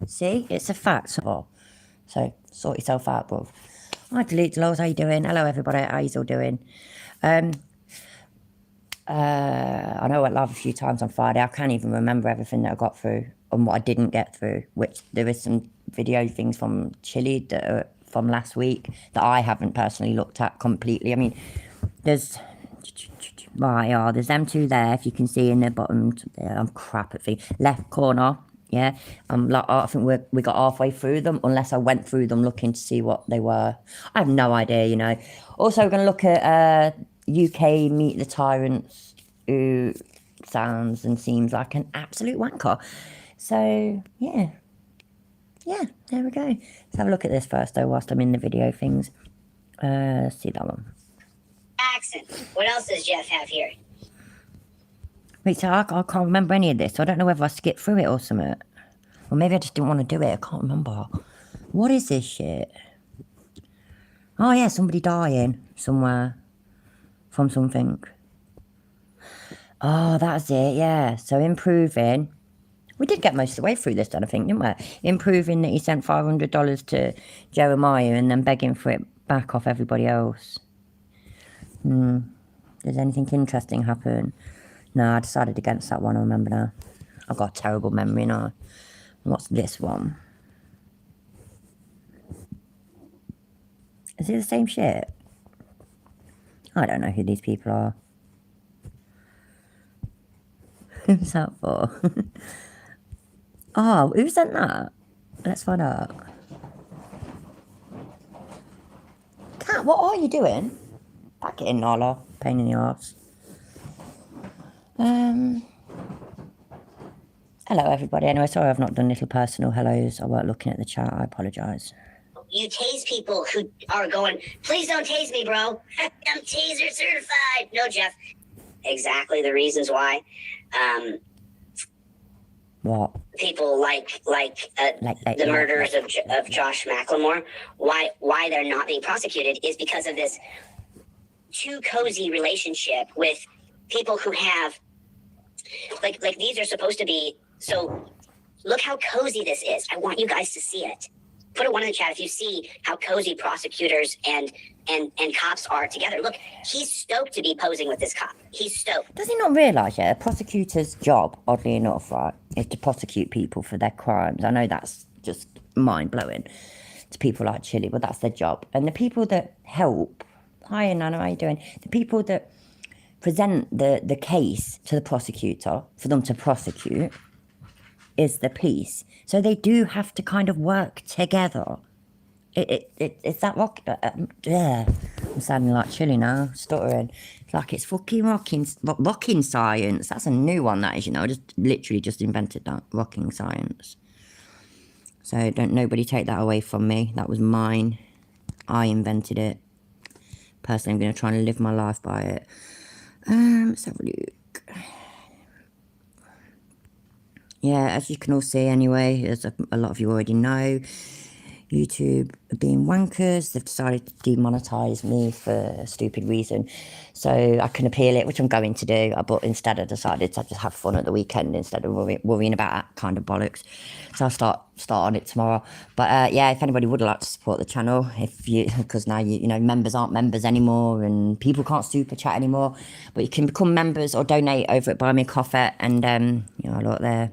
See, it's a fact. So sort yourself out, bruv. Hi, Delete Lows, how you doing? Hello, everybody. How you all doing? I know I live a few times on Friday. I can't even remember everything that I got through and what I didn't get through, which there is some video things from Chile that are from last week that I haven't personally looked at completely. I mean, there's them two there, if you can see in the bottom. I'm crap at things. Left corner. Yeah, I think we got halfway through them, unless I went through them looking to see what they were. I have no idea, you know. Also, we're going to look at UK Meet the Tyrants, who sounds and seems like an absolute wanker. So, yeah, there we go. Let's have a look at this first, though, whilst I'm in the video things. Let's see that one. Accent. What else does Jeff have here? Wait, so I can't remember any of this. So I don't know whether I skipped through it or something. Or maybe I just didn't want to do it. I can't remember. What is this shit? Oh, yeah, somebody dying somewhere from something. Oh, that's it, yeah. So improving. We did get most of the way through this, then, I think, didn't we? Improving that he sent $500 to Jeremiah and then begging for it back off everybody else. Does anything interesting happen? No, I decided against that one, I remember now. I've got a terrible memory now. What's this one? Is it the same shit? I don't know who these people are. Who's that for? Oh, who sent that? Let's find out. Cat, what are you doing? Back it in, Nala. Pain in the arse. Hello, everybody. Anyway, sorry I've not done little personal hellos. I weren't looking at the chat. I apologise. You tase people who are going, please don't tase me, bro. I'm taser certified. No, Jeff. Exactly the reasons why. What? People like the murderers of Josh McLemore, why they're not being prosecuted is because of this too cozy relationship with people who have like these are supposed to be. So look how cozy this is. I want you guys to see it. Put a one in the chat if you see how cozy prosecutors and cops are together. Look, he's stoked to be posing with this cop. He's stoked. Does he not realise, yeah, a prosecutor's job, oddly enough, right, is to prosecute people for their crimes. I know that's just mind-blowing to people like Chile, but that's their job. And the people that help, hi, Nana, how you doing? The people that present the case to the prosecutor for them to prosecute is the police. So they do have to kind of work together. It's that rock. I'm sounding like Chili now, stuttering. It's like it's fucking rocking science. That's a new one, that is, you know. I literally just invented that, rocking science. So don't nobody take that away from me. That was mine. I invented it. Personally, I'm going to try and live my life by it. Let's have a look. Yeah, as you can all see anyway, as a lot of you already know, YouTube are being wankers. They've decided to demonetize me for a stupid reason. So I can appeal it, which I'm going to do. But instead I decided to just have fun at the weekend instead of worrying about that kind of bollocks. So I'll start on it tomorrow. But yeah, if anybody would like to support the channel, because now you know members aren't members anymore and people can't super chat anymore. But you can become members or donate over at Buy Me a Coffee, and you know, look there.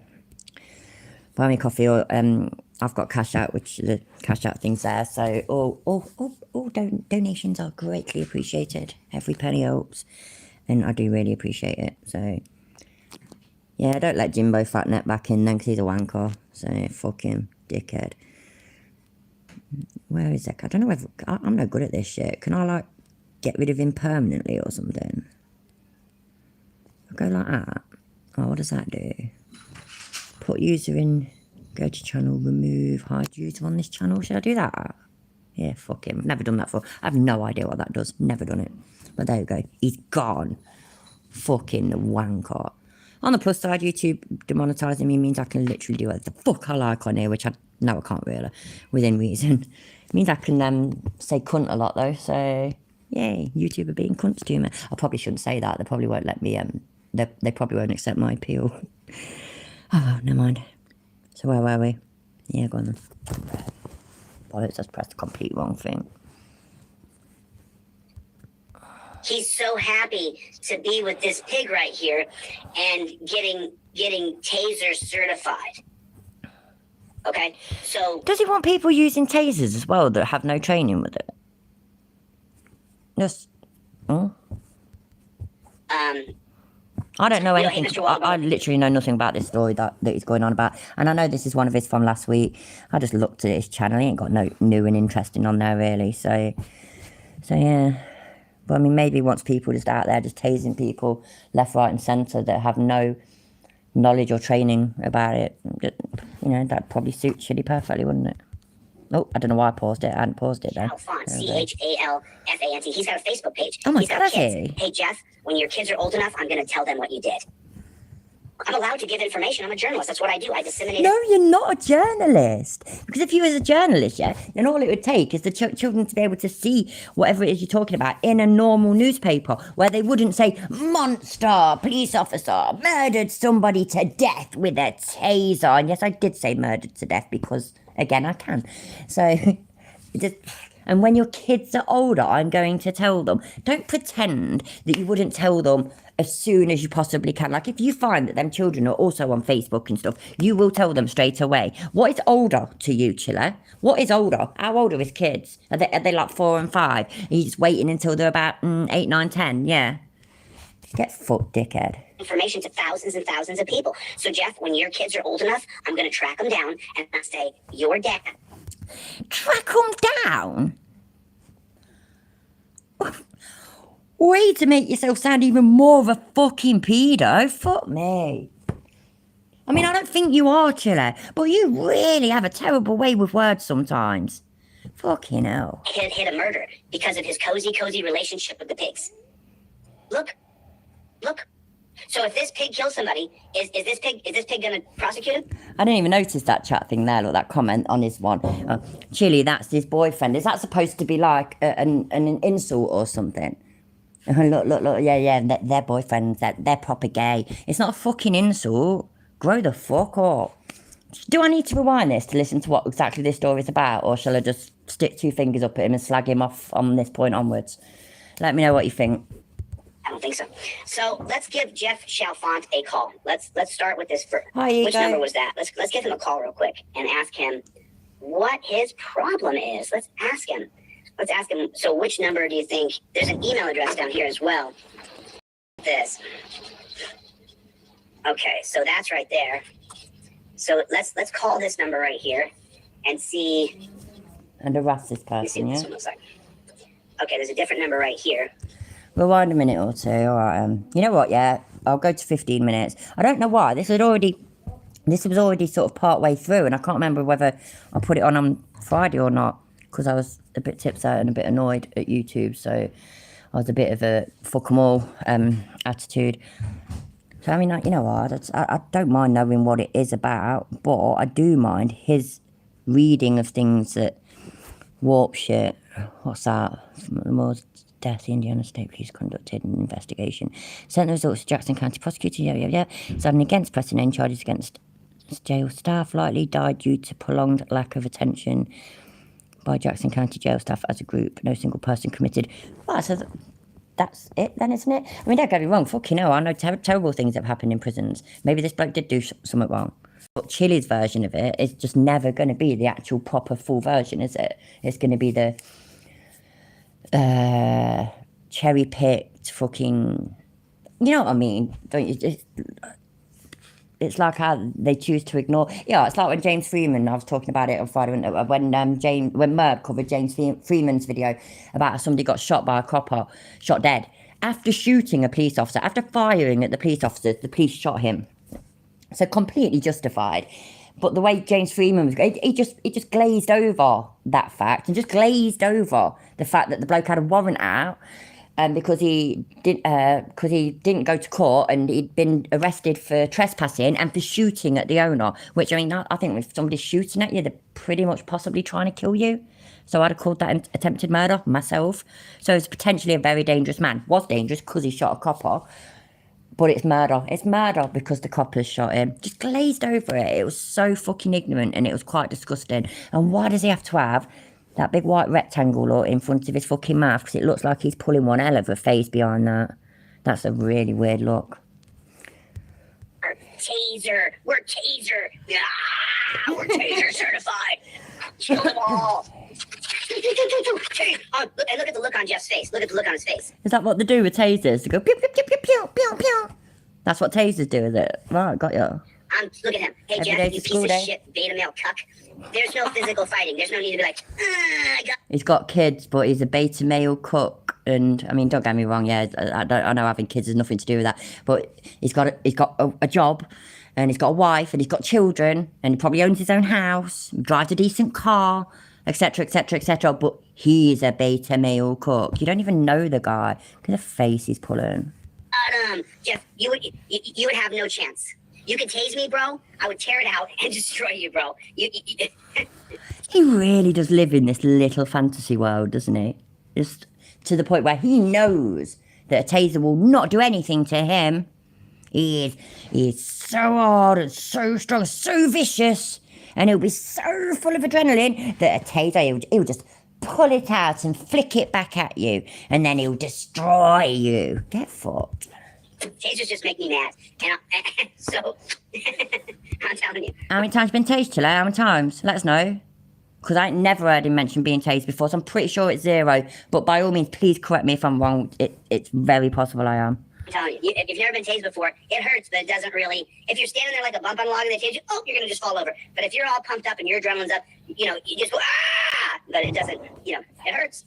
Buy Me a Coffee, or I've got Cash Out, which the Cash Out thing's there. So all donations are greatly appreciated. Every penny helps, and I do really appreciate it. So yeah, don't let Jimbo Fatnet back in then, because he's a wanker. So fuck him, dickhead. Where is that? I don't know whether I'm no good at this shit. Can I like get rid of him permanently or something? I'll go like that. Oh, what does that do? Put user in Go to channel, remove, hide user on this channel. Should I do that? Yeah, fuck him. I've never done that before. I have no idea what that does. Never done it. But there you go. He's gone. Fucking wanker. On the plus side, YouTube demonetizing me means I can literally do what the fuck I like on here, which I know I can't really, within reason. It means I can say cunt a lot though, so yay, YouTube are being cunts to me. I probably shouldn't say that. They probably won't let me, they probably won't accept my appeal. Oh, never mind. So where were we? Yeah, go on then. Bollocks, I pressed the complete wrong thing. He's so happy to be with this pig right here and getting taser certified. Okay, so does he want people using tasers as well that have no training with it? Just, I don't know anything. I literally know nothing about this story that he's going on about. And I know this is one of his from last week. I just looked at his channel. He ain't got no new and interesting on there really. So yeah. But I mean, maybe he wants people just out there just tasing people left, right and centre that have no knowledge or training about it. You know, that'd probably suit Chili perfectly, wouldn't it? Oh, I don't know why I paused it. I hadn't paused it then. Chalfant, Chalfant. He's got a Facebook page. Oh my He's got God, kids. Hey, Jeff, when your kids are old enough, I'm going to tell them what you did. I'm allowed to give information. I'm a journalist. That's what I do. I disseminate. No, you're not a journalist. Because if you was a journalist, yeah, then all it would take is the children to be able to see whatever it is you're talking about in a normal newspaper, where they wouldn't say, monster, police officer, murdered somebody to death with a taser. And yes, I did say murdered to death because, again, I can. So, just... And when your kids are older, I'm going to tell them. Don't pretend that you wouldn't tell them as soon as you possibly can. Like if you find that them children are also on Facebook and stuff, you will tell them straight away. What is older to you, Chiller? What is older? How old are his kids? Are they like 4 and 5? Are you just waiting until they're about 8, 9, 10? Yeah. Get fucked, dickhead. Information to thousands and thousands of people. So Jeff, when your kids are old enough, I'm going to track them down and I'll say, your dad. Track them down? Way to make yourself sound even more of a fucking pedo. Fuck me. I mean, I don't think you are, Chiller, but you really have a terrible way with words sometimes. Fucking hell. Hit a murder because of his cozy relationship with the pigs. Look. So if this pig kills somebody, is this pig gonna prosecute him? I didn't even notice that chat thing there, look, that comment on his one. Chili, that's his boyfriend. Is that supposed to be like an insult or something? Look, yeah, they're boyfriends, they're proper gay. It's not a fucking insult. Grow the fuck up. Do I need to rewind this to listen to what exactly this story is about, or shall I just stick 2 fingers up at him and slag him off on this point onwards? Let me know what you think. I don't think so. So let's give Jeff Chalfant a call. Let's start with this first. Hi, which number was that? Let's give him a call real quick and ask him what his problem is. Let's ask him. So which number do you think? There's an email address down here as well. This. Okay, so that's right there. So let's call this number right here and see. And harass this person, yeah? Okay, there's a different number right here. Rewind a minute or two, alright. You know what, yeah? I'll go to 15 minutes. I don't know why. This was already sort of part way through, and I can't remember whether I put it on Friday or not, because I was a bit tipsy and a bit annoyed at YouTube, so I was a bit of a fuck 'em all attitude. So I mean, like, you know what? I don't mind knowing what it is about, but I do mind his reading of things that warp shit. What's that? The most death, the Indiana State Police conducted an investigation. Sent the results to Jackson County prosecutor, yeah. Standing against pressing any charges against jail staff, likely died due to prolonged lack of attention by Jackson County jail staff as a group. No single person committed. Well, so that's it then, isn't it? I mean, don't get me wrong, fucking hell, I know terrible things have happened in prisons. Maybe this bloke did do something wrong. But Chili's version of it is just never going to be the actual proper full version, is it? It's going to be the cherry-picked fucking... You know what I mean? Don't you? It's like how they choose to ignore... Yeah, it's like when James Freeman, I was talking about it on Friday, when Merv covered James Freeman's video about how somebody got shot by a copper, shot dead. After shooting a police officer, after firing at the police officers, the police shot him. So completely justified. But the way James Freeman was, he just glazed over that fact and just glazed over the fact that the bloke had a warrant out, because he didn't go to court and he'd been arrested for trespassing and for shooting at the owner. Which, I mean, I think if somebody's shooting at you, they're pretty much possibly trying to kill you. So I'd have called that attempted murder myself. So it's potentially a very dangerous man. Was dangerous because he shot a copper. But it's murder. It's murder because the coppers shot him. Just glazed over it. It was so fucking ignorant and it was quite disgusting. And why does he have to have that big white rectangle in front of his fucking mouth? Because it looks like he's pulling one hell of a face behind that. That's a really weird look. Taser. We're taser. Yeah, we're taser certified. Kill them all. Oh, and look at the look on Jeff's face. Look at the look on his face. Is that what they do with tasers? They go pew, pew, pew, pew, pew, pew, pew. That's what tasers do, is it? Right, got you. Look at him. Hey, Jeff, you piece of shit, beta male cuck. There's no physical fighting. There's no need to be like, He's got kids, but he's a beta male cook. And, I mean, don't get me wrong, yeah, I know having kids has nothing to do with that. But he's got a job, and he's got a wife, and he's got children, and he probably owns his own house, drives a decent car, etc., etc., etc. But he's a beta male cook. You don't even know the guy. Look at the face he's pulling. Jeff, you would have no chance. You could tase me, bro. I would tear it out and destroy you, bro. He really does live in this little fantasy world, doesn't he? Just to the point where he knows that a taser will not do anything to him. He is so hard and so strong, so vicious, and he'll be so full of adrenaline that a taser, he'll just pull it out and flick it back at you, and then he'll destroy you. Get fucked. Tasers just make me mad. And so, I'm telling you. How many times you been tased, Chilla? How many times? Let us know. Because I ain't never heard him mention being tased before, so I'm pretty sure it's 0. But by all means, please correct me if I'm wrong. It's very possible I am. I'm telling you, if you've never been tased before, it hurts, but it doesn't really. If you're standing there like a bump on a log and they tase you, you're going to just fall over. But if you're all pumped up and your adrenaline's up, you just go, ah! But it doesn't, it hurts.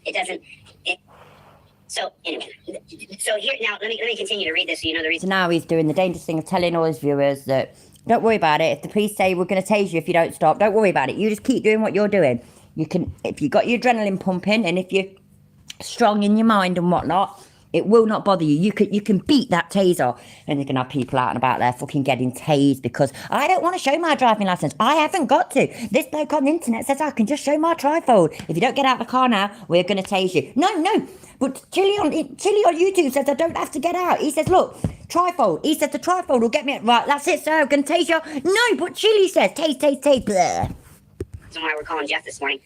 It doesn't. So anyway, here now let me continue to read this so you know the reason. So now he's doing the dangerous thing of telling all his viewers that don't worry about it. If the police say we're going to tase you if you don't stop, don't worry about it. You just keep doing what you're doing. You can, if you got your adrenaline pumping and if you're strong in your mind and whatnot, it will not bother you. You can beat that taser. And you're going to have people out and about there fucking getting tased because I don't want to show my driving license. I haven't got to. This bloke on the internet says I can just show my trifold. If you don't get out of the car now, we're going to tase you. No. But Chili on YouTube says I don't have to get out. He says, look, trifold. He says the trifold will get me. Right, that's it, sir. I'm going to tase you. No, but Chili says tase. Blah. That's why we're calling Jeff this morning.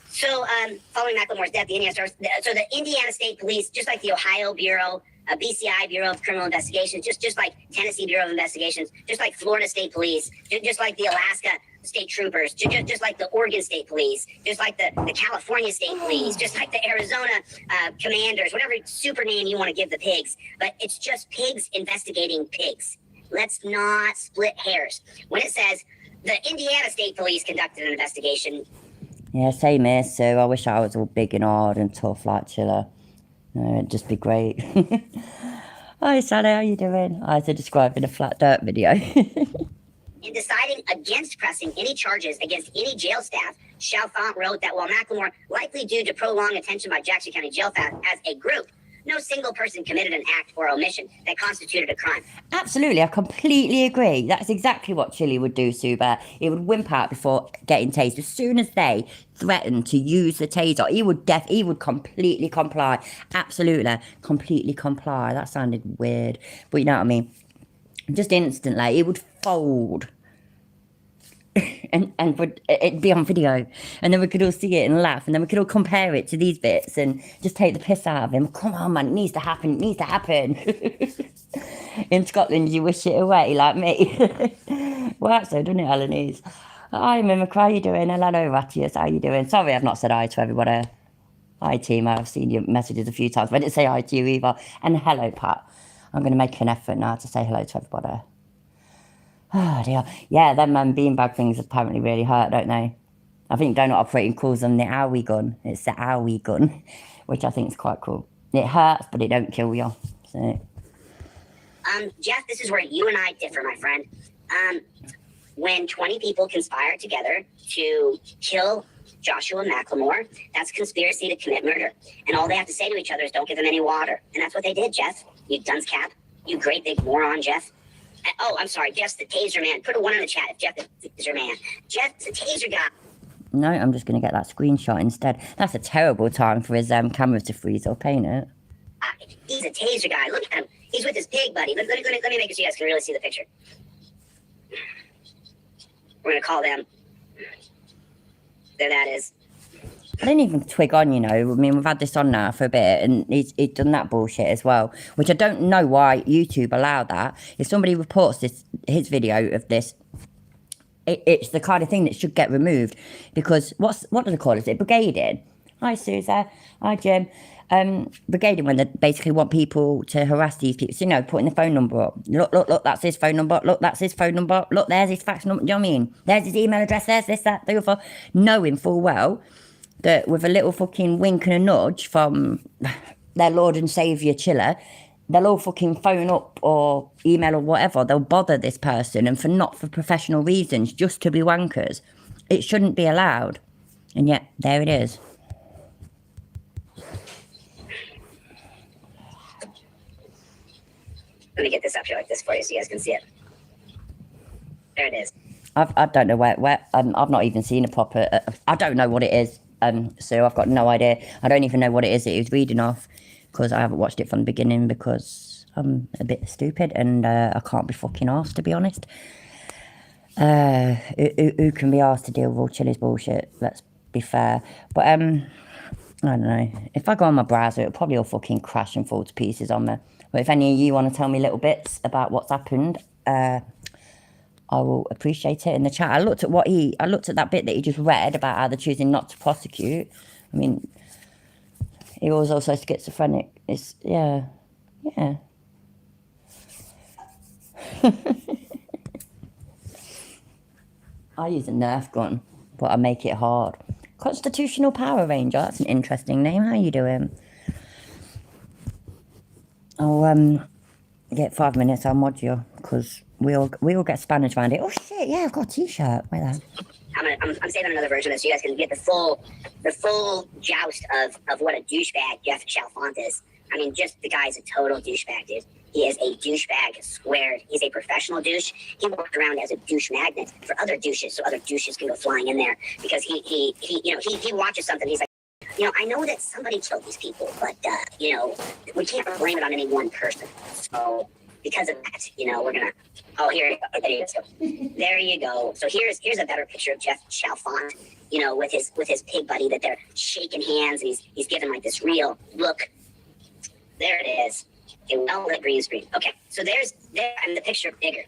So, following Macklemore's death, the Indiana State Police, just like the Ohio Bureau, BCI Bureau of Criminal Investigations, just like Tennessee Bureau of Investigations, just like Florida State Police, just like the Alaska State Troopers, just like the Oregon State Police, just like the California State Police, just like the Arizona Commanders, whatever super name you want to give the pigs. But it's just pigs investigating pigs. Let's not split hairs. When it says the Indiana State Police conducted an investigation. Yeah, same here, Sue. I wish I was all big and hard and tough like Chilla. No, it'd just be great. Hi, Sally, how you doing? I had to describe in a flat dirt video. In deciding against pressing any charges against any jail staff, Chalfant wrote that while Macklemore, likely due to prolonged attention by Jackson County jail staff as a group, no single person committed an act or omission that constituted a crime. Absolutely, I completely agree. That's exactly what Chili would do, Suba. He would wimp out before getting tased. As soon as they threatened to use the taser, he would completely comply. Absolutely, completely comply. That sounded weird, but you know what I mean. Just instantly, he would fold. and it'd be on video, and then we could all see it and laugh, and then we could all compare it to these bits and just take the piss out of him. Come on, man, it needs to happen. In Scotland, you wish it away like me. Works though, doesn't it, Eloise? Hi, Mimic, how you doing? Hello, Ratius, how you doing? Sorry, I've not said hi to everybody. Hi, team. I've seen your messages a few times, but I didn't say hi to you either. And hello, Pat. I'm going to make an effort now to say hello to everybody. Oh dear. Yeah, them beanbag things apparently really hurt, don't they? I think Donut Operating calls them the owie gun. It's the owie gun, which I think is quite cool. It hurts, but it don't kill you. So. Jeff, this is where you and I differ, my friend. when 20 people conspire together to kill Joshua McLemore, that's conspiracy to commit murder. And all they have to say to each other is don't give them any water. And that's what they did, Jeff. You dunce cap. You great big moron, Jeff. Oh, I'm sorry. Jeff's the taser man. Put a 1 in the chat if Jeff the taser man. Jeff's the taser guy. No, I'm just going to get that screenshot instead. That's a terrible time for his camera to freeze up, ain't it? He's a taser guy. Look at him. He's with his pig buddy. Let me make it so you guys can really see the picture. We're going to call them. There that is. I didn't even twig on, you know. I mean, we've had this on now for a bit, and he's done that bullshit as well, which I don't know why YouTube allowed that. If somebody reports his video of this, it's the kind of thing that should get removed, because what do they call it? Is it brigading? Hi, Susan. Hi, Jim. Brigading, when they basically want people to harass these people. So, you know, putting the phone number up. Look, that's his phone number. Look, that's his phone number. Look, there's his fax number. Do you know what I mean? There's his email address. There's this, that, the other. Knowing full well that with a little fucking wink and a nudge from their Lord and Saviour Chiller, they'll all fucking phone up or email or whatever. They'll bother this person, and not for professional reasons, just to be wankers. It shouldn't be allowed. And yet, there it is. Let me get this up here like this for you so you guys can see it. There it is. I don't know where I've not even seen a proper. I don't know what it is. So I've got no idea. I don't even know what it is that he was reading off, because I haven't watched it from the beginning, because I'm a bit stupid and I can't be fucking arsed, to be honest. Who can be asked to deal with all Chili's bullshit? Let's be fair. But I don't know. If I go on my browser, it'll probably all fucking crash and fall to pieces on there. But if any of you want to tell me little bits about what's happened, I will appreciate it in the chat. I looked at that bit that he just read about how they're choosing not to prosecute. I mean, he was also schizophrenic. It's, yeah. I use a Nerf gun, but I make it hard. Constitutional Power Ranger, that's an interesting name. How you doing? I'll get 5 minutes, I'll mod you, because we all get Spanish around it. Oh shit, yeah, I've got a t-shirt. Wait there. I'm saving another version of this so you guys can get the full joust of what a douchebag Jeff Chalfant is. I mean, just the guy's a total douchebag, dude. He is a douchebag squared. He's a professional douche. He walked around as a douche magnet for other douches, so other douches can go flying in there, because he watches something. He's like, you know, I know that somebody killed these people, but you know, we can't blame it on any one person. So because of that, you know, we're gonna. Oh, here, there you go. There you go. So here's a better picture of Jeff Chalfant, you know, with his pig buddy, that they're shaking hands, and he's giving like this real look. There it is. Okay, well lit green screen. Okay, so and the picture bigger.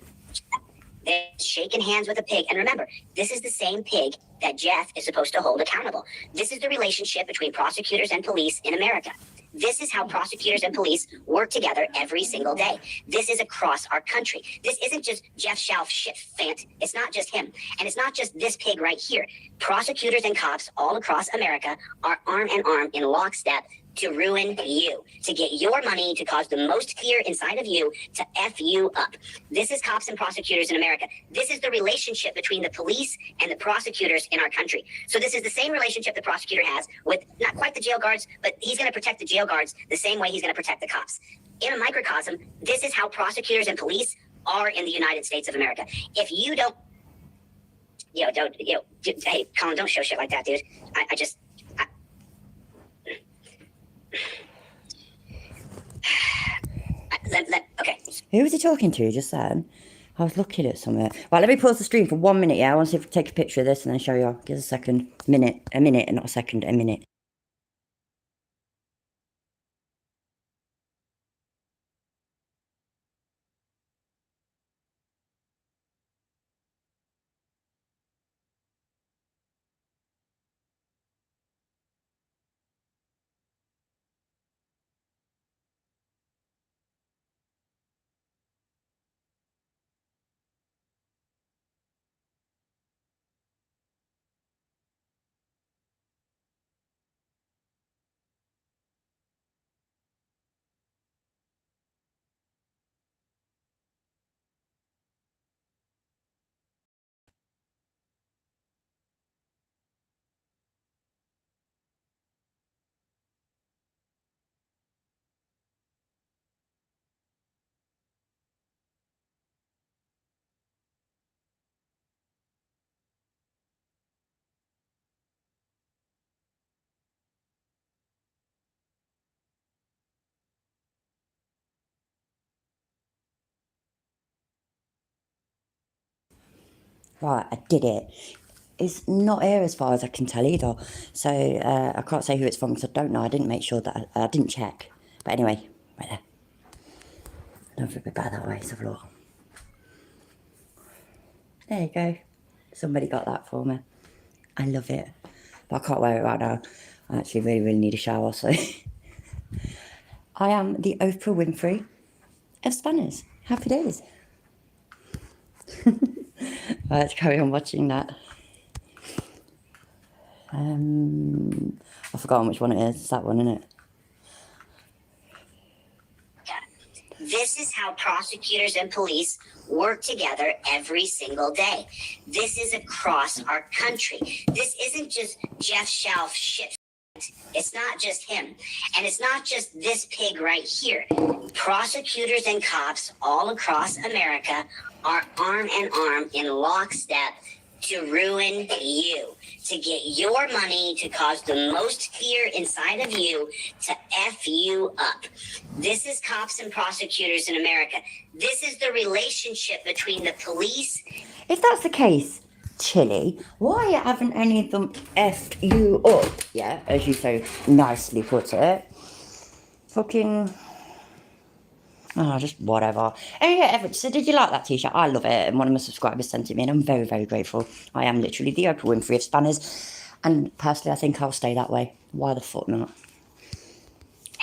They're shaking hands with a pig. And remember, this is the same pig that Jeff is supposed to hold accountable. This is the relationship between prosecutors and police in America. This is how prosecutors and police work together every single day. This is across our country. This isn't just Jeff Schauf shit fant. It's not just him. And it's not just this pig right here. Prosecutors and cops all across America are arm in arm in lockstep to ruin you, to get your money, to cause the most fear inside of you, to F you up. This is cops and prosecutors in America. This is the relationship between the police and the prosecutors in our country. So this is the same relationship the prosecutor has with, not quite the jail guards, but he's going to protect the jail guards the same way he's going to protect the cops. In a microcosm, this is how prosecutors and police are in the United States of America. If you don't, hey, Colin, don't show shit like that, dude. Okay. Who was he talking to just then? I was looking at something. Right, let me pause the stream for 1 minute, yeah? I want to see if I can take a picture of this and then show you. Give us a second. A minute, not a second, a minute. right, I did it. It's not here as far as I can tell either. So I can't say who it's from because I don't know. I didn't make sure that I didn't check. But anyway, right there. Don't feel a bit bad that way, so look. There you go. Somebody got that for me. I love it. But I can't wear it right now. I actually really need a shower, so. I am the Oprah Winfrey of Spanners. Happy days. Right, let's carry on watching that. I've forgotten which one it is. It's that one, isn't it? This is how prosecutors and police work together every single day. This is across our country. This isn't just Jeff Shelf shit. It's not just him. And it's not just this pig right here. Prosecutors and cops all across America are arm in arm in lockstep to ruin you, to get your money, to cause the most fear inside of you, to F you up. This is cops and prosecutors in America. This is the relationship between the police. If that's the case, Chili, why haven't any of them effed you up? Yeah, as you so nicely put it. Fucking... Oh, just whatever. Oh yeah, so did you like that t-shirt? I love it, and one of my subscribers sent it me, and I'm very grateful. I am literally the Oprah Winfrey of Spanners, and personally I think I'll stay that way. Why the fuck not?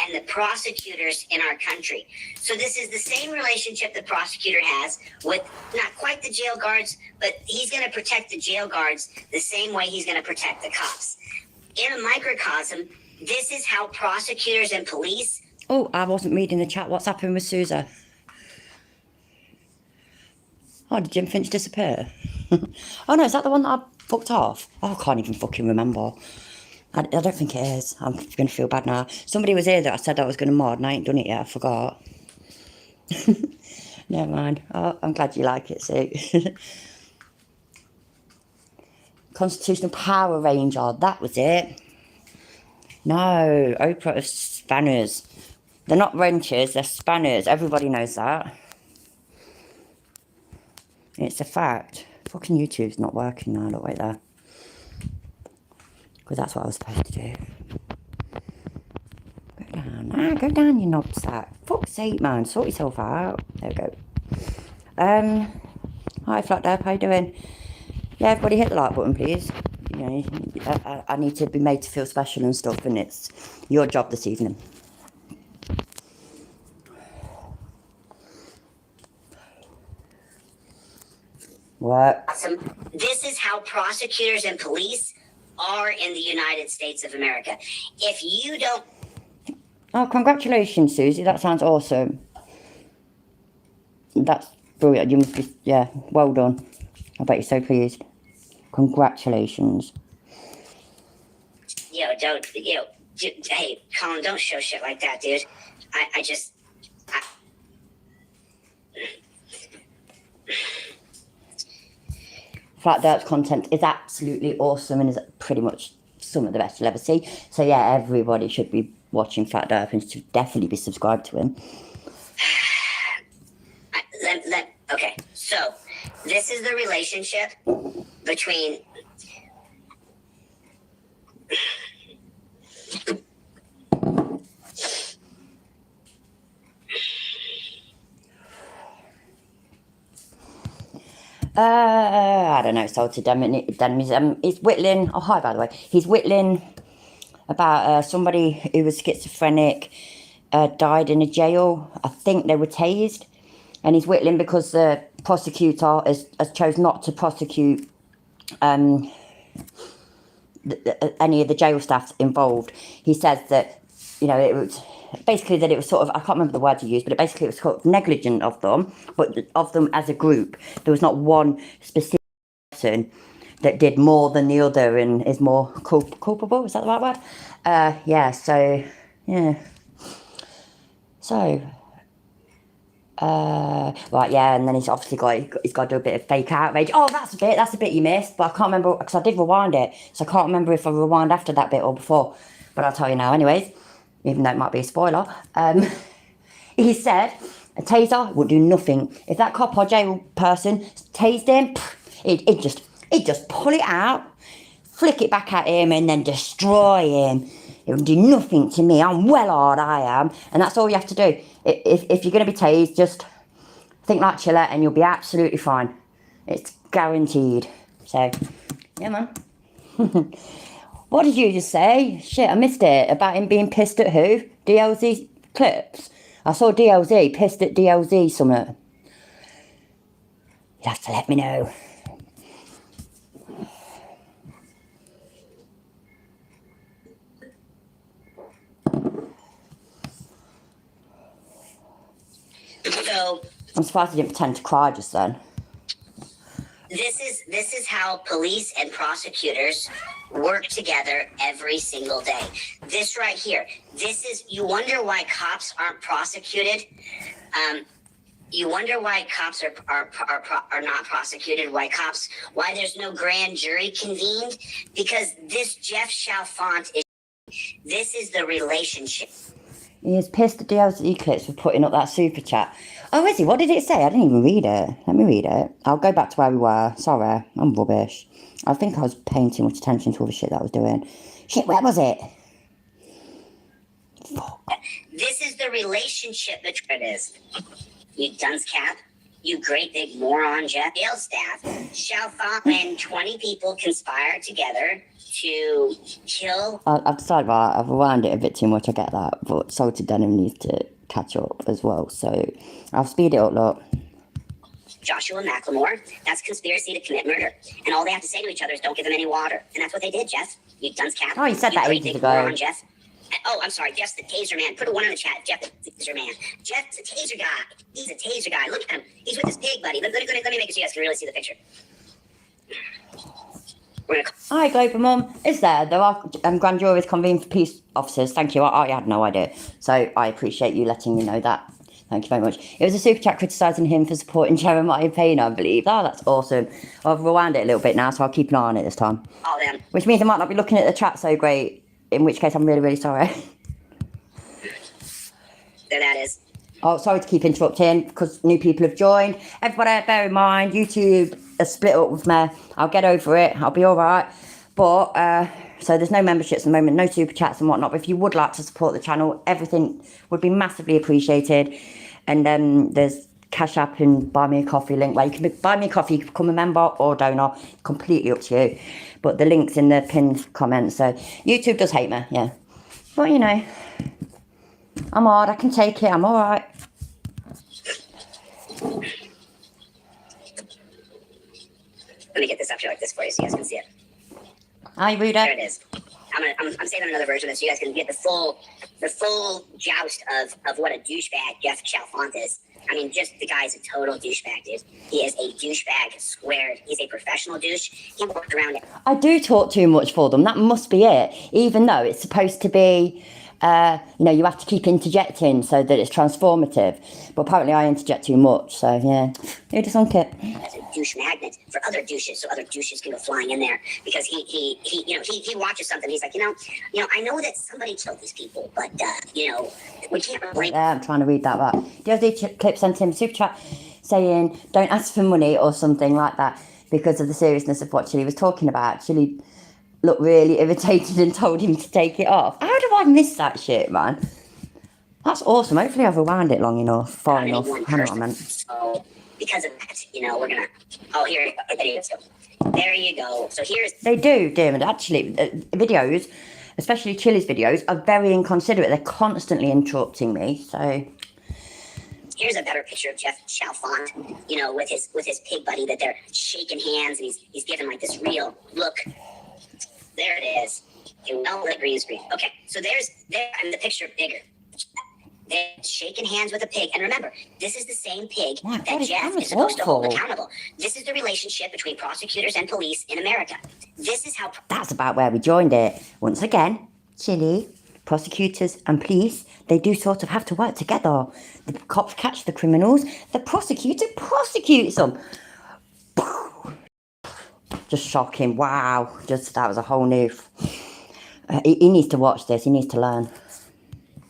And the prosecutors in our country. So this is the same relationship the prosecutor has with not quite the jail guards, but he's going to protect the jail guards the same way he's going to protect the cops. In a microcosm, this is how prosecutors and police... Oh, I wasn't reading the chat. What's happened with Sousa? Oh, did Jim Finch disappear? Oh no, is that the one that I fucked off? Oh, I can't even fucking remember. I don't think it is. I'm going to feel bad now. Somebody was here that I said I was going to mod, and I ain't done it yet. I forgot. Never mind. Oh, I'm glad you like it, Sue. Constitutional Power Ranger. That was it. No, Oprah of Spanners. They're not wrenches, they're spanners. Everybody knows that. It's a fact. Fucking YouTube's not working now. Look right there. Because that's what I was supposed to do. Go down. Ah, go down, you knobsack. Fuck's sake, man. Sort yourself out. There we go. Hi, Flat Derp. How you doing? Yeah, everybody hit the like button, please. You know, I need to be made to feel special and stuff, and it's your job this evening. What? This is how prosecutors and police are in the United States of America. If you don't... Oh, congratulations, Susie. That sounds awesome. That's brilliant. You must be, yeah, well done. I bet you're so pleased. Congratulations. Hey, Colin, don't show shit like that, dude. I just... Flat Derp's content is absolutely awesome and is pretty much some of the best you'll ever see. So yeah, everybody should be watching Flat Derp and should definitely be subscribed to him. Okay, so this is the relationship between... I don't know, salted denimism. He's whittling, oh hi by the way, he's whittling about somebody who was schizophrenic, died in a jail. I think they were tased, and he's whittling because the prosecutor has chose not to prosecute any of the jail staff involved. He says that, you know, it was basically that it was sort of, I can't remember the word he used, but it was sort of negligent of them, but of them as a group. There was not one specific person that did more than the other and is more culpable, is that the right word? Yeah, so, yeah. So, right, yeah, and then he's obviously got to do a bit of fake outrage. Oh, that's the bit you missed, but I can't remember, because I did rewind it, so I can't remember if I rewind after that bit or before, but I'll tell you now anyways, even though it might be a spoiler. He said a taser would do nothing. If that cop or jail person tased him, He'd just pull it out, flick it back at him, and then destroy him. It would do nothing to me. I'm well hard, I am. And that's all you have to do. If you're going to be tased, just think like Chiller and you'll be absolutely fine. It's guaranteed. So, yeah, man. What did you just say? Shit, I missed it. About him being pissed at who? DLZ clips? I saw DLZ, pissed at DLZ summit. You'll have to let me know. So I'm surprised I didn't pretend to cry just then. This is how police and prosecutors work together every single day. This right here. This is, you wonder why cops aren't prosecuted. You wonder why cops are not prosecuted. Why there's no grand jury convened? Because this Jeff Chalfant is. This is the relationship. He is pissed at DLZ clips for putting up that super chat. Oh, is he? What did it say? I didn't even read it. Let me read it. I'll go back to where we were. Sorry, I'm rubbish. I think I was paying too much attention to all the shit that I was doing. Shit, where was it? Fuck. This is the relationship between it is. You dunce cap. You great big moron, Jeff. Jail staff shall find when 20 people conspire together to kill. I've decided, right, I've rewound it a bit too much, I get that, but Salted Denim needs to catch up as well, so I'll speed it up, look. Joshua Macklemore, that's conspiracy to commit murder. And all they have to say to each other is don't give them any water. And that's what they did, Jeff. You dunce cap. Oh, you said that ages ago. Moron, Jeff. Oh, I'm sorry. Jeff's the taser man. Put a 1 in the chat. Jeff the taser man. Jeff's a taser guy. He's a taser guy. Look at him. He's with his pig buddy. Let me make it so you guys can really see the picture. Hi, Global Mum. Is there are grand juries convened for peace officers. Thank you. I had no idea. So I appreciate you letting me know that. Thank you very much. It was a super chat criticising him for supporting Jeremiah Payne, I believe. Oh, that's awesome. I've rewound it a little bit now, so I'll keep an eye on it this time. Oh, then. Which means I might not be looking at the chat so great, in which case I'm really, really sorry. There that is. Oh, sorry to keep interrupting, because new people have joined. Everybody, bear in mind, YouTube has split up with me. I'll get over it. I'll be all right. But, so there's no memberships at the moment, no super chats and whatnot. But if you would like to support the channel, everything would be massively appreciated. And there's Cash App and Buy Me a Coffee link where you can buy me a coffee, you can become a member or donor. Completely up to you. But the link's in the pinned comments. So YouTube does hate me, yeah. But, you know, I'm hard. I can take it. I'm all right. Let me get this up here like this for you so you guys can see it. Hi, Ruda. There it is. I'm saving another version of this so you guys can get the full joust of what a douchebag Jeff Chalfant is. I mean, just the guy's a total douchebag, dude. He is a douchebag squared. He's a professional douche. He worked around it. I do talk too much for them. That must be it. Even though it's supposed to be, you know, you have to keep interjecting so that it's transformative. But apparently I interject too much. So, yeah, who does on it? As a douche magnet for other douches, so other douches can go flying in there. Because he watches something. He's like, you know, I know that somebody killed these people, but, you know, we can't really... I'm trying to read that back. The other clip sent him a super chat saying, don't ask for money or something like that because of the seriousness of what Chili was talking about. Chili looked really irritated and told him to take it off. How do I miss that shit, man? That's awesome. Hopefully I've rewound it long enough, far enough. I know what I meant. So, because of that, you know, we're going to... Oh, here, there you go. So here's... They do, Dermot. Actually, videos, especially Chili's videos, are very inconsiderate. They're constantly interrupting me, so... Here's a better picture of Jeff Chalfant, you know, with his pig buddy that they're shaking hands and he's giving like this real look. There it is. Well, the green screen. Okay, so and the picture bigger. They're shaking hands with a pig. And remember, this is the same pig that Jeff is supposed to hold accountable. This is the relationship between prosecutors and police in America. This is how... That's about where we joined it. Once again, Chili, prosecutors and police, they do sort of have to work together. The cops catch the criminals, the prosecutor prosecutes them. Just shocking. Wow. That was a whole new... He needs to watch this. He needs to learn.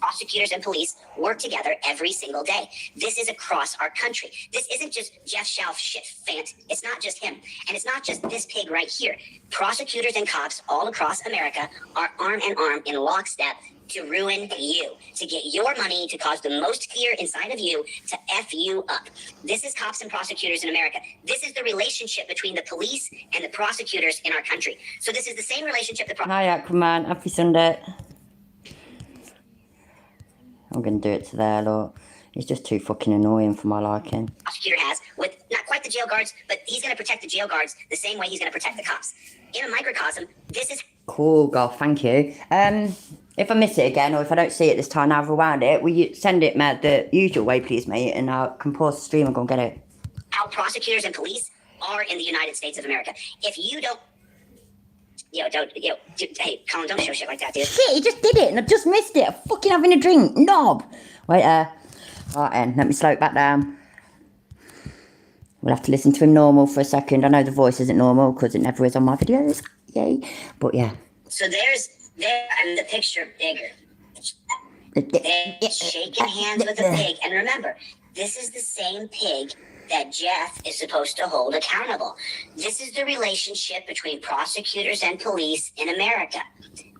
Prosecutors and police work together every single day. This is across our country. This isn't just Jeff Schauf shit fant. It's not just him. And it's not just this pig right here. Prosecutors and cops all across America are arm in arm in lockstep to ruin you, to get your money, to cause the most fear inside of you, to F you up. This is cops and prosecutors in America. This is the relationship between the police and the prosecutors in our country. So this is the same relationship the Hi, Aquaman. Happy Sunday. I'm going to do it to there, look. It's just too fucking annoying for my liking. Prosecutor has with not quite the jail guards, but he's going to protect the jail guards the same way he's going to protect the cops. In a microcosm, this is... Cool, God, thank you. If I miss it again, or if I don't see it this time, I've rewound it. Will you send it, Matt, the usual way, please, mate? And I can pause the stream and go and get it. How prosecutors and police are in the United States of America. If you don't... hey, Colin, don't show shit like that, dude. Shit, he just did it, and I just missed it. I'm fucking having a drink. Knob. Wait, right then, let me slow it back down. We'll have to listen to him normal for a second. I know the voice isn't normal, because it never is on my videos. Yay. But, yeah. So and the picture bigger. They're shaking hands with the pig. And remember, this is the same pig that Jeff is supposed to hold accountable. This is the relationship between prosecutors and police in America.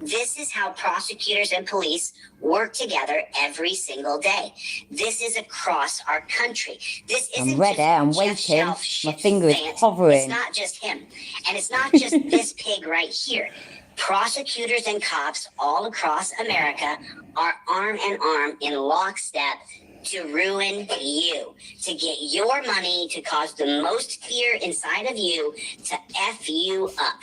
This is how prosecutors and police work together every single day. This is across our country. This isn't I'm ready, I'm waiting. My finger is hovering. It's not just him. And it's not just this pig right here. Prosecutors and cops all across America are arm in arm in lockstep to ruin you, to get your money, to cause the most fear inside of you, to F you up.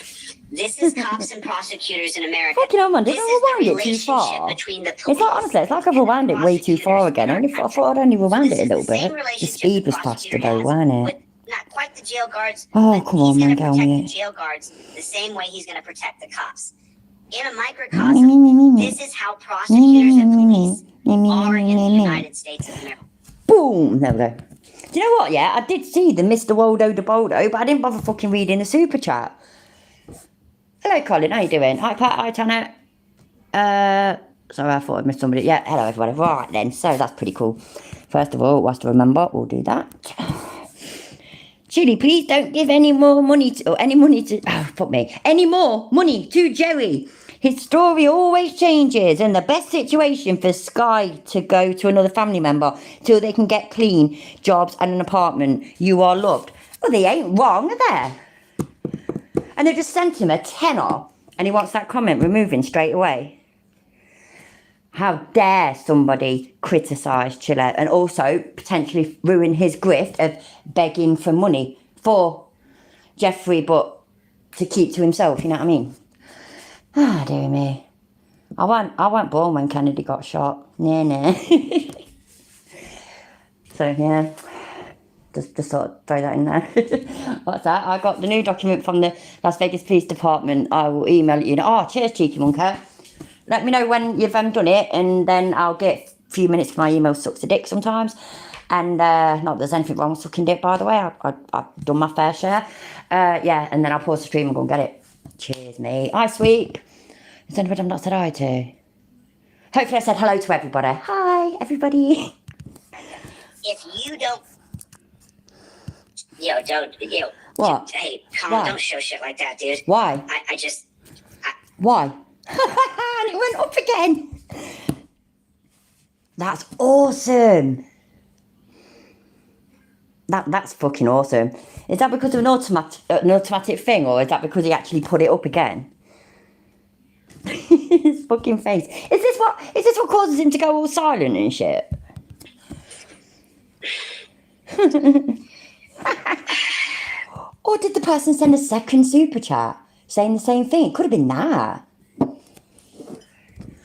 This is cops and prosecutors in America. Fucking hell, man, did I rewind it too far? It's like, honestly, it's like I've rewound it way too far again. I thought I'd only rewound it a little bit. The speed was faster though, wasn't it? Not quite the jail guards. Oh, come on, man, go on with the jail guards the same way he's going to protect the cops. In a microcosm, this is how prosecutors and police are in the United States of America. Boom! There we go. Do you know what, yeah? I did see the Mr. Waldo de Boldo, but I didn't bother fucking reading the super chat. Hello, Colin. How you doing? Hi, Pat. Hi, Tanner. Sorry, I thought I'd missed somebody. Yeah, hello, everybody. Right, then. So, that's pretty cool. First of all, what's to remember? We'll do that. Chili, please don't give any more money to... any more money to Jerry. His story always changes, and the best situation for Sky to go to another family member till they can get clean jobs and an apartment. You are loved. Well, they ain't wrong, are they? And they just sent him a tenner, and he wants that comment removing straight away. How dare somebody criticise Chile and also potentially ruin his grift of begging for money for Jeffrey, but to keep to himself, you know what I mean? Ah, dear me. I weren't born when Kennedy got shot. Nah. So, yeah. Just sort of throw that in there. What's that? I got the new document from the Las Vegas Police Department. I will email it you. Oh, cheers, cheeky monker. Let me know when you've done it, and then I'll get a few minutes for my email sucks a dick sometimes. And not that there's anything wrong with sucking dick, by the way. I've done my fair share. Yeah, and then I'll pause the stream and go and get it. Cheers, mate. Hi, sweet. Is anybody I've not said hi to? Hopefully I said hello to everybody. Hi, everybody. If you don't... What? Hey, Colin, don't show shit like that, dude. Why? Why? And it went up again. That's awesome. That's fucking awesome. Is that because of an automatic thing, or is that because he actually put it up again? His fucking face. Is this what causes him to go all silent and shit? Or did the person send a second super chat saying the same thing? It could have been that.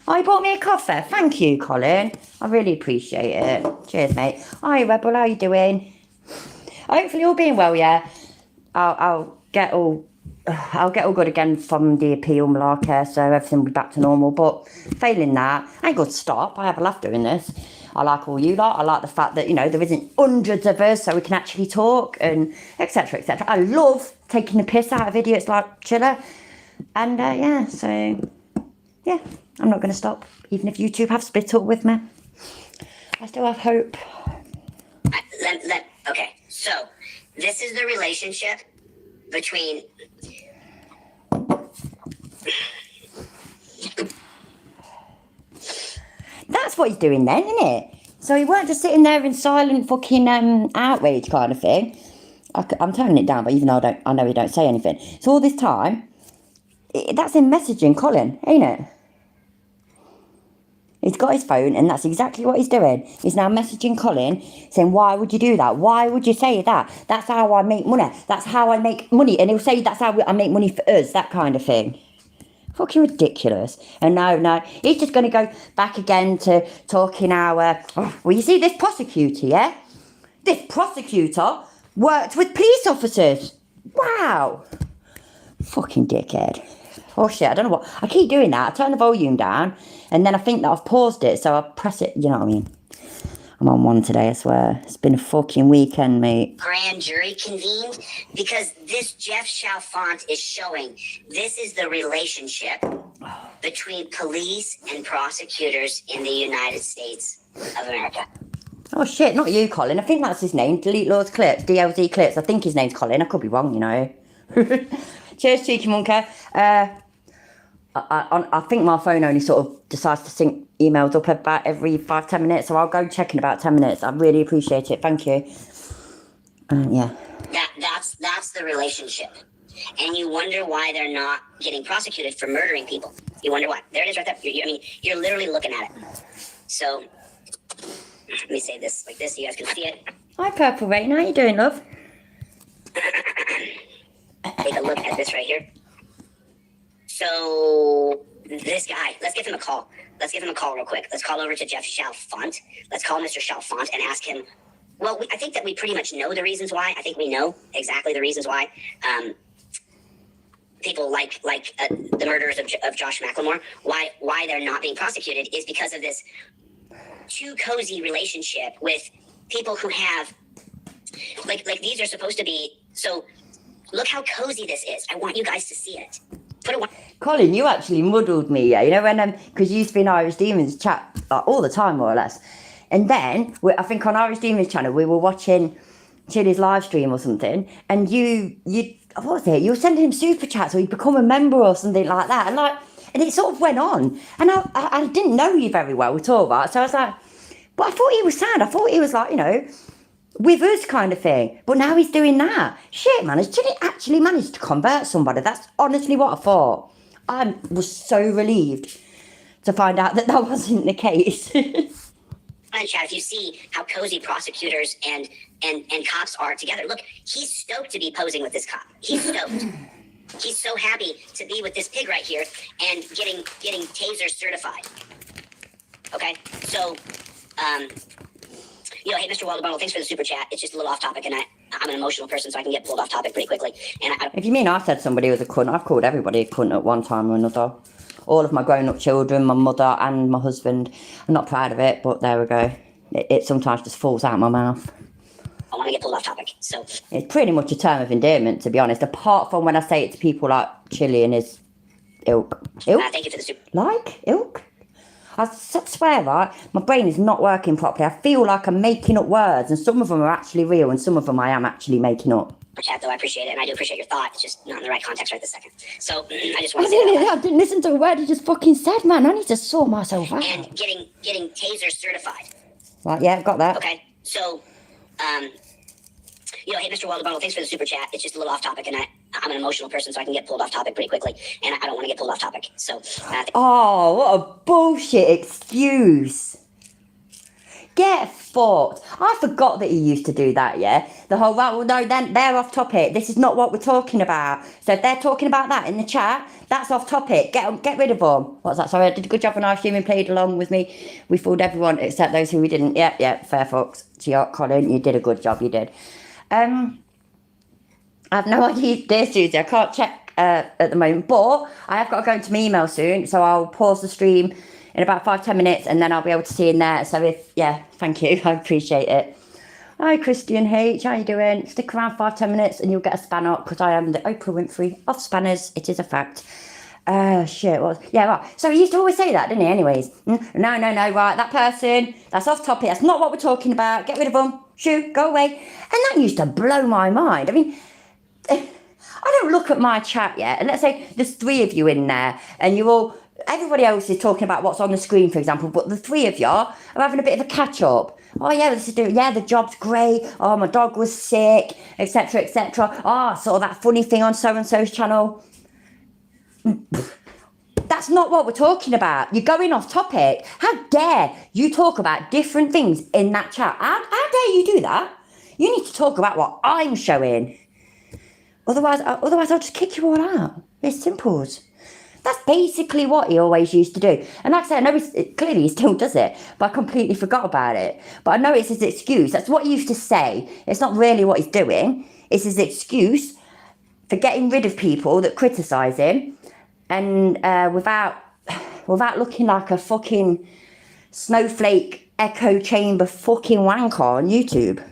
Oh, you bought me a coffee. Thank you, Colin. I really appreciate it. Cheers, mate. Hi, Rebel. How you doing? Hopefully all being well, yeah. I'll get all good again from the appeal, Malaka, so everything will be back to normal. But failing that, I ain't going to stop. I have a laugh doing this. I like all you lot. I like the fact that, there isn't hundreds of us, so we can actually talk, and etc, etc. I love taking the piss out of idiots like Chiller. And, yeah, so, yeah, I'm not going to stop, even if YouTube have split up with me. I still have hope. Okay, so this is the relationship between... That's what he's doing then, isn't it? So he weren't just sitting there in silent fucking outrage kind of thing. I'm turning it down, but even though I know he don't say anything. So all this time, that's him messaging Colin, ain't it? He's got his phone, and that's exactly what he's doing. He's now messaging Colin, saying, why would you do that? Why would you say that? That's how I make money. That's how I make money. And he'll say, that's how I make money for us, that kind of thing. Fucking ridiculous. And no, he's just going to go back again to talking well, you see this prosecutor, yeah? This prosecutor worked with police officers. Wow. Fucking dickhead. Oh shit, I don't know what. I keep doing that. I turn the volume down, and then I think that I've paused it, so I press it, you know what I mean? I'm on one today, I swear. It's been a fucking weekend, mate. Grand jury convened because this Jeff Chalfant is showing this is the relationship between police and prosecutors in the United States of America. Oh shit, not you, Colin. I think that's his name. Delete Lord's Clips, DLZ Clips. I think his name's Colin. I could be wrong, you know. Cheers, cheeky monkey. I think my phone only sort of decides to sync emails up about every 5-10 minutes, so I'll go check in about 10 minutes. I really appreciate it. Thank you. Yeah. That's the relationship. And you wonder why they're not getting prosecuted for murdering people. You wonder why. There it is right there. You're literally looking at it. So, let me say this like this so you guys can see it. Hi, Purple Rain. How you doing, love? Take a look at this right here. So, this guy, let's give him a call. Let's give him a call real quick. Let's call over to Jeff Chalfant. Let's call Mr. Chalfant and ask him, well, I think that we pretty much know the reasons why. I think we know exactly the reasons why people like the murderers of Josh McLemore, why they're not being prosecuted is because of this too cozy relationship with people who have, like these are supposed to be, so look how cozy this is. I want you guys to see it. Colin, you actually muddled me, yeah. You know when because you used to be in Irish Demons chat all the time, more or less. And then I think on Irish Demons channel we were watching Chili's live stream or something, and you what was it? You were sending him super chats, or he'd become a member or something like that, and it sort of went on. And I didn't know you very well at all, right? So I was like, but I thought he was sad. I thought he was like, you know, with us kind of thing. But now he's doing that. Shit, man, has Chili actually managed to convert somebody? That's honestly what I thought. I was so relieved to find out that wasn't the case. Chat, if you see how cozy prosecutors and cops are together. Look, he's stoked to be posing with this cop. He's stoked. He's so happy to be with this pig right here and getting taser certified. Okay, so hey, Mr. Waldebundle, thanks for the super chat. It's just a little off topic, and I'm an emotional person, so I can get pulled off topic pretty quickly. And if you mean I said somebody was a cunt, I've called everybody a cunt at one time or another. All of my grown-up children, my mother and my husband. I'm not proud of it, but there we go. It sometimes just falls out of my mouth. I want to get pulled off topic, so... It's pretty much a term of endearment, to be honest, apart from when I say it to people like Chili and his ilk. Ilk? Thank you for the super... Like? Ilk? I swear, right, my brain is not working properly. I feel like I'm making up words, and some of them are actually real, and some of them I am actually making up. Chat, though, I appreciate it, and I do appreciate your thought. It's just not in the right context right this second. So, I just want to say that. I didn't listen to a word you just fucking said, man. I need to sort myself out. And getting taser certified. Right, yeah, got that. Okay, so, hey, Mr. Waldebundle, thanks for the super chat. It's just a little off topic, and I'm an emotional person, so I can get pulled off topic pretty quickly, and I don't want to get pulled off topic. So, oh, what a bullshit excuse. Get fucked. I forgot that you used to do that, yeah? The whole, right, well, no, then they're off topic. This is not what we're talking about. So if they're talking about that in the chat, that's off topic. Get rid of them. What's that? Sorry, I did a good job when I assume and played along with me. We fooled everyone except those who we didn't. Yeah, fair fucks. Colin, you did a good job, you did. I have no idea, dear Susie, I can't check at the moment, but I have got to go into my email soon, so I'll pause the stream in about 5-10 minutes, and then I'll be able to see in there. So thank you, I appreciate it. Hi Christian H, how you doing? Stick around 5-10 minutes and you'll get a spanner, because I am the Oprah Winfrey of spanners. It is a fact. Shit, right. So he used to always say that, didn't he? Anyways, no, right, that person, that's off topic, that's not what we're talking about, get rid of them, shoo, go away. And that used to blow my mind. I mean, I don't look at my chat yet, and let's say there's 3 of you in there, and everybody else is talking about what's on the screen, for example, but the 3 of you are having a bit of a catch up. Oh yeah, the job's great. Oh, my dog was sick, etc., etc. Oh, I saw that funny thing on so and so's channel. That's not what we're talking about. You're going off topic. How dare you talk about different things in that chat? How dare you do that? You need to talk about what I'm showing. Otherwise I'll just kick you all out. It's simple. That's basically what he always used to do. And like I said, I know clearly he still does it, but I completely forgot about it. But I know it's his excuse. That's what he used to say. It's not really what he's doing. It's his excuse for getting rid of people that criticise him, and without looking like a fucking snowflake echo chamber fucking wanker on YouTube.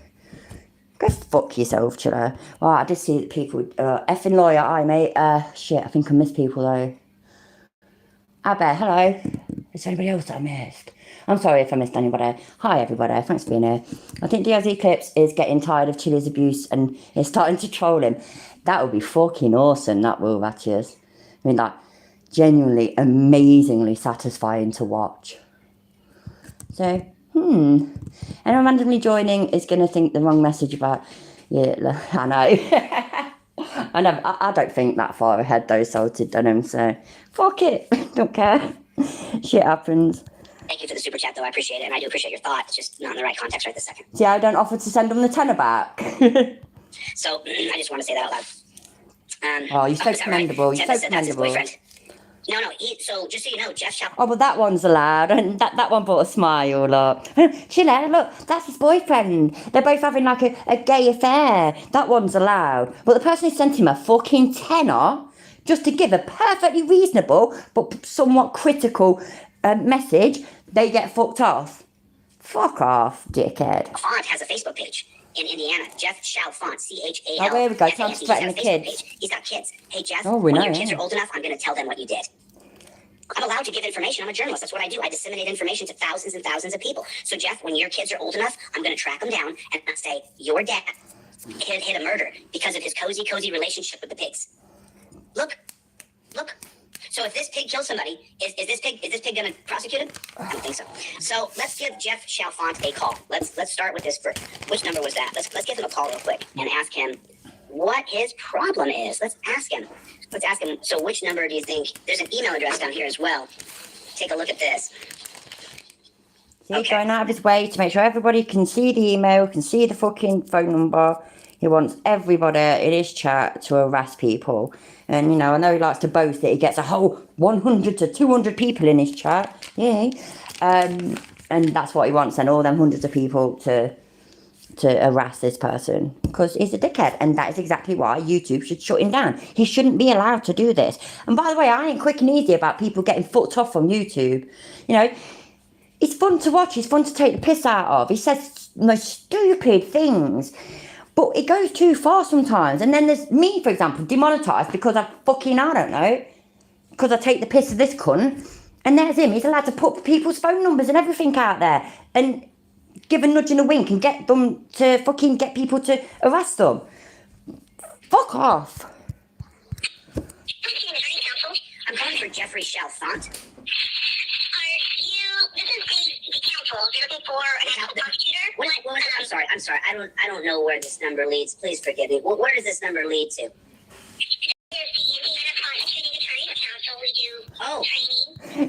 Go fuck yourself, chiller. Well, I did see that people, effing lawyer, aye mate. Shit, I think I missed people though. Abbe, hello. Is there anybody else that I missed? I'm sorry if I missed anybody. Hi everybody, thanks for being here. I think DLZ Clips is getting tired of Chili's abuse and is starting to troll him. That would be fucking awesome, that is. I mean, like, genuinely, amazingly satisfying to watch. So, anyone randomly joining is going to think the wrong message about... Yeah, I know. I don't think that far ahead though, Salted Denim, so fuck it. Don't care. Shit happens. Thank you for the super chat though, I appreciate it, and I do appreciate your thought. It's just not in the right context right this second. See, I don't offer to send them the tenner back. So, I just want to say that out loud. Oh, you're so commendable, you're so commendable. No, so just so you know, Jeff Shop... Oh, but that one's allowed, and that one brought a smile, look. Sheila, look, that's his boyfriend. They're both having like a gay affair. That one's allowed. But the person who sent him a fucking tenner, just to give a perfectly reasonable, but somewhat critical message, they get fucked off. Fuck off, dickhead. Font has a Facebook page in Indiana. Jeff Chalfant, C-H-A-L. Oh, there we go. Time to threaten the kids. He's got kids. Hey, Jeff, when your kids are old enough, I'm going to tell them what you did. I'm allowed to give information. I'm a journalist. That's what I do. I disseminate information to thousands and thousands of people. So, Jeff, when your kids are old enough, I'm going to track them down and say, your dad hit a murder because of his cozy relationship with the pigs. Look. So if this pig kills somebody, is this pig going to prosecute him? I don't think so. So let's give Jeff Chalfant a call. Let's start with this first. Which number was that? Let's give him a call real quick and ask him what his problem is. Let's ask him. So which number do you think? There's an email address down here as well. Take a look at this. He's going out of his way to make sure everybody can see the email, can see the fucking phone number. He wants everybody in his chat to harass people. And, you know, I know he likes to boast that he gets a whole 100 to 200 people in his chat. Yeah. And that's what he wants, and all them hundreds of people to harass this person. Because he's a dickhead. And that is exactly why YouTube should shut him down. He shouldn't be allowed to do this. And by the way, I ain't quick and easy about people getting fucked off on YouTube. You know, it's fun to watch. It's fun to take the piss out of. He says the most stupid things. But it goes too far sometimes. And then there's me, for example, demonetised because I don't know, because I take the piss of this cunt. And there's him. He's allowed to put people's phone numbers and everything out there and give a nudge and a wink and get them to fucking get people to harass them. Fuck off. I'm calling for Jeffrey Chalfant. I'm sorry. I don't know where this number leads. Please forgive me. Where does this number lead to? Oh.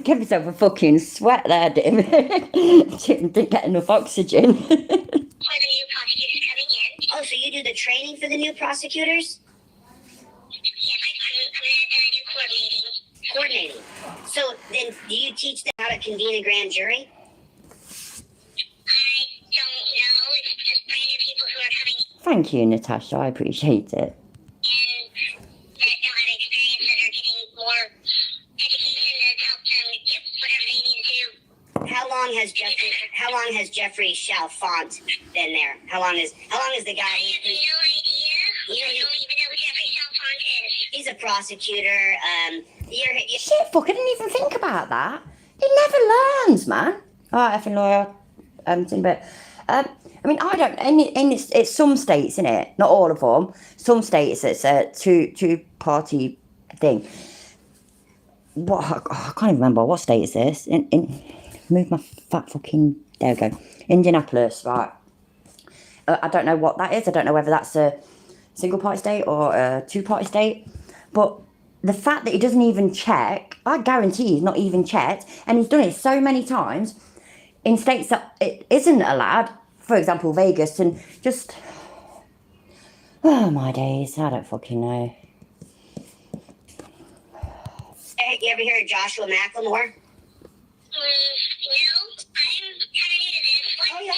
Give yourself a fucking sweat there, Dim. Didn't get enough oxygen. For the new prosecutors coming in. Oh, so you do the training for the new prosecutors? Yes, I'm do coordinating. So then do you teach them how to convene a grand jury? Thank you, Natasha. I appreciate it. And that don't have experience that are getting more education to help them get whatever they need to do. How long has Jeffrey Chalfant been there? How long is the guy? I have no idea. I don't even know who Jeffrey Chalfant is. she's a prosecutor. Shit, fuck, I didn't even think about that. It never learns, man. Alright, effing lawyer. But, I mean, I don't, and it's some states, isn't it? Not all of them. Some states, it's a two-party thing. What, I can't even remember. What state is this? Move my fat fucking, there we go. Indianapolis, right. I don't know what that is. I don't know whether that's a single-party state or a two-party state. But the fact that he doesn't even check, I guarantee he's not even checked, and he's done it so many times in states that it isn't allowed, for example, Vegas, and just, oh my days, I don't fucking know. You ever hear of Joshua McLemore? No, I'm kind of new to this. What county are you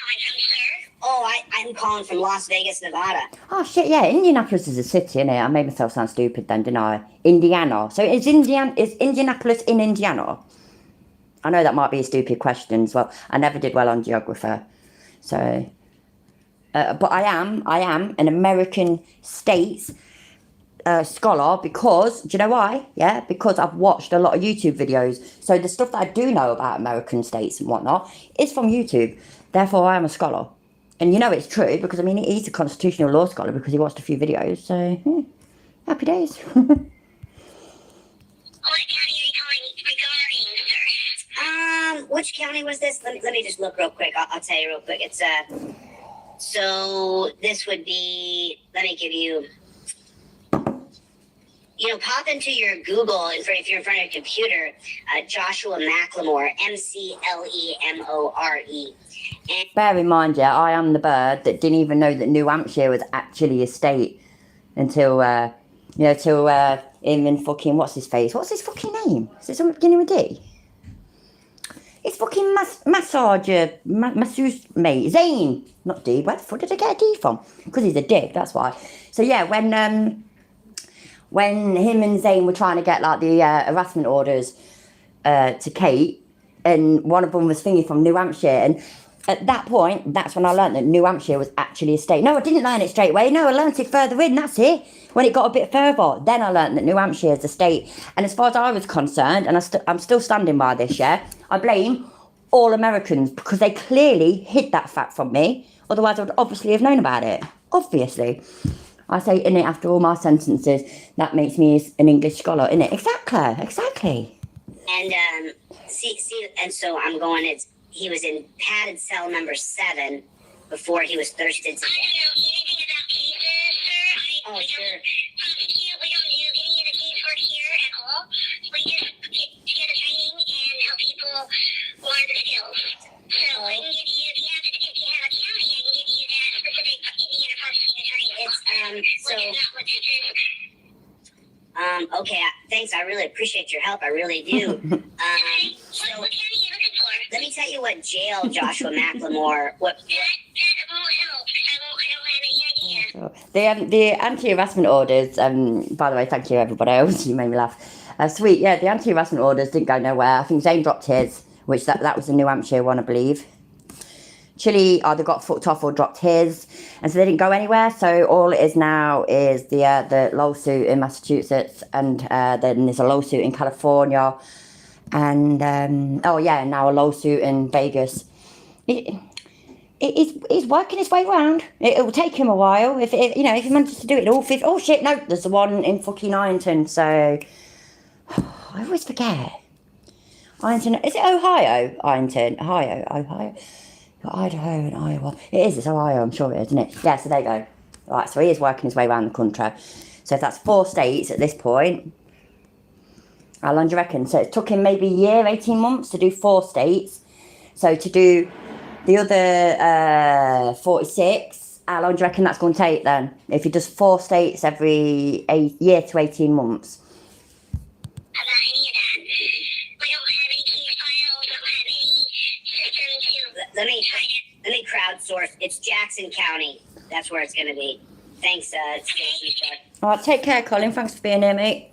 calling from, sir? Oh, I'm calling from Las Vegas, Nevada. Oh shit, yeah, Indianapolis is a city, innit? I made myself sound stupid then, didn't I? Indiana. So is Indianapolis in Indiana? I know that might be a stupid question as well. I never did well on geography. So, but I am an American states scholar because, do you know why? Yeah, because I've watched a lot of YouTube videos. So the stuff that I do know about American states and whatnot is from YouTube. Therefore, I am a scholar. And you know it's true because, I mean, he's a constitutional law scholar because he watched a few videos. So, happy days. What county are you calling regarding, sir? Which county was this? Let me just look real quick. I'll tell you real quick. It's so this would be. Let me give you. Pop into your Google if you're in front of your computer. Joshua McLemore, McLemore. And bear in mind, yeah, I am the bird that didn't even know that New Hampshire was actually a state until till him and fucking what's his fucking name? Is it something beginning with D? It's fucking masseuse mate, Zane, not D. Where the fuck did I get a D from? Because he's a dick, that's why. So yeah, when him and Zane were trying to get like the harassment orders to Kate, and one of them was thingy from New Hampshire, and at that point, that's when I learned that New Hampshire was actually a state. No, I didn't learn it straight away. No, I learned it further in, that's it. When it got a bit further, then I learned that New Hampshire is a state. And as far as I was concerned, and I'm still standing by this, yeah, I blame all Americans because they clearly hid that fact from me. Otherwise, I would obviously have known about it. Obviously. I say in it after all my sentences, that makes me an English scholar, innit? Exactly. And and so I'm going. He was in padded cell number 7 before he was thirsted to I don't know anything about cases, sir. We don't prosecute. We don't do any of the casework here at all. We just get together training and help people learn the skills. So I can give you, if you have a county, I can give you that specific Indiana prosecuting training. It's Which is not what this is. Okay, thanks. I really appreciate your help. I really do. Okay. What county are you looking for? Let me tell you what jail Joshua McLemore. That won't help. I don't have any idea. The anti-harassment orders, by the way, thank you everybody else, you made me laugh. Sweet, yeah, the anti-harassment orders didn't go nowhere. I think Zane dropped his, which that was the New Hampshire one, I believe. Chile either got fucked off or dropped his, and so they didn't go anywhere. So all it is now is the lawsuit in Massachusetts, and then there's a lawsuit in California, and now a lawsuit in Vegas. He's working his way around. It will take him a while if he manages to do it in all 50. Oh shit, no, there's the one in fucking Ironton. So I always forget. Ironton, is it Ohio? Ironton, Ohio. Idaho and Iowa. It's Ohio, I'm sure it is, isn't it? Yeah, so there you go. Right, so he is working his way around the country. So if that's 4 states at this point, how long do you reckon? So it took him maybe a year, 18 months to do 4 states. So to do the other 46, how long do you reckon that's going to take then? If he does 4 states every year to 18 months. About any of that. We don't have any case files. We don't have any system to. Let me crowdsource. It's Jackson County. That's where it's going to be. Thanks, All right, take care, Colin. Thanks for being here, mate.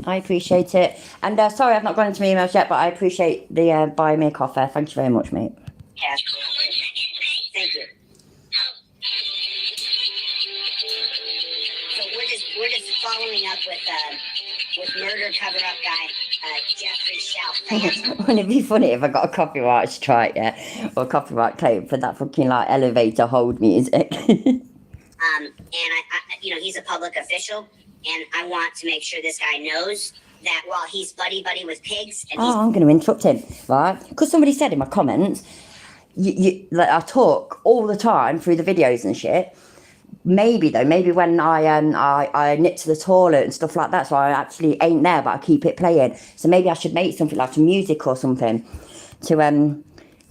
I appreciate it. And sorry I've not gone into my emails yet, but I appreciate the buying me a coffee. Thank you very much, mate. Yeah. Hold on 1 second, okay? Thank you. Oh. So we're just following up with murder cover-up guy Jeffrey South. Wouldn't it be funny if I got a copyright strike, yeah, or a copyright claim for that fucking like elevator hold music? And I, he's a public official, and I want to make sure this guy knows that while he's buddy with pigs, and I'm going to interrupt him, right? Because somebody said in my comments, like I talk all the time through the videos and shit. Maybe when I nip to the toilet and stuff like that, so I actually ain't there, but I keep it playing. So maybe I should make something like some music or something to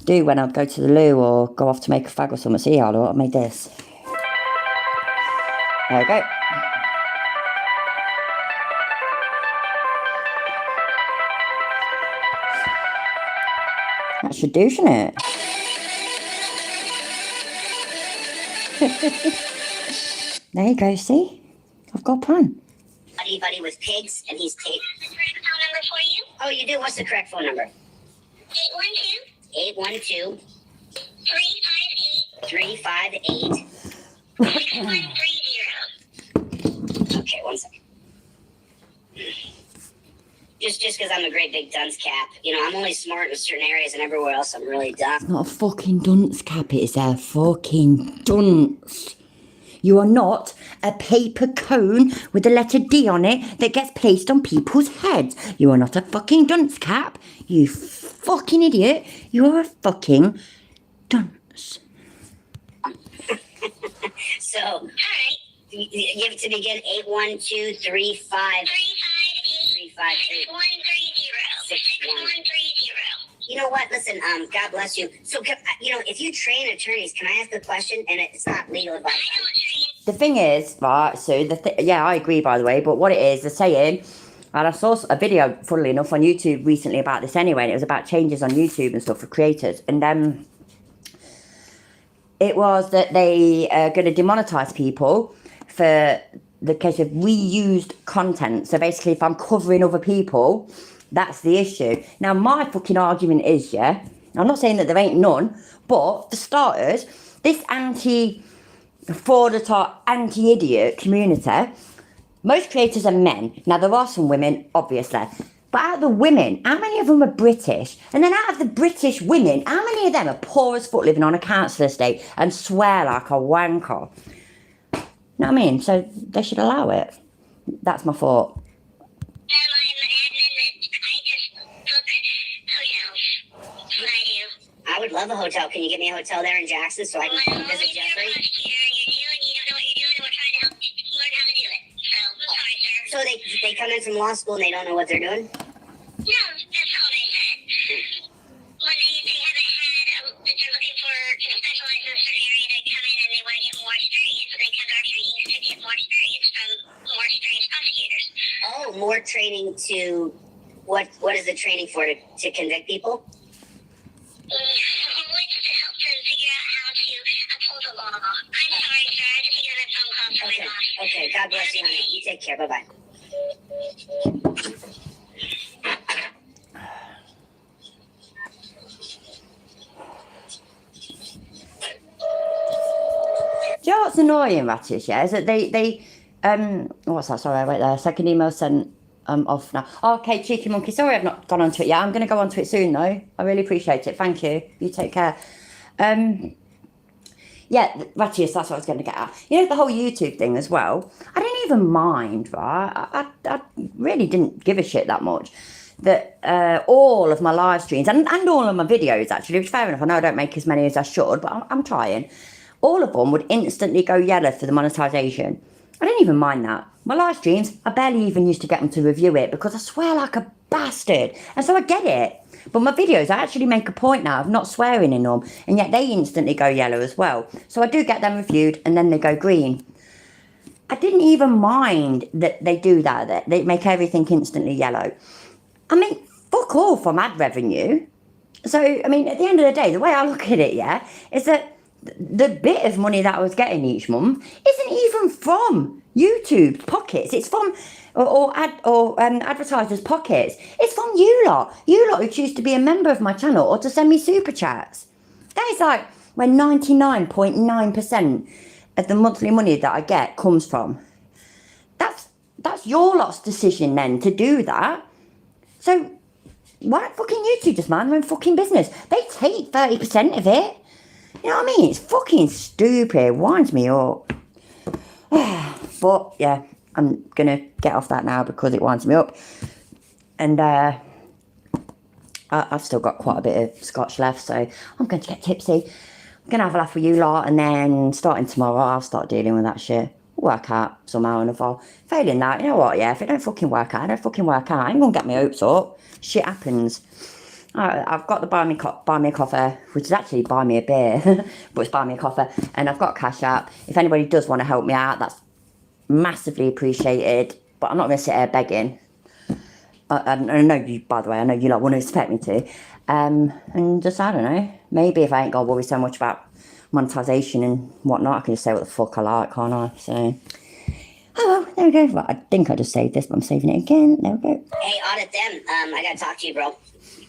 do when I go to the loo or go off to make a fag or something. See, I made this. There we go. That should do, shouldn't it? There you go, see? I've got a plan. Buddy with pigs, and he's What's the correct phone number for you? Oh, you do? What's the correct phone number? 812 812 358 358 6130. Okay, 1 second. Just because I'm a great big dunce cap. I'm only smart in certain areas, and everywhere else I'm really dumb. It's not a fucking dunce cap, it's a fucking dunce. You are not a paper cone with the letter D on it that gets placed on people's heads. You are not a fucking dunce cap. You fucking idiot. You are a fucking dunce. So, All right. give it to me again. 812 358 358 6130. You know what? Listen, God bless you. So, if you train attorneys, can I ask a question? And it's not legal advice. I don't train. The thing is, right, so yeah, I agree, by the way, but what it is, they're saying, and I saw a video, funnily enough, on YouTube recently about this anyway, and it was about changes on YouTube and stuff for creators, and it was that they are going to demonetize people for the case of reused content. So basically, if I'm covering other people, that's the issue. Now, my fucking argument is, yeah, I'm not saying that there ain't none, but for starters, this fraudster, anti-idiot community, most creators are men. Now, there are some women, obviously. But out of the women, how many of them are British? And then out of the British women, how many of them are poor as fuck living on a council estate and swear like a wanker? You know what I mean? So they should allow it. That's my thought. I'm an admin that I just book hotels. That's what I do. I would love a hotel. Can you get me a hotel there in Jackson so I Well, can I'm visit only there Jeffrey? last year. You're new and you don't know what you're doing, and we're trying to help you learn how to do it. So, I'm sorry, sir. So they come in from law school and they don't know what they're doing? No, that's all they said. When they haven't had, that they're looking for to specialize in a certain area, they come in and they want to get more experience, so they come to our trainings to get more experience from more experienced prosecutors. Oh, more training to what is the training for? To convict people? It's to help them figure out how to uphold the law. I'm sorry, sir. I have to take another phone call from my boss. Okay. God bless you, honey. You take care. Bye-bye. Do you know what's annoying, Rattish, yeah? Is that they what's that? Sorry, wait there. Second email sent off now. Okay, cheeky monkey. Sorry I've not gone onto it yet. I'm going to go onto it soon, though. I really appreciate it. Thank you. You take care. Yeah, Rattish, that's what I was going to get at. You know, the whole YouTube thing as well. I didn't even mind, right? I really didn't give a shit that much. That all of my live streams and all of my videos, actually, which fair enough, I know I don't make as many as I should, but I'm trying. All of them would instantly go yellow for the monetization. I didn't even mind that. My live streams, I barely even used to get them to review it because I swear like a bastard. And so I get it. But my videos, I actually make a point now of not swearing in them. And yet they instantly go yellow as well. So I do get them reviewed and then they go green. I didn't even mind that they do that they make everything instantly yellow. I mean, fuck all from ad revenue. So, I mean, at the end of the day, the way I look at it, yeah, is that the bit of money that I was getting each month isn't even from YouTube's pockets. It's from advertisers' pockets. It's from you lot who choose to be a member of my channel or to send me super chats. That is like where 99.9% of the monthly money that I get comes from. that's your lot's decision then to do that. So why don't fucking YouTube just mind their own fucking business? They take 30% of it. You know what I mean? It's fucking stupid. It winds me up. But yeah, I'm gonna get off that now because it winds me up. And I've still got quite a bit of scotch left, so I'm going to get tipsy. I'm going to have a laugh with you lot, and then starting tomorrow, I'll start dealing with that shit. Work out somehow and other. Failing that, you know what, yeah, if it don't fucking work out, I don't fucking work out. I ain't going to get my hopes up. Shit happens. I've got the buy me a coffee, which is actually buy me a beer, but it's buy me a coffee, and I've got Cash App. If anybody does want to help me out, that's massively appreciated, but I'm not going to sit here begging. I know you, by the way, I know you lot wouldn't expect me to. And just, I don't know, maybe if I ain't got to worry so much about monetisation and whatnot, I can just say what the fuck I like, can't I? So, oh well, there we go. Right, I think I just saved this, but I'm saving it again. There we go. Hey, Audit Them, I gotta talk to you, bro.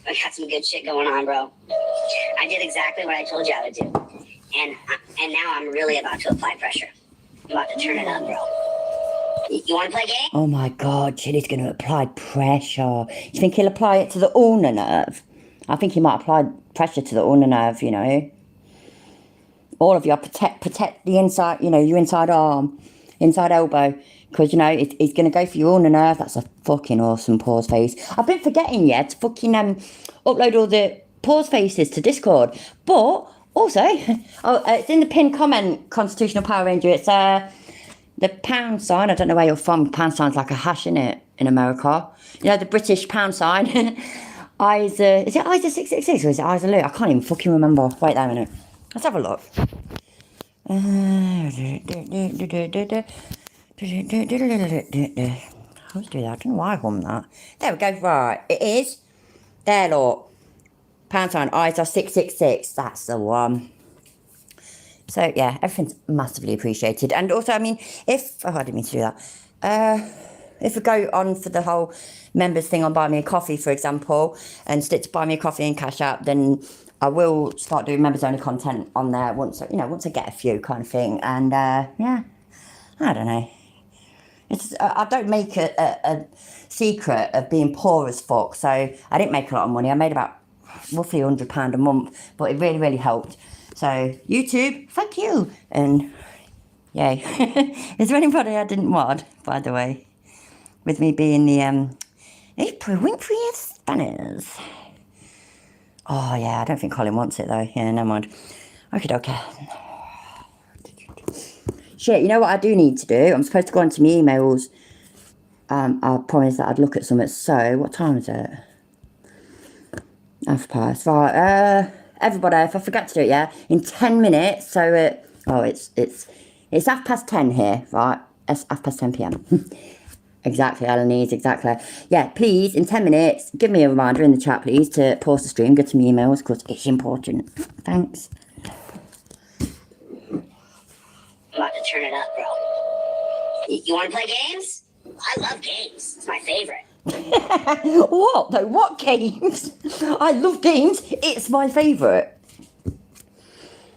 I got some good shit going on, bro. I did exactly what I told you I would do. And now I'm really about to apply pressure. I'm about to turn it up, bro. You want to play a game? Oh my God, Chili's going to apply pressure. You think he'll apply it to the ulnar nerve? I think he might apply pressure to the ulnar nerve, you know. All of you, protect the inside, you know, your inside arm, inside elbow. Because, you know, he's going to go for your ulnar nerve. That's a fucking awesome pause face. I've been forgetting, yeah, to fucking upload all the pause faces to Discord. But also, it's in the pinned comment, Constitutional Power Ranger. It's the pound sign. I don't know where you're from. Pound sign's like a hash, in it, in America. You know, the British pound sign. Is it Isa 666 or is it Isa Lou? I can't even fucking remember. Wait there a minute. Let's have a look. Let's do that. I don't know why I hummed that. There we go. Right. It is. There, look. Pound sign Isa 666. That's the one. So, yeah, everything's massively appreciated. And also, I mean, I didn't mean to do that. If we go on for the whole members thing on Buy Me a Coffee, for example, and stick to Buy Me a Coffee and Cash App, then I will start doing members-only content on there once I get a few kind of thing. And, yeah, I don't know. I don't make a secret of being poor as fuck. So, I didn't make a lot of money. I made about roughly £100 a month, but it really, really helped. So, YouTube, thank you. And, yay. Is there anybody I didn't mod, by the way? With me being the, Oprah Winfrey of Spanners. Oh, yeah, I don't think Colin wants it, though. Yeah, never mind. Okay. Shit, you know what I do need to do? I'm supposed to go into my emails. I promised that I'd look at something. So, what time is it? Half past. Right, everybody, if I forget to do it, yeah, in 10 minutes, so it's 10:30 here, right? It's 10 p.m. Exactly, Alanese, exactly. Yeah, please, in 10 minutes, give me a reminder in the chat, please, to pause the stream, go to my emails, because it's important. Thanks. I'm about to turn it up, bro. You want to play games? I love games. It's my favorite. What though? What games? I love games. It's my favourite.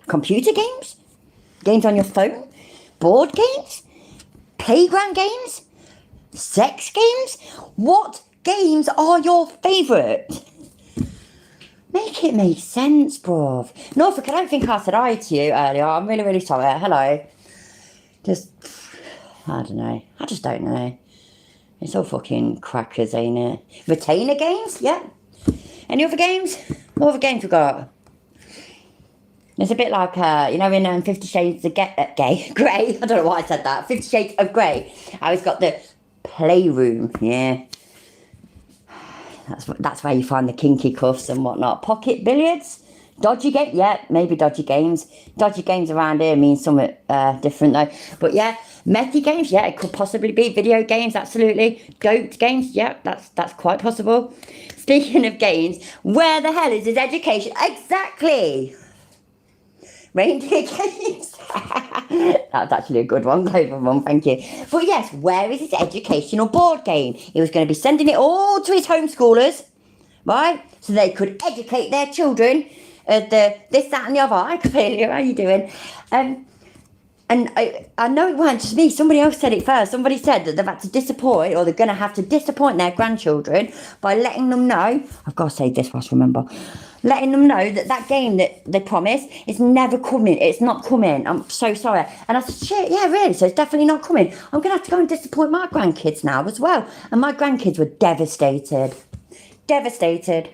Computer games? Games on your phone? Board games? Playground games? Sex games? What games are your favourite? Make it make sense, bruv. Norfolk, I don't think I said hi to you earlier. I'm really, really sorry. Hello. I don't know. I just don't know. It's all fucking crackers, ain't it? Retainer games? Yeah. Any other games? What other games we got? It's a bit like, in 50 Shades of Grey. I don't know why I said that. 50 Shades of Grey. I always got the playroom, yeah. That's where you find the kinky cuffs and whatnot. Pocket billiards? Dodgy game? Yeah, maybe dodgy games. Dodgy games around here means something different though. But yeah, methy games? Yeah, it could possibly be. Video games? Absolutely. Goat games? Yeah, that's quite possible. Speaking of games, where the hell is his education? Exactly! Reindeer games? That's actually a good one, Clover Mum, thank you. But yes, where is his educational board game? He was going to be sending it all to his homeschoolers, right? So they could educate their children. This, that and the other. Hi, Coppelia, how are you doing? And I know it weren't just me. Somebody else said it first. Somebody said that they've had to disappoint, or they're going to have to disappoint their grandchildren by letting them know. I've got to say this whilst remember. Letting them know that that game that they promised is never coming. It's not coming. I'm so sorry. And I said, shit, yeah, really? So it's definitely not coming. I'm going to have to go and disappoint my grandkids now as well. And my grandkids were devastated. Devastated.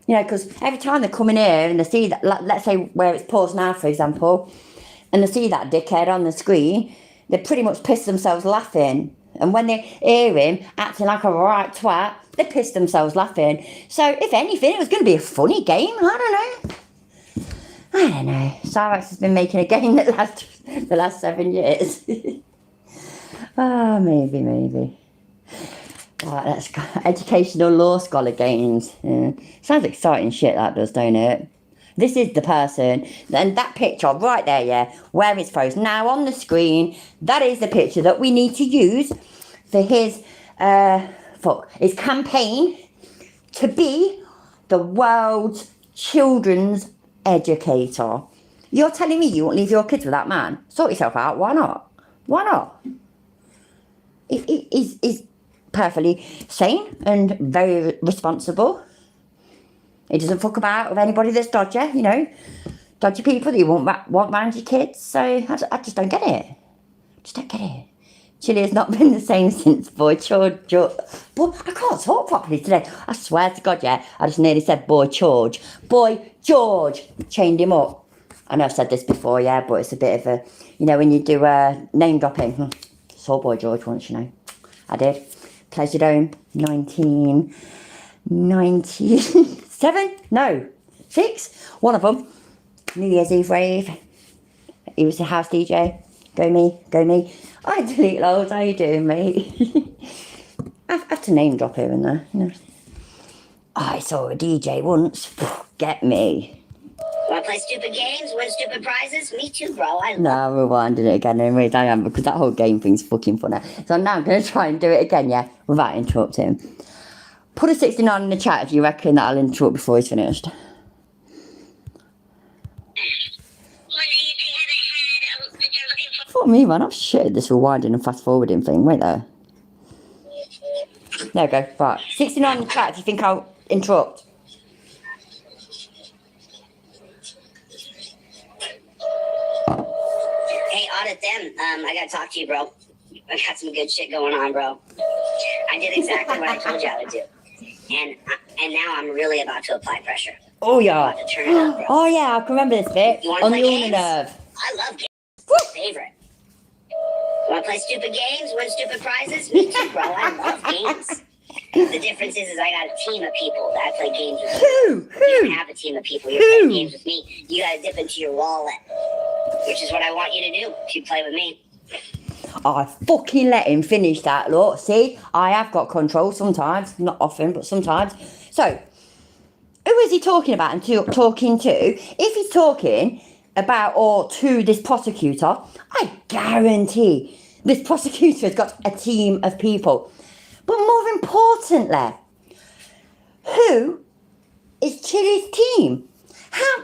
You know, because every time they come in here and they see that, like, let's say where it's paused now, for example, and they see that dickhead on the screen, they pretty much piss themselves laughing. And when they hear him acting like a right twat, they piss themselves laughing. So, if anything, it was going to be a funny game. I don't know. Cyrax has been making a game that lasts the last 7 years. Maybe. Right, let's go. Educational law scholar games. Yeah. Sounds exciting shit, that does, don't it? This is the person, and that picture right there, yeah, where it's frozen. Now on the screen, that is the picture that we need to use for his campaign to be the world's children's educator. You're telling me you won't leave your kids with that man? Sort yourself out. Why not? Why not? He's perfectly sane and very responsible. He doesn't fuck about with anybody that's dodgy, you know. Dodgy people that you want round your kids. So I just don't get it. Just don't get it. Chile has not been the same since Boy George. Boy, I can't talk properly today. I swear to God, yeah. I just nearly said Boy George. Boy George chained him up. I know I've said this before, yeah, but it's a bit of a, you know, when you do name dropping. Saw Boy George once, you know. I did. Pleasure Dome, 1997? No, 6? One of them. New Year's Eve rave. He was the house DJ. Go me. I delete loads. How you doing, mate? I have to name drop here and there. You know. I saw a DJ once. Get me. Want to play stupid games, win stupid prizes? Me too, bro. No, I'm rewinding it again anyway. I am, because that whole game thing's fucking funny. So now I'm going to try and do it again, yeah, without interrupting. Put a 69 in the chat if you reckon that I'll interrupt before he's finished. Fuck me, man. I'm shit at this rewinding and fast forwarding thing. Wait there. There we go. Right. 69 in the chat if you think I'll interrupt. Hey, Audit Them, I gotta talk to you, bro. I got some good shit going on, bro. I did exactly what I told you I would do. And now I'm really about to apply pressure. Oh, yeah. I'm about to turn it up, bro. Oh, yeah, I can remember this bit. You wanna On play the games? nerve. I love games. It's my favorite. You wanna play stupid games, win stupid prizes? Me too, bro. I love games. The difference is I got a team of people that I play games with. You don't have a team of people. You're playing games with me. You gotta dip into your wallet, which is what I want you to do if you play with me. I fucking let him finish that, look. See, I have got control sometimes. Not often, but sometimes. So, who is he talking about and talking to? If he's talking about or to this prosecutor, I guarantee this prosecutor has got a team of people. But more importantly, who is Chili's team?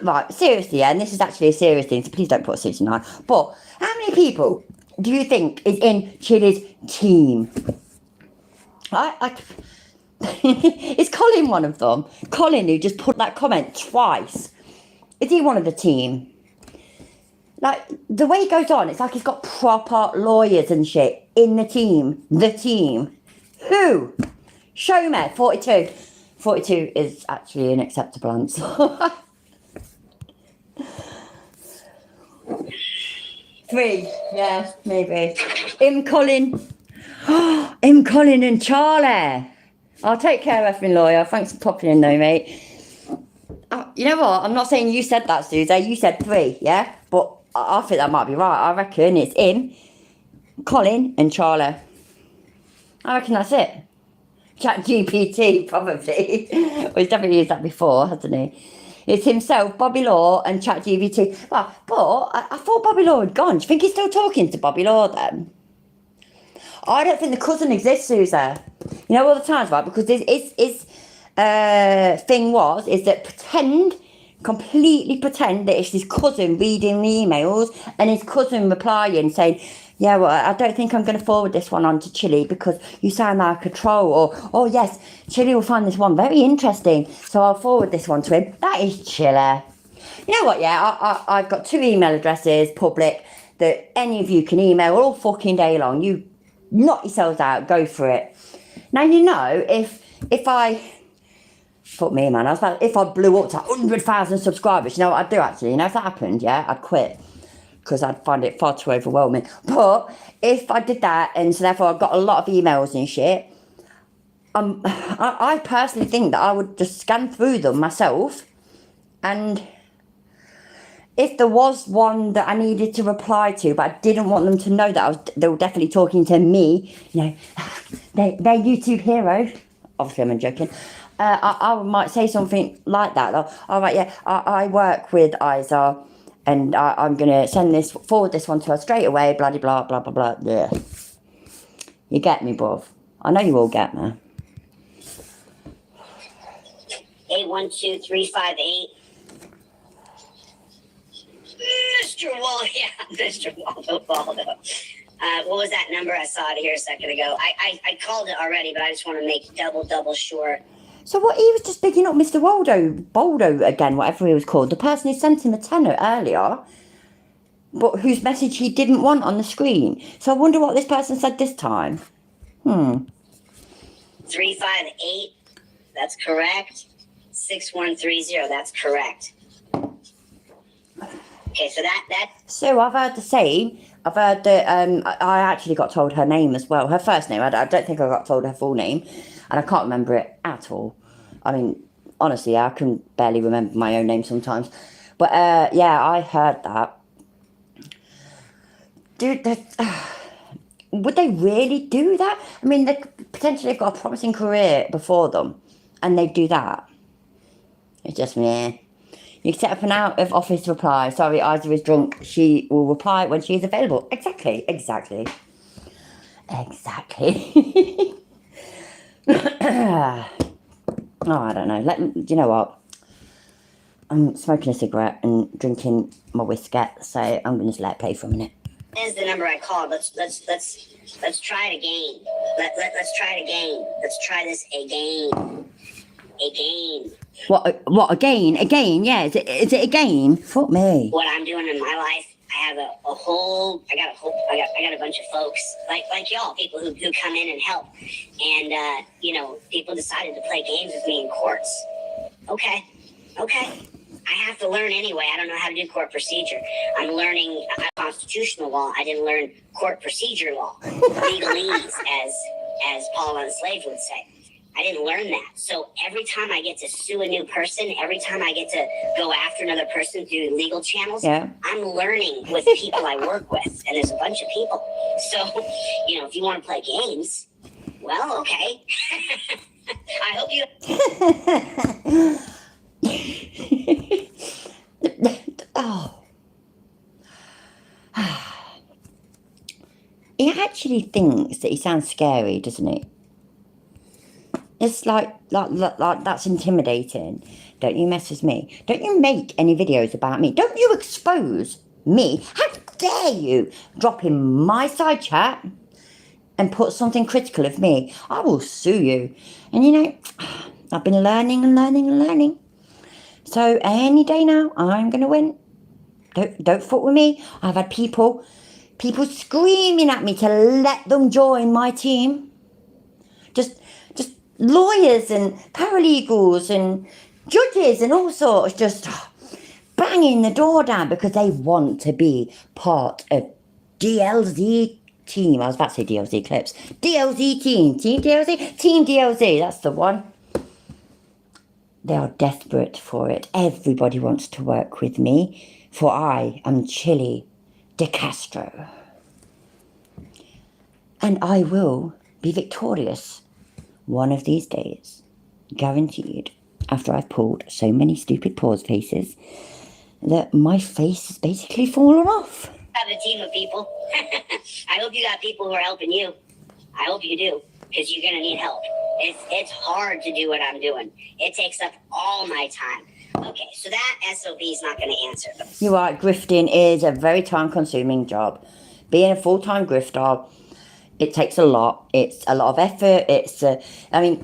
Right, seriously, yeah, and this is actually a serious thing, so please don't put 69. But how many people do you think is in Chili's team? Is Colin one of them? Colin, who just put that comment twice. Is he one of the team? Like, the way he goes on, it's like he's got proper lawyers and shit in the team. The team. Who? Show me. 42. 42 is actually an acceptable answer. 3. Yeah, maybe. Colin. Colin and Charlie. I'll take care of effing lawyer. Thanks for popping in though, mate. You know what? I'm not saying you said that, Susie. You said 3, yeah? But I think that might be right. I reckon it's him, Colin and Charlie. I reckon that's it. ChatGPT, probably. Well, he's definitely used that before, hasn't he? It's himself, Bobby Law, and ChatGPT. Well, but I thought Bobby Law had gone. Do you think he's still talking to Bobby Law then? I don't think the cousin exists, Susie. You know all the times, right? Because his thing is that pretend completely pretend that it's his cousin reading the emails and his cousin replying saying, yeah, well, I don't think I'm going to forward this one on to Chili because you sound like a troll, or, oh yes, Chili will find this one very interesting, so I'll forward this one to him. That is Chili. You know what, yeah, I've got 2 email addresses, public, that any of you can email all fucking day long. You knock yourselves out, go for it. Now, you know, if I... Fuck me, man. If I blew up to 100,000 subscribers, you know what I'd do, actually? You know, if that happened, yeah, I'd quit. Because I'd find it far too overwhelming. But if I did that, and so therefore I got a lot of emails and shit, I personally think that I would just scan through them myself, and if there was one that I needed to reply to, but I didn't want them to know that they were definitely talking to me, you know, they're YouTube hero. Obviously, I'm joking. I might say something like that. All right, yeah, I work with Isa, and I'm gonna forward this one to her straight away. Blah blah blah blah blah. Yeah, you get me, bruv. I know you all get me. 812358. Mr. Waldo, yeah, Mr. Waldo. What was that number? I saw it here a second ago. I called it already, but I just want to make double sure. So what, he was just picking up Mr. Boldo again, whatever he was called, the person who sent him a tenner earlier, but whose message he didn't want on the screen. So I wonder what this person said this time. 358, that's correct. 6130, that's correct. Okay, so that. So I've heard the same. I've heard that I actually got told her name as well. Her first name. I don't think I got told her full name. And I can't remember it at all. I mean, honestly, I can barely remember my own name sometimes. But yeah, I heard that. Dude, would they really do that? I mean, they potentially got a promising career before them. And they do that. It's just meh. You set up an out of office reply. Sorry, Isa is drunk. She will reply when she is available. Exactly. Oh, I don't know. Do you know what? I'm smoking a cigarette and drinking my whiskey, so I'm going to just let it play for a minute. This is the number I called. Let's try it again. Let's try it again. Let's try this again. What again? Yeah, is it again? Fuck me. What I'm doing in my life, I have I got a bunch of folks like y'all, people who come in and help, and you know, people decided to play games with me in courts. Okay, I have to learn anyway. I don't know how to do court procedure. I'm learning constitutional law. I didn't learn court procedure law, legalese, as Paul Enslaved would say. I didn't learn that. So every time I get to sue a new person, every time I get to go after another person through legal channels, yeah, I'm learning with people I work with. And there's a bunch of people. So, you know, if you want to play games, well, okay. I hope you... Oh. He actually thinks that he sounds scary, doesn't he? It's like that's intimidating. Don't you mess with me. Don't you make any videos about me. Don't you expose me. How dare you drop in my side chat and put something critical of me. I will sue you. And you know, I've been learning. So any day now, I'm going to win. Don't fuck with me. I've had people screaming at me to let them join my team. Just lawyers and paralegals and judges and all sorts just banging the door down because they want to be part of DLZ team. I was about to say DLZ clips. DLZ team. Team DLZ? Team DLZ. That's the one. They are desperate for it. Everybody wants to work with me, for I am Chili De Castro. And I will be victorious one of these days, guaranteed, after I've pulled so many stupid pause faces that my face has basically fallen off. I have a team of people. I hope you got people who are helping you. I hope you do, because you're going to need help. It's hard to do what I'm doing. It takes up all my time. Okay, so that SOB is not going to answer them. You're right, grifting is a very time-consuming job. Being a full-time grifter, it takes a lot. It's a lot of effort. I mean,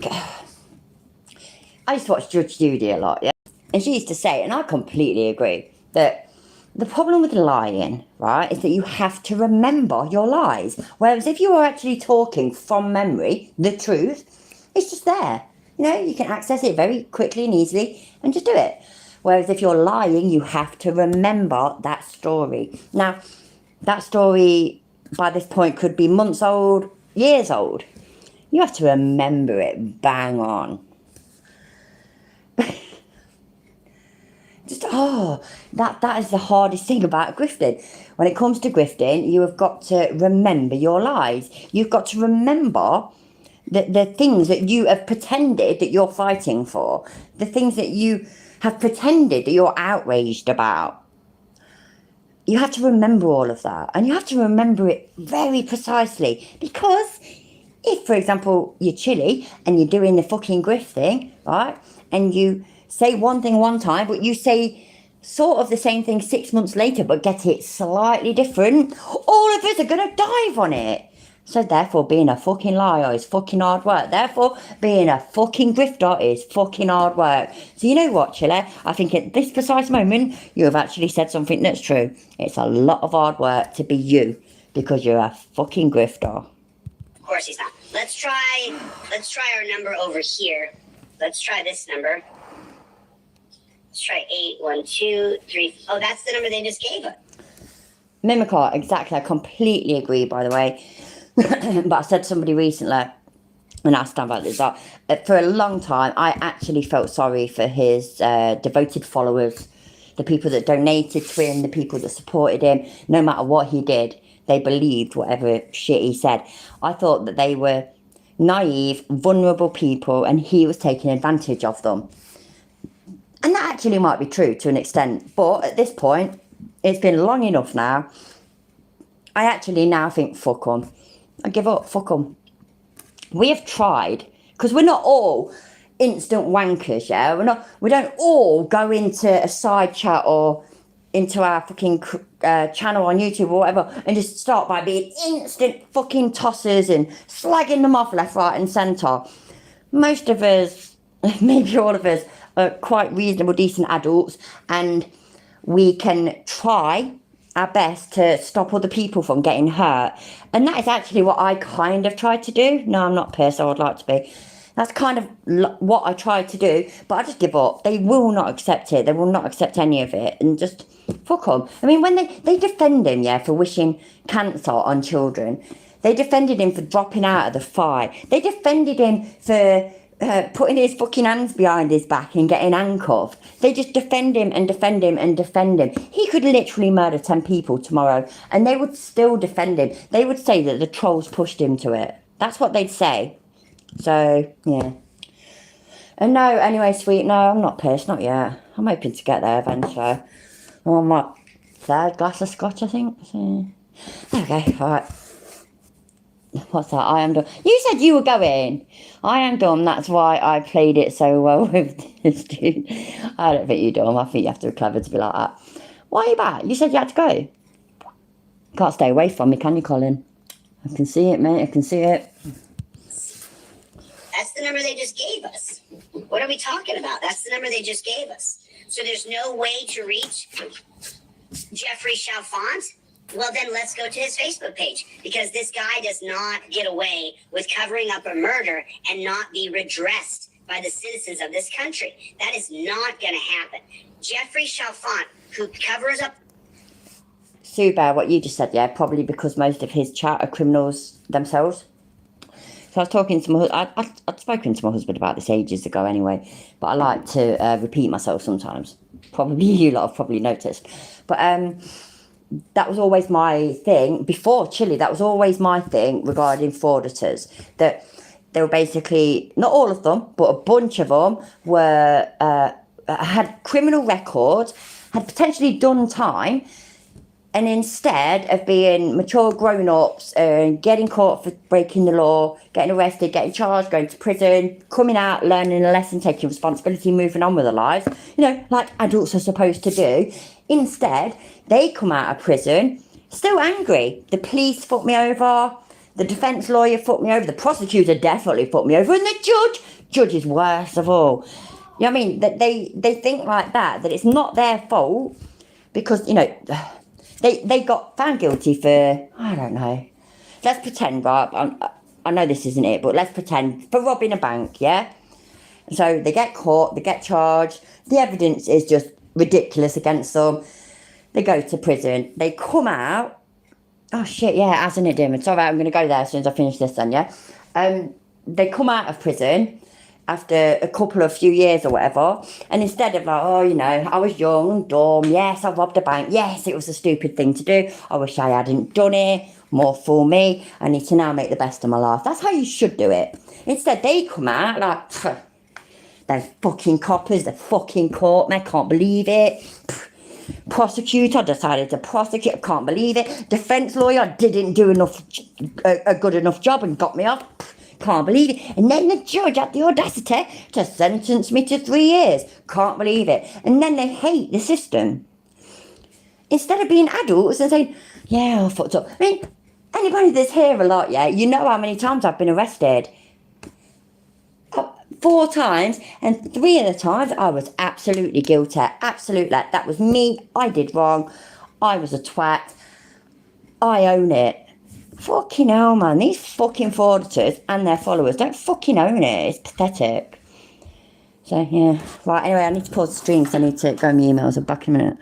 I used to watch Judge Judy a lot, yeah? And she used to say, and I completely agree, that the problem with lying, right, is that you have to remember your lies. Whereas if you are actually talking from memory, the truth, it's just there. You know, you can access it very quickly and easily and just do it. Whereas if you're lying, you have to remember that story. Now, that story by this point could be months old, years old. You have to remember it bang on. That is the hardest thing about grifting. When it comes to grifting, you have got to remember your lies. You've got to remember the things that you have pretended that you're fighting for, the things that you have pretended that you're outraged about. You have to remember all of that, and you have to remember it very precisely, because if, for example, you're chilly and you're doing the fucking grift thing, right, and you say one thing one time, but you say sort of the same thing 6 months later, but get it slightly different, all of us are going to dive on it. So therefore, being a fucking liar is fucking hard work. Therefore, being a fucking grifter is fucking hard work. So you know what, Chile? I think at this precise moment, you have actually said something that's true. It's a lot of hard work to be you, because you're a fucking grifter. Of course he's not. Let's try our number over here. Let's try this number. Let's try 812 Oh, that's the number they just gave us. Mimicar, exactly. I completely agree, by the way. But I said to somebody recently, and I stand by this, that for a long time, I actually felt sorry for his devoted followers, the people that donated to him, the people that supported him. No matter what he did, they believed whatever shit he said. I thought that they were naive, vulnerable people, and he was taking advantage of them. And that actually might be true to an extent. But at this point, it's been long enough now. I actually now think, fuck them. I give up, fuck them. We have tried, because we're not all instant wankers, yeah? We don't all go into a side chat or into our fucking channel on YouTube or whatever and just start by being instant fucking tossers and slagging them off left, right and centre. Most of us, maybe all of us, are quite reasonable, decent adults, and we can try our best to stop other people from getting hurt. And that is actually what I kind of tried to do. No, I'm not pissed, I would like to be. That's kind of what I tried to do, but I just give up. They will not accept it. They will not accept any of it, and just fuck them. I mean, when they defend him, yeah, for wishing cancer on children. They defended him for dropping out of the fight. They defended him for putting his fucking hands behind his back and getting handcuffed. They just defend him and defend him and defend him. He could literally murder 10 people tomorrow and they would still defend him. They would say that the trolls pushed him to it. That's what they'd say. So, yeah. And no, anyway, sweet, no, I'm not pissed, not yet. I'm hoping to get there eventually. I'm on my third glass of scotch, I think. So, okay, alright. What's that? I am dumb. You said you were going. I am dumb. That's why I played it so well with this dude. I don't think you're dumb. I think you have to be clever to be like that. Why are you back? You said you had to go. Can't stay away from me, can you, Colin? I can see it, mate. I can see it. That's the number they just gave us. What are we talking about? That's the number they just gave us. So there's no way to reach Jeffrey Chalfant? Well, then let's go to his Facebook page, because this guy does not get away with covering up a murder and not be redressed by the citizens of this country. That is not going to happen. Jeffrey Chalfant, who covers up... Sue Bear, what you just said, yeah, probably because most of his chat are criminals themselves. So I was talking to my I'd spoken to my husband about this ages ago anyway, but I like to repeat myself sometimes. Probably you lot have probably noticed. But that was always my thing. Before Chile, that was always my thing regarding frauditors. That they were basically, not all of them, but a bunch of them were had criminal records, had potentially done time, And instead of being mature grown-ups and getting caught for breaking the law, getting arrested, getting charged, going to prison, coming out, learning a lesson, taking responsibility, moving on with their lives, like adults are supposed to do, instead, they come out of prison still angry. The police fucked me over, the defence lawyer fucked me over, the prosecutor definitely fucked me over, and the judge is worst of all. You know what I mean? That they think like that it's not their fault because, they got found guilty for, I don't know. Let's pretend, right? I know this isn't it, but let's pretend for robbing a bank, yeah? So they get caught, they get charged, the evidence is just ridiculous against them. They go to prison, they come out. Oh shit, yeah, hasn't it, Dim? It's alright, I'm going to go there as soon as I finish this then, yeah? They come out of prison after a few years or whatever, and instead of like, I was young and dumb, yes, I robbed a bank, yes, it was a stupid thing to do, I wish I hadn't done it, more for me, I need to now make the best of my life. That's how you should do it. Instead, they come out like, they're fucking coppers, they're fucking caught me, I can't believe it. Prosecutor decided to prosecute, I can't believe it. Defence lawyer didn't do a good enough job and got me off. Can't believe it. And then the judge had the audacity to sentence me to 3 years. Can't believe it. And then they hate the system. Instead of being adults and saying, yeah, I fucked up. I mean, anybody that's here a lot, yeah, you know how many times I've been arrested. 4 times, and 3 of the times I was absolutely guilty. Absolutely. That was me. I did wrong. I was a twat. I own it. Fucking hell, man. These fucking fraudsters and their followers don't fucking own it. It's pathetic. So, yeah. Right, anyway, I need to pause the stream because I need to go on my emails. I'll be back in a minute.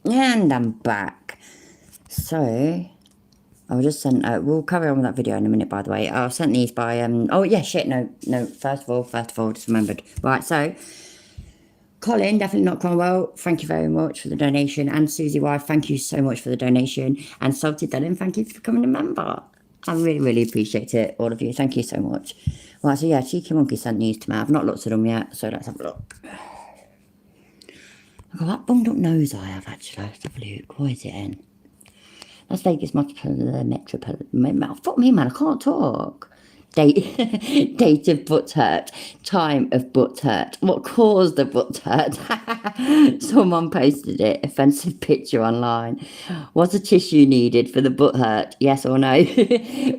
And I'm back. So, I was just sent, we'll carry on with that video in a minute, by the way. I was sent these by, oh yeah, shit, no, first of all, just remembered. Right, so, Colin, definitely not Cromwell, thank you very much for the donation. And Susie Wife, thank you so much for the donation. And Salty Dylan, thank you for becoming a member. I really, really appreciate it, all of you. Thank you so much. Right, so yeah, Cheeky Monkey sent these to me. I've not looked at them yet, so let's have a look. I've got that bunged up nose I have, actually. Let's have a look. What is it in? Las Vegas Metropolitan. Fuck me, man, I can't talk. Date, date of butt hurt, time of butt hurt, what caused the butt hurt. Someone posted it, offensive picture online. Was a tissue needed for the butt hurt? Yes or no?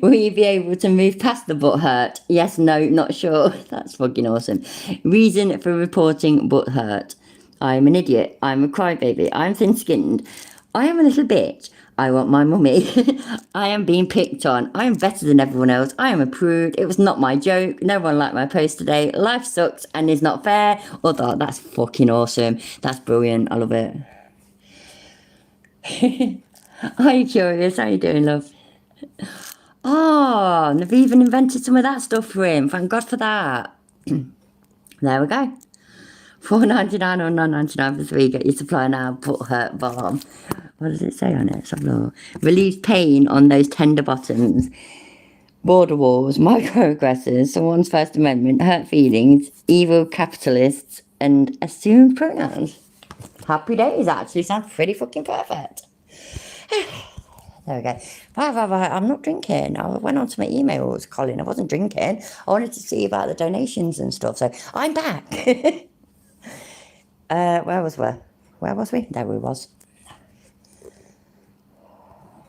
Will you be able to move past the butt hurt? Yes, no, not sure. That's fucking awesome. Reason for reporting butt hurt. I'm an idiot. I'm a crybaby. I'm thin-skinned. I am a little bitch. I want my mummy. I am being picked on. I am better than everyone else. I am a prude. It was not my joke. No one liked my post today. Life sucks and is not fair. Although that's fucking awesome. That's brilliant. I love it. Are you curious? How you doing, love? Oh, they've even invented some of that stuff for him. Thank God for that. There we go. $4.99 or $9.99 for 3. Get your supply now. Butt hurt balm. What does it say on it? Let's have a look. Relieves pain on those tender bottoms. Border wars, microaggressors, someone's First Amendment, hurt feelings, evil capitalists, and assumed pronouns. Happy days, actually. Sounds pretty fucking perfect. There we go. Right. I'm not drinking. I went on to my emails, Colin. I wasn't drinking. I wanted to see about the donations and stuff. So I'm back. Where was we? There we was.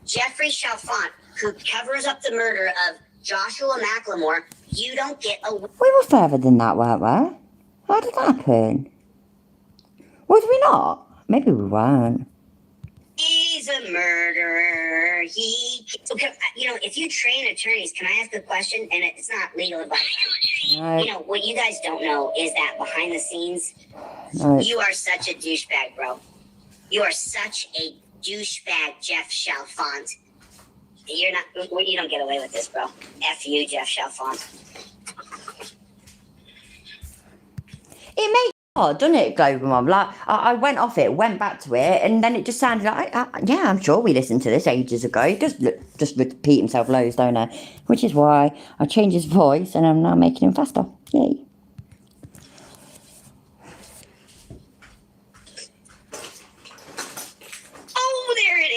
Jeffrey Chalfant, who covers up the murder of Joshua Macklemore, you don't get a... We were further than that, weren't we? How did that happen? Was we not? Maybe we weren't. He's a murderer. Okay, if you train attorneys, can I ask a question? And it's not legal advice. No. What you guys don't know is that behind the scenes, you are such a douchebag, bro. You are such a douchebag, Jeff Chalfant. You don't get away with this, bro. F you, Jeff Chalfant. It makes odd, doesn't it, Global Mom? Like, I went off it, went back to it, and then it just sounded like, yeah, I'm sure we listened to this ages ago. He does just repeat himself loads, don't I? Which is why I changed his voice, and I'm now making him faster. Yay. Oh, there it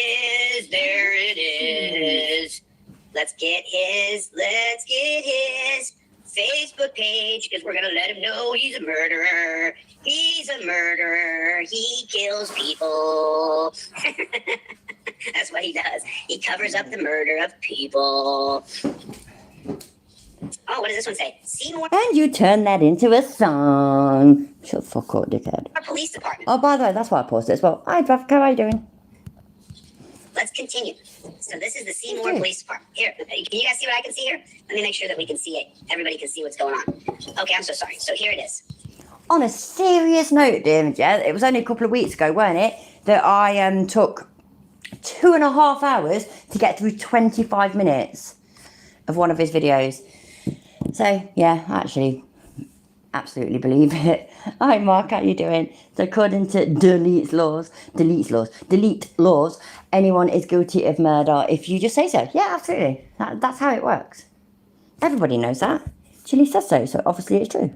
is. Let's get his Facebook page, because we're going to let him know he's a murderer. He's a murderer. He kills people. That's what he does. He covers up the murder of people. Oh, what does this one say? Seymour And you turn that into a song. Shut the fuck up, dickhead. Police Department. Oh, by the way, that's why I paused it as well. Hi, Bravka, how are you doing? Let's continue. So this is the Seymour Police Department. Here, can you guys see what I can see here? Let me make sure that we can see it. Everybody can see what's going on. Okay, I'm so sorry. So here it is. On a serious note, dear Imogen, it was only a couple of weeks ago, weren't it, that I took 2.5 hours to get through 25 minutes of one of his videos. So, yeah, actually, absolutely believe it. Hi, Mark, how you doing? So, according to delete laws, anyone is guilty of murder if you just say so. Yeah, absolutely. That's how it works. Everybody knows that. Chili says so obviously it's true.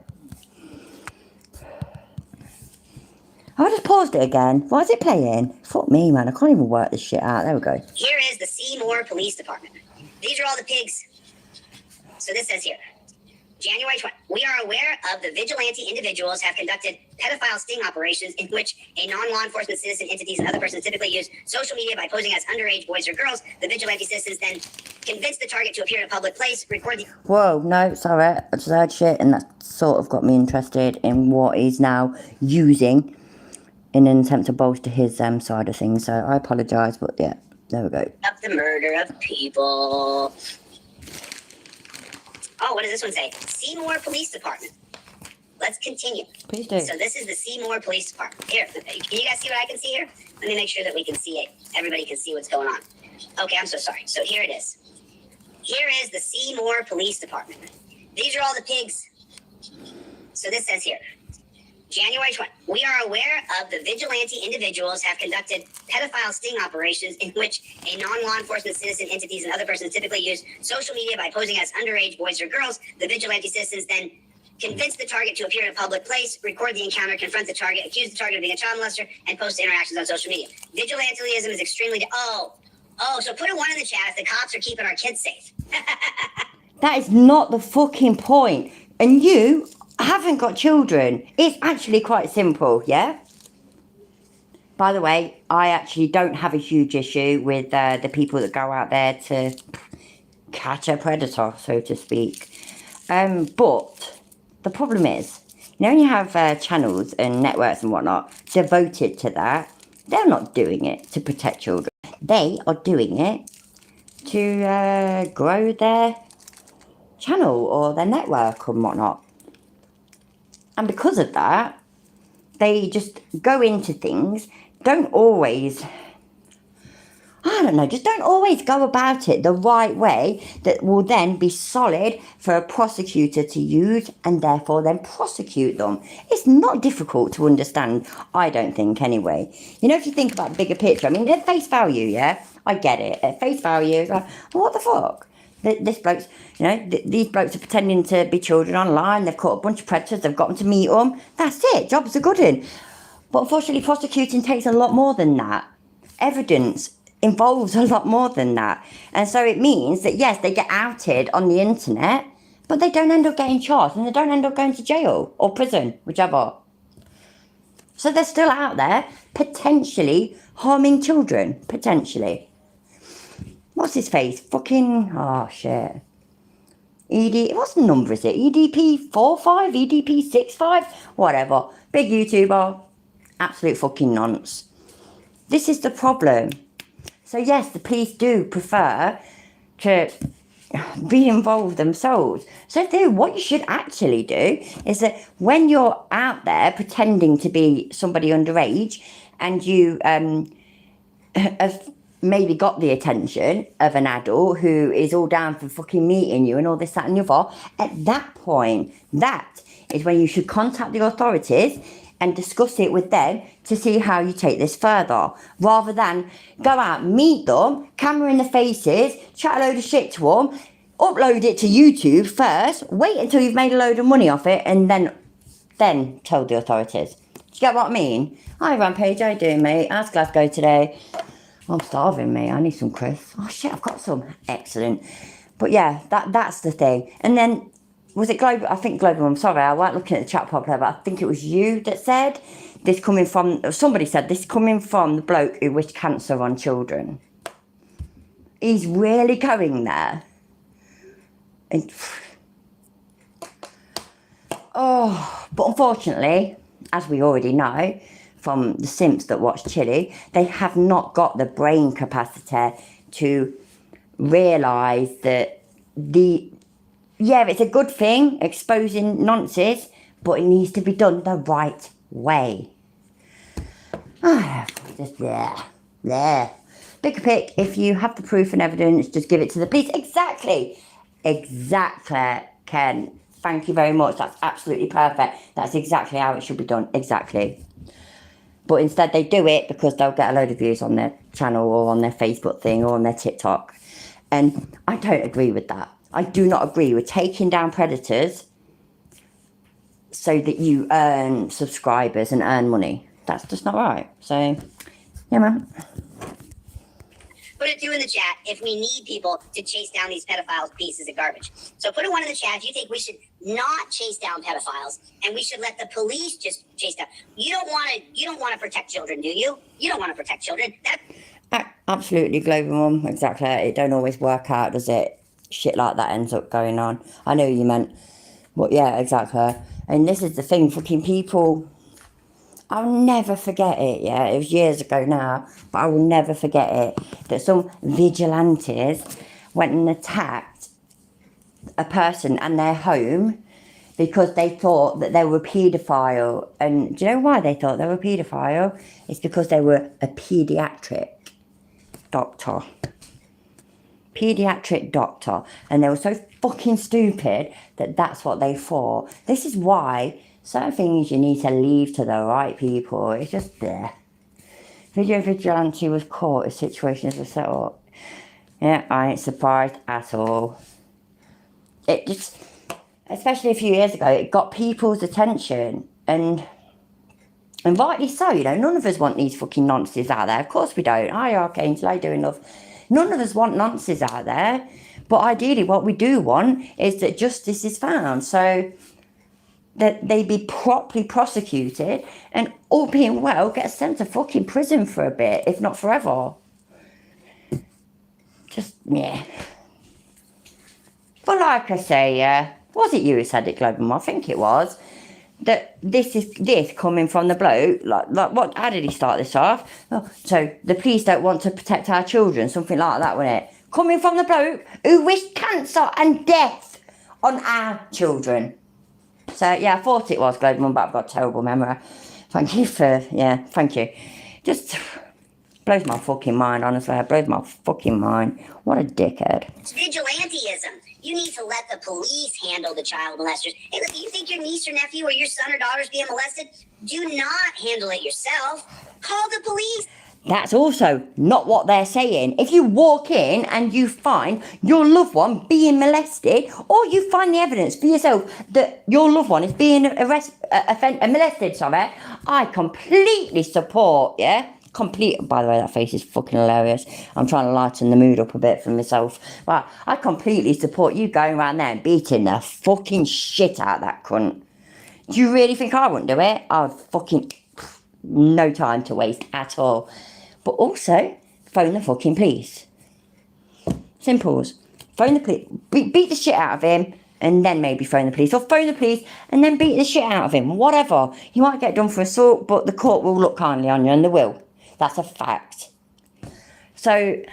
I just paused it again. Why is it playing? Fuck me, man. I can't even work this shit out. There we go. Here is the Seymour Police Department. These are all the pigs. So this says here, January 20. We are aware of the vigilante individuals have conducted pedophile sting operations in which a non-law enforcement citizen, entities, and other persons typically use social media by posing as underage boys or girls. The vigilante citizens then convince the target to appear in a public place, record the... Whoa, no, sorry. I just heard shit, and that sort of got me interested in what he's now using in an attempt to bolster his side of things. So I apologise, but yeah, there we go. Up the murder of people. Oh, what does this one say? Seymour Police Department. Let's continue. Please do. So this is the Seymour Police Department. Here, can you guys see what I can see here? Let me make sure that we can see it. Everybody can see what's going on. Okay, I'm so sorry. So here it is. Here is the Seymour Police Department. These are all the pigs. So this says here, January 20. We are aware of the vigilante individuals have conducted pedophile sting operations in which a non-law enforcement citizen, entities, and other persons typically use social media by posing as underage boys or girls. The vigilante citizens then convince the target to appear in a public place, record the encounter, confront the target, accuse the target of being a child molester, and post interactions on social media. Vigilantism is extremely... So put a 1 in the chat if the cops are keeping our kids safe. That is not the fucking point. And you haven't got children. It's actually quite simple, yeah? By the way, I actually don't have a huge issue with the people that go out there to catch a predator, so to speak. But the problem is, you know, when you have channels and networks and whatnot devoted to that, they're not doing it to protect children. They are doing it to grow their channel or their network and whatnot. And because of that, they just go into things, don't always, I don't know, just don't always go about it the right way that will then be solid for a prosecutor to use and therefore then prosecute them. It's not difficult to understand, I don't think, anyway. You know, if you think about the bigger picture, I mean, at face value, yeah, I get it. At face value, it's like, well, what the fuck? This bloke's, you know, these blokes are pretending to be children online. They've caught a bunch of predators. They've got them to meet them. That's it. Jobs are good in. But unfortunately, prosecuting takes a lot more than that. Evidence involves a lot more than that. And so it means that, yes, they get outed on the internet, but they don't end up getting charged and they don't end up going to jail or prison, whichever. So they're still out there potentially harming children. Potentially. What's his face? Fucking, oh shit. What's the number is it? EDP 45? EDP 65? Whatever. Big YouTuber. Absolute fucking nonce. This is the problem. So yes, the police do prefer to be involved themselves. So what you should actually do is that when you're out there pretending to be somebody underage and you have maybe got the attention of an adult who is all down for fucking meeting you and all this, that and the other, at that point, that is when you should contact the authorities and discuss it with them to see how you take this further, rather than go out, meet them, camera in the faces, chat a load of shit to them, upload it to YouTube first, wait until you've made a load of money off it, and then tell the authorities. Do you get what I mean? Hi Rampage, how you doing, mate? How's Glasgow today? I'm starving, mate. I need some crisps. Oh shit, I've got some. Excellent. But yeah, that's the thing. And then, was it Global? I think Global, I'm sorry, I weren't looking at the chat properly, but I think it was you that said this coming from, somebody said this coming from the bloke who wished cancer on children. He's really going there. And, oh, but unfortunately, as we already know, from the simps that watch Chili, they have not got the brain capacity to realise that it's a good thing, exposing nonsense, but it needs to be done the right way. Just there. Big pick, if you have the proof and evidence, just give it to the police. Exactly, Ken. Thank you very much. That's absolutely perfect. That's exactly how it should be done. Exactly. But instead they do it because they'll get a load of views on their channel or on their Facebook thing or on their TikTok. And I don't agree with that. I do not agree with taking down predators so that you earn subscribers and earn money. That's just not right. So, yeah, man. Put it 2 in the chat if we need people to chase down these pedophiles pieces of garbage. So put a 1 in the chat if you think we should not chase down pedophiles and we should let the police just chase down. You don't want to protect children, do you? You don't want to protect children. Absolutely, Global Mum. Exactly. It don't always work out, does it? Shit like that ends up going on. I know you meant, but yeah, exactly. And this is the thing, fucking people. I'll never forget it, yeah, it was years ago now, but I will never forget it, that some vigilantes went and attacked a person and their home because they thought that they were a paedophile. And do you know why they thought they were a paedophile? It's because they were a paediatric doctor. Paediatric doctor. And they were so fucking stupid that that's what they thought. This is why certain things you need to leave to the right people. It's just there. Video vigilante was caught as situations were set up. Yeah, I ain't surprised at all. It just, especially a few years ago, it got people's attention. And rightly so, you know, none of us want these fucking nonsense out there. Of course we don't. Hi, Archangel, how you doing, love? None of us want nonsense out there. But ideally, what we do want is that justice is found. So that they be properly prosecuted and, all being well, get sent to fucking prison for a bit, if not forever. Just, yeah. But like I say, was it you who said it, Global? I think it was. That this coming from the bloke, like what? How did he start this off? Oh, so the police don't want to protect our children, something like that, wasn't it? Coming from the bloke who wished cancer and death on our children. So yeah, I thought it was Global, but I've got a terrible memory. Thank you. Just blows my fucking mind, honestly. It blows my fucking mind. What a dickhead. It's vigilantism. You need to let the police handle the child molesters. Hey, look, you think your niece or nephew or your son or daughter is being molested? Do not handle it yourself. Call the police. That's also not what they're saying. If you walk in and you find your loved one being molested, or you find the evidence for yourself that your loved one is being molested, I completely support, by the way, that face is fucking hilarious. I'm trying to lighten the mood up a bit for myself. But I completely support you going around there and beating the fucking shit out of that cunt. Do you really think I wouldn't do it? I'd fucking... no time to waste at all. But also, phone the fucking police. Simples. Phone the police. Beat the shit out of him, and then maybe phone the police. Or phone the police, and then beat the shit out of him. Whatever. You might get done for assault, but the court will look kindly on you, and they will. That's a fact. So,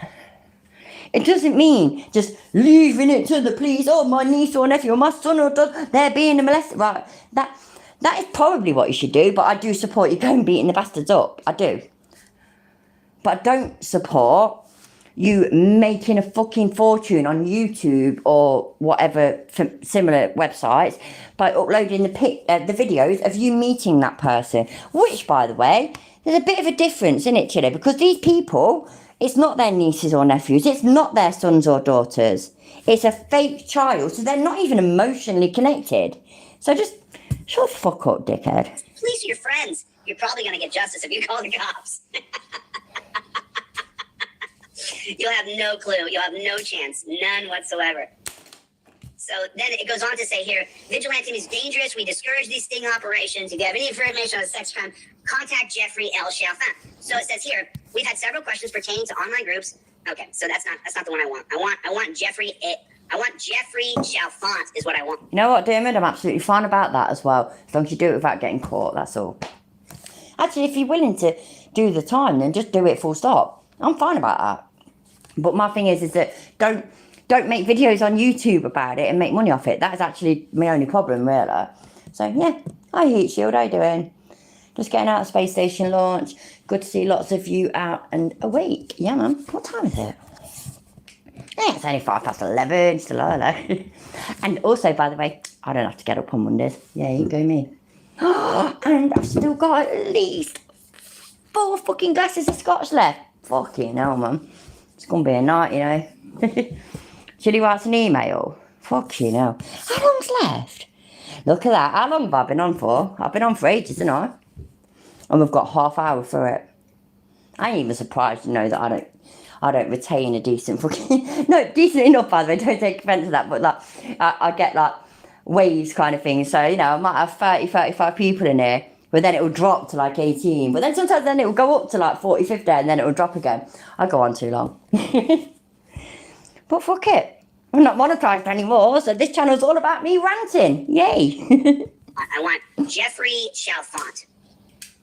it doesn't mean just leaving it to the police. Oh, my niece or nephew or my son or daughter, they're being molested. Right. That is probably what you should do, but I do support you going beating the bastards up. I do. But I don't support you making a fucking fortune on YouTube or whatever similar websites by uploading the videos of you meeting that person. Which, by the way, there's a bit of a difference in it, Chile, because these people, it's not their nieces or nephews, it's not their sons or daughters. It's a fake child, so they're not even emotionally connected. So just shut the fuck up, dickhead. Police are your friends. You're probably going to get justice if you call the cops. You'll have no clue. You'll have no chance. None whatsoever. So then it goes on to say here, vigilantism is dangerous. We discourage these sting operations. If you have any information on a sex crime, contact Jeffrey L. Chalfant. So it says here, we've had several questions pertaining to online groups. Okay, so that's not the one I want. I want Jeffrey Chalfant is what I want. You know what, Dermot? I'm absolutely fine about that as well. As long as you do it without getting caught, that's all. Actually, if you're willing to do the time, then just do it full stop. I'm fine about that. But my thing is that don't make videos on YouTube about it and make money off it. That is actually my only problem, really. So, yeah. Hi, Heat Shield. How you doing? Just getting out of Space Station launch. Good to see lots of you out and awake. Yeah, man. What time is it? Yeah, it's only 11:05, still early. And also, by the way, I don't have to get up on Mondays. Yeah, you go me. And I've still got at least 4 fucking glasses of scotch left. Fucking hell, man. It's going to be a night, you know. Should he write an email? Fucking hell. How long's left? Look at that. How long have I been on for? I've been on for ages, haven't I? And we've got half hour for it. I ain't even surprised to know that I don't retain a decent fucking... No, decent enough, by the way. Don't take offence to that. But, like, I get, like, waves kind of thing. So, you know, I might have 30, 35 people in here. But then it will drop to, like, 18. But then sometimes then it will go up to, like, 40, 50. And then it will drop again. I go on too long. But fuck it. I'm not monetized anymore. So this channel's all about me ranting. Yay. I want Jeffrey Chalfant.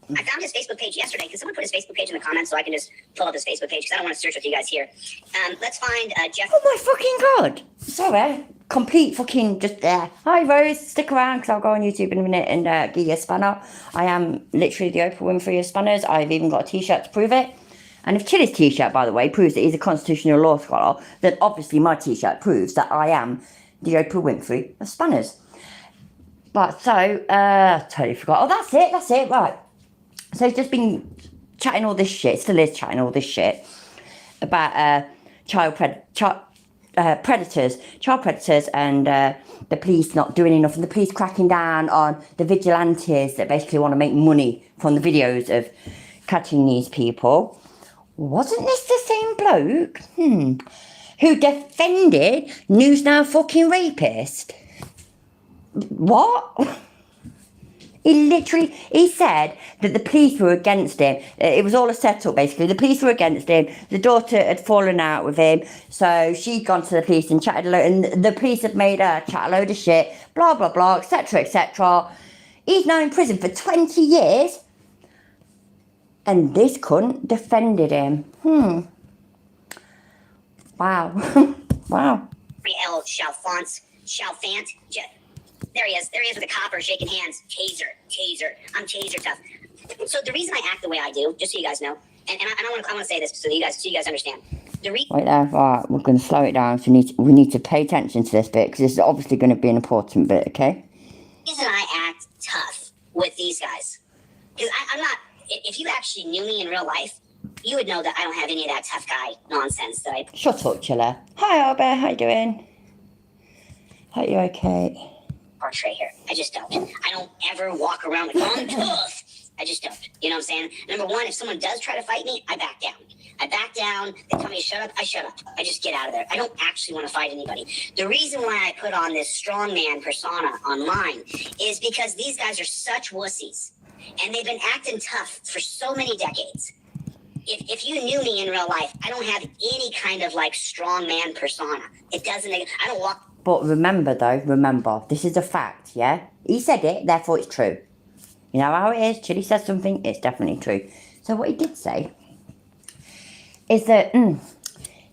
I found his Facebook page yesterday because someone put his Facebook page in the comments, so I can just pull up his Facebook page because I don't want to search with you guys here. Let's find Jeff. Oh my fucking god! Sorry, complete fucking just there. Hi Rose, stick around because I'll go on YouTube in a minute and give you a spanner. I am literally the Oprah Winfrey of spanners. I've even got a t-shirt to prove it. And if Chili's t-shirt, by the way, proves that he's a constitutional law scholar, then obviously my t-shirt proves that I am the Oprah Winfrey of spanners. But so, totally forgot. Oh, that's it, right. So he's just been chatting all this shit, still is chatting all this shit about child predators and the police not doing enough and the police cracking down on the vigilantes that basically want to make money from the videos of catching these people. Wasn't this the same bloke? Who defended News Now fucking rapist? What? He said that the police were against him. It was all a setup, basically. The police were against him. The daughter had fallen out with him. So she'd gone to the police and chatted a load. And the police had made her chat a load of shit. Blah, blah, blah, etc., etc. He's now in prison for 20 years. And this cunt defended him. Wow. Wow. El Chalfant. There he is with the copper shaking hands. Taser. I'm taser tough. So the reason I act the way I do, just so you guys know, and I want to say this so you guys understand. Right there, right, we're going to slow it down. So we need to pay attention to this bit because this is obviously going to be an important bit, okay? The reason I act tough with these guys, because I'm not, if you actually knew me in real life, you would know that I don't have any of that tough guy nonsense that I... Shut up, Chiller. Hi, Albert, how you doing? Hope you're okay. Portray here. I just don't. I don't ever walk around like, I'm tough. I just don't. You know what I'm saying? Number one, if someone does try to fight me, I back down. They tell me to shut up, I shut up. I just get out of there. I don't actually want to fight anybody. The reason why I put on this strongman persona online is because these guys are such wussies. And they've been acting tough for so many decades. If you knew me in real life, I don't have any kind of like strongman persona. It doesn't, I don't walk. But remember, this is a fact, yeah? He said it, therefore it's true. You know how it is? Chili says something, it's definitely true. So what he did say is that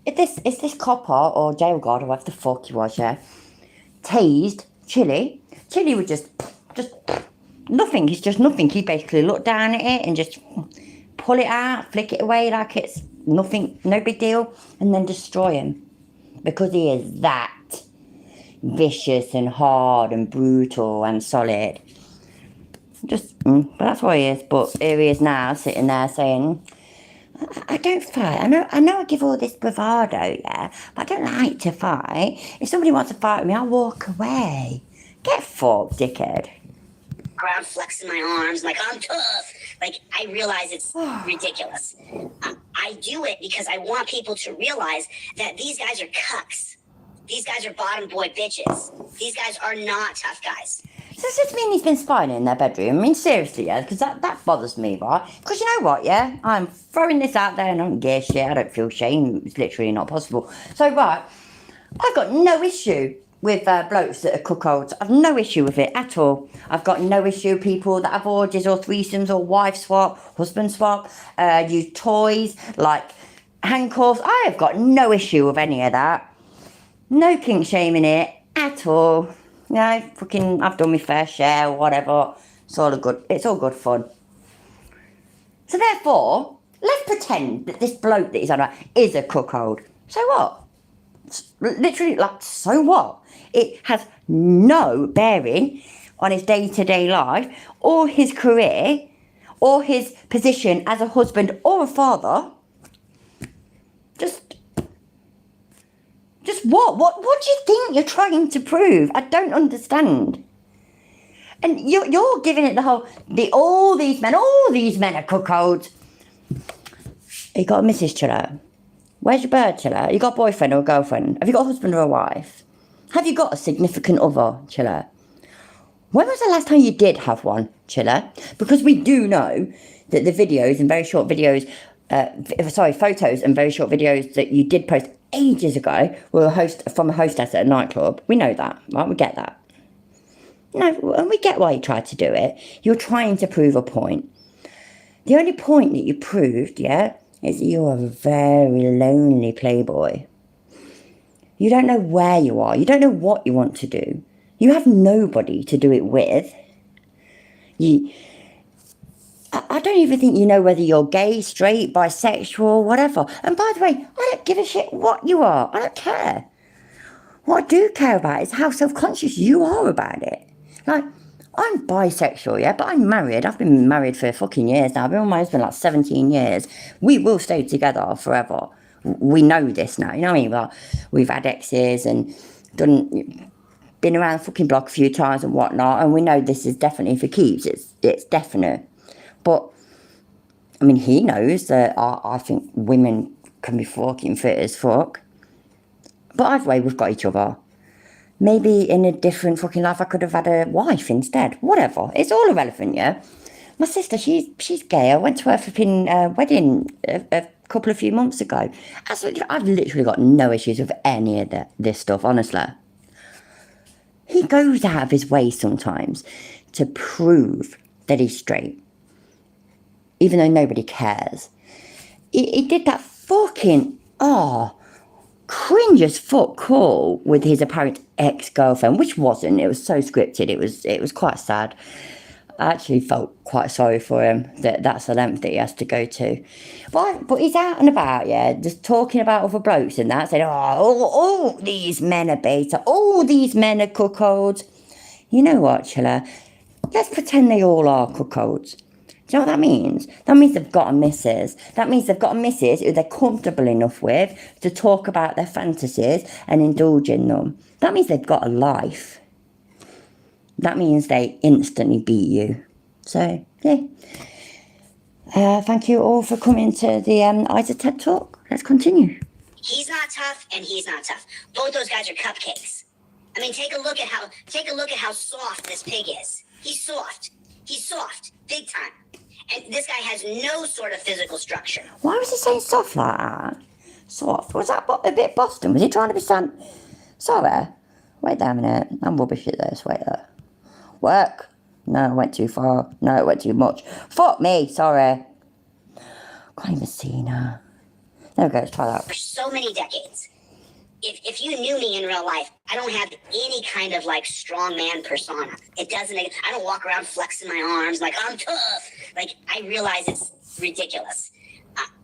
if this copper or jail guard or whatever the fuck he was, yeah, tased Chili would just nothing. It's just nothing. He basically looked down at it and just pull it out, flick it away like it's nothing, no big deal, and then destroy him because he is that vicious and hard and brutal and solid. But that's what he is. But here he is now, sitting there saying, I don't fight. I know I give all this bravado, yeah, but I don't like to fight. If somebody wants to fight with me, I'll walk away. Get fucked, dickhead. Crowd flexing my arms like I'm tough. Like, I realize it's ridiculous. I do it because I want people to realize that these guys are cucks. These guys are bottom boy bitches. These guys are not tough guys. So does this mean he's been spying in their bedroom? I mean, seriously, yeah, because that bothers me, right? Because you know what, yeah? I'm throwing this out there and I don't give a shit. I don't feel shame. It's literally not possible. So, right, I've got no issue with blokes that are cuckolds. I've no issue with it at all. I've got no issue with people that have orgies or threesomes or wife swap, husband swap, use toys like handcuffs. I have got no issue with any of that. No kink shaming it at all. No, fucking, I've done my fair share or whatever. It's all good fun. So therefore, let's pretend that this bloke that he's on about is a cuckold. So what? Literally, like, so what? It has no bearing on his day-to-day life or his career or his position as a husband or a father. Just what? What do you think you're trying to prove? I don't understand. And you're giving it the whole, all these men are cuckolds. You got a missus, Chiller? Where's your bird, Chiller? You got a boyfriend or a girlfriend? Have you got a husband or a wife? Have you got a significant other, Chiller? When was the last time you did have one, Chiller? Because we do know that the videos and very short videos, photos and very short videos that you did post ages ago were from a hostess at a nightclub. We know that, right? We get that. No, and we get why you tried to do it. You're trying to prove a point. The only point that you proved, yeah, is that you are a very lonely playboy. You don't know where you are. You don't know what you want to do. You have nobody to do it with. I don't even think you know whether you're gay, straight, bisexual, whatever. And by the way, I don't give a shit what you are. I don't care. What I do care about is how self-conscious you are about it. Like, I'm bisexual, yeah, but I'm married. I've been married for fucking years now. I've been with my husband like 17 years. We will stay together forever. We know this now, you know what I mean? Like, we've had exes and been around the fucking block a few times and whatnot, and we know this is definitely for keeps. It's definite. But I mean, he knows that I think women can be fucking fit as fuck. But either way, we've got each other. Maybe in a different fucking life, I could have had a wife instead. Whatever. It's all irrelevant, yeah? My sister, she's gay. I went to her flipping wedding a couple of few months ago. I've literally got no issues with any of this stuff, honestly. He goes out of his way sometimes to prove that he's straight, even though nobody cares. He did that fucking, cringe as fuck call with his apparent ex-girlfriend, which wasn't. It was so scripted. It was quite sad. I actually felt quite sorry for him that's the length that he has to go to. But he's out and about, yeah, just talking about other blokes and that, saying, all these men are beta, all these men are cuckolds. You know what, Chiller? Let's pretend they all are cuckolds. Do you know what that means? That means they've got a missus. That means they've got a missus who they're comfortable enough with to talk about their fantasies and indulge in them. That means they've got a life. That means they instantly beat you. So, yeah. Thank you all for coming to the Isa TED Talk. Let's continue. He's not tough, and he's not tough. Both those guys are cupcakes. I mean, take a look at how soft this pig is. He's soft. He's soft, big time. And this guy has no sort of physical structure. Why was he saying soft like that? Soft? Was that a bit Boston? Was he trying to be sorry? Wait there a minute. I'm rubbish at this. Wait there. Work. No, it went too far. No, it went too much. Fuck me, sorry. Can't even see now. There we go, let's try that. For so many decades. If you knew me in real life, I don't have any kind of like strong man persona. I don't walk around flexing my arms like I'm tough. Like, I realize it's ridiculous.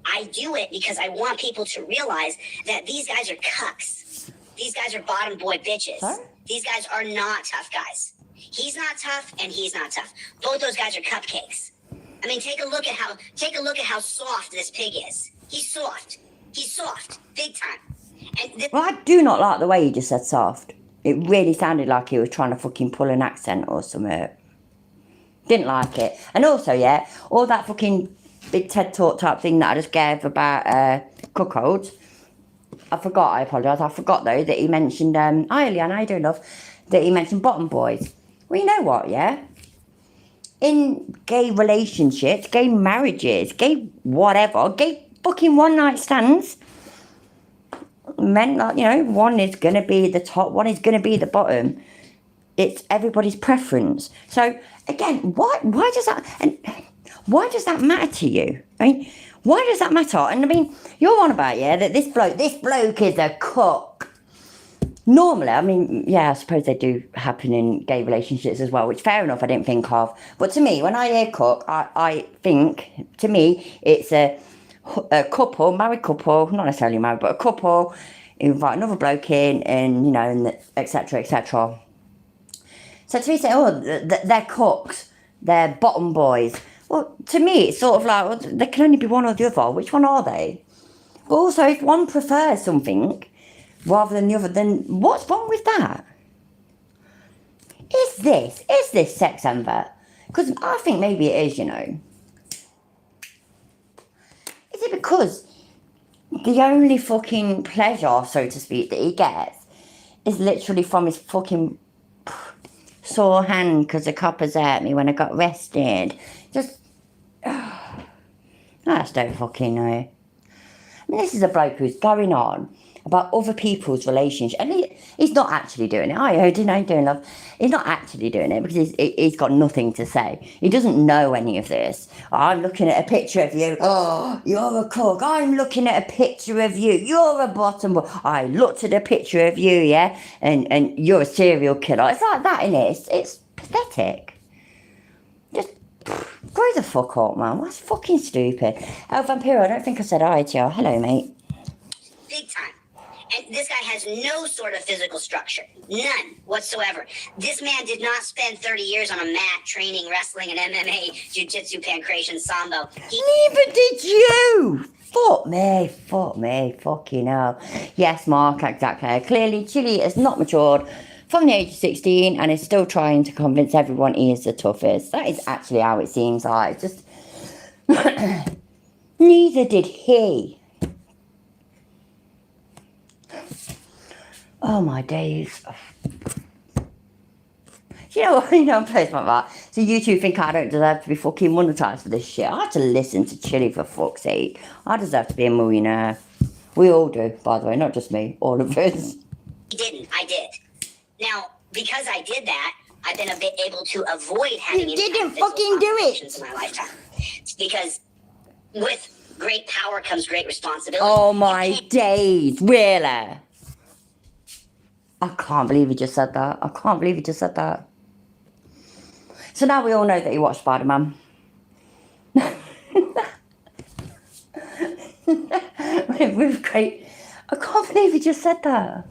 I do it because I want people to realize that these guys are cucks. These guys are bottom boy bitches. Huh? These guys are not tough guys. He's not tough, and he's not tough. Both those guys are cupcakes. I mean, take a look at how soft this pig is. He's soft. He's soft, big time. Well, I do not like the way he just said soft. It really sounded like he was trying to fucking pull an accent or something. Didn't like it. And also, yeah, all that fucking big TED Talk type thing that I just gave about cuckolds. I apologise. I forgot though that he mentioned, hi Leanne, how you doing, love? That he mentioned bottom boys. Well, you know what, yeah? In gay relationships, gay marriages, gay whatever, gay fucking one night stands, men, like, you know, one is going to be the top, one is going to be the bottom. It's everybody's preference. So, again, why does that matter to you? I mean, why does that matter? And I mean, you're on about, yeah, that this bloke is a cock. Normally, I mean, yeah, I suppose they do happen in gay relationships as well, which fair enough, I didn't think of. But to me, when I hear cook, I think, to me, it's a couple, married couple, not necessarily married, but a couple, who invite another bloke in and, you know, and etc., etc. So to me, say, they're cooks, they're bottom boys. Well, to me, it's sort of like, well, there can only be one or the other. Which one are they? But also, if one prefers something rather than the other, then what's wrong with that? Is this sex envy? Because I think maybe it is, you know. Is it because the only fucking pleasure, so to speak, that he gets is literally from his fucking sore hand because the coppers hurt me when I got arrested? Just, I just don't fucking know. I mean, this is a bloke who's going on about other people's relationship, and he's not actually doing it. I heard, you know, doing love. He's not actually doing it because he's got nothing to say. He doesn't know any of this. I'm looking at a picture of you. Oh, you're a cook. I'm looking at a picture of you. You're a bottom boy. I looked at a picture of you, yeah, and you're a serial killer. It's like that, innit? It's pathetic. Just grow the fuck up, man. That's fucking stupid. Oh, Vampiro, I don't think I said hi to you. Hello, mate. Big time. And this guy has no sort of physical structure. None whatsoever. This man did not spend 30 years on a mat training wrestling and MMA, jiu-jitsu, pancration, sambo. Neither did you! Fuck me, fucking hell. Yes, Mark, exactly. Clearly, Chili has not matured from the age of 16 and is still trying to convince everyone he is the toughest. That is actually how it seems like. Just... Neither did he. Oh my days. You know what? I'm placed like that. So you two think I don't deserve to be fucking monetized for this shit? I had to listen to Chili for fuck's sake. I deserve to be a millionaire. We all do, by the way, not just me. All of us. Didn't. I did. Now, because I did that, I've been able to avoid having You didn't fucking do it. in my lifetime. It's because with great power comes great responsibility. Oh my days, really? I can't believe he just said that. I can't believe he just said that. So now we all know that he watched Spider-Man. With great... I can't believe he just said that.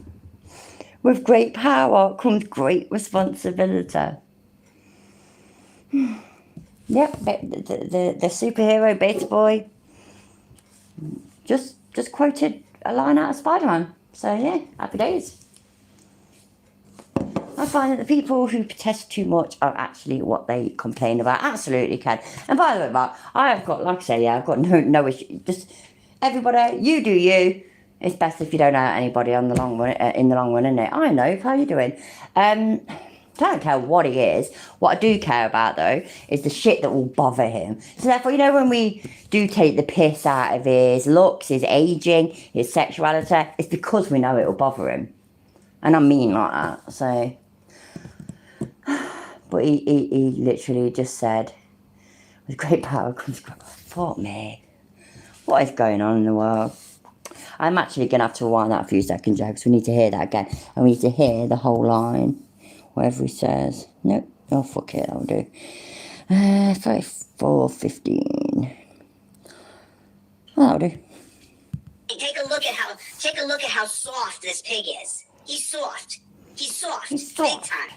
With great power comes great responsibility. Yep, the superhero beta boy just quoted a line out of Spider-Man. So yeah, happy days. I find that the people who protest too much are actually what they complain about. Absolutely can. And by the way, Mark, I have got, like I say, yeah, I've got no issue. Just everybody, you do you. It's best if you don't hurt anybody on the long run, in the long run, isn't it? I know. How are you doing? I don't care what he is. What I do care about, though, is the shit that will bother him. So therefore, you know, when we do take the piss out of his looks, his aging, his sexuality, it's because we know it will bother him. And I mean like that, so... But he literally just said, with great power comes great... Fuck me. What is going on in the world? I'm actually going to have to rewind that a few seconds, Joe, because we need to hear that again. And we need to hear the whole line. Whatever he says. Nope. Oh, fuck it. I'll do. 34:15. Oh, that'll do. Take a look at how soft this pig is. He's soft. He's soft. He's soft. Big time.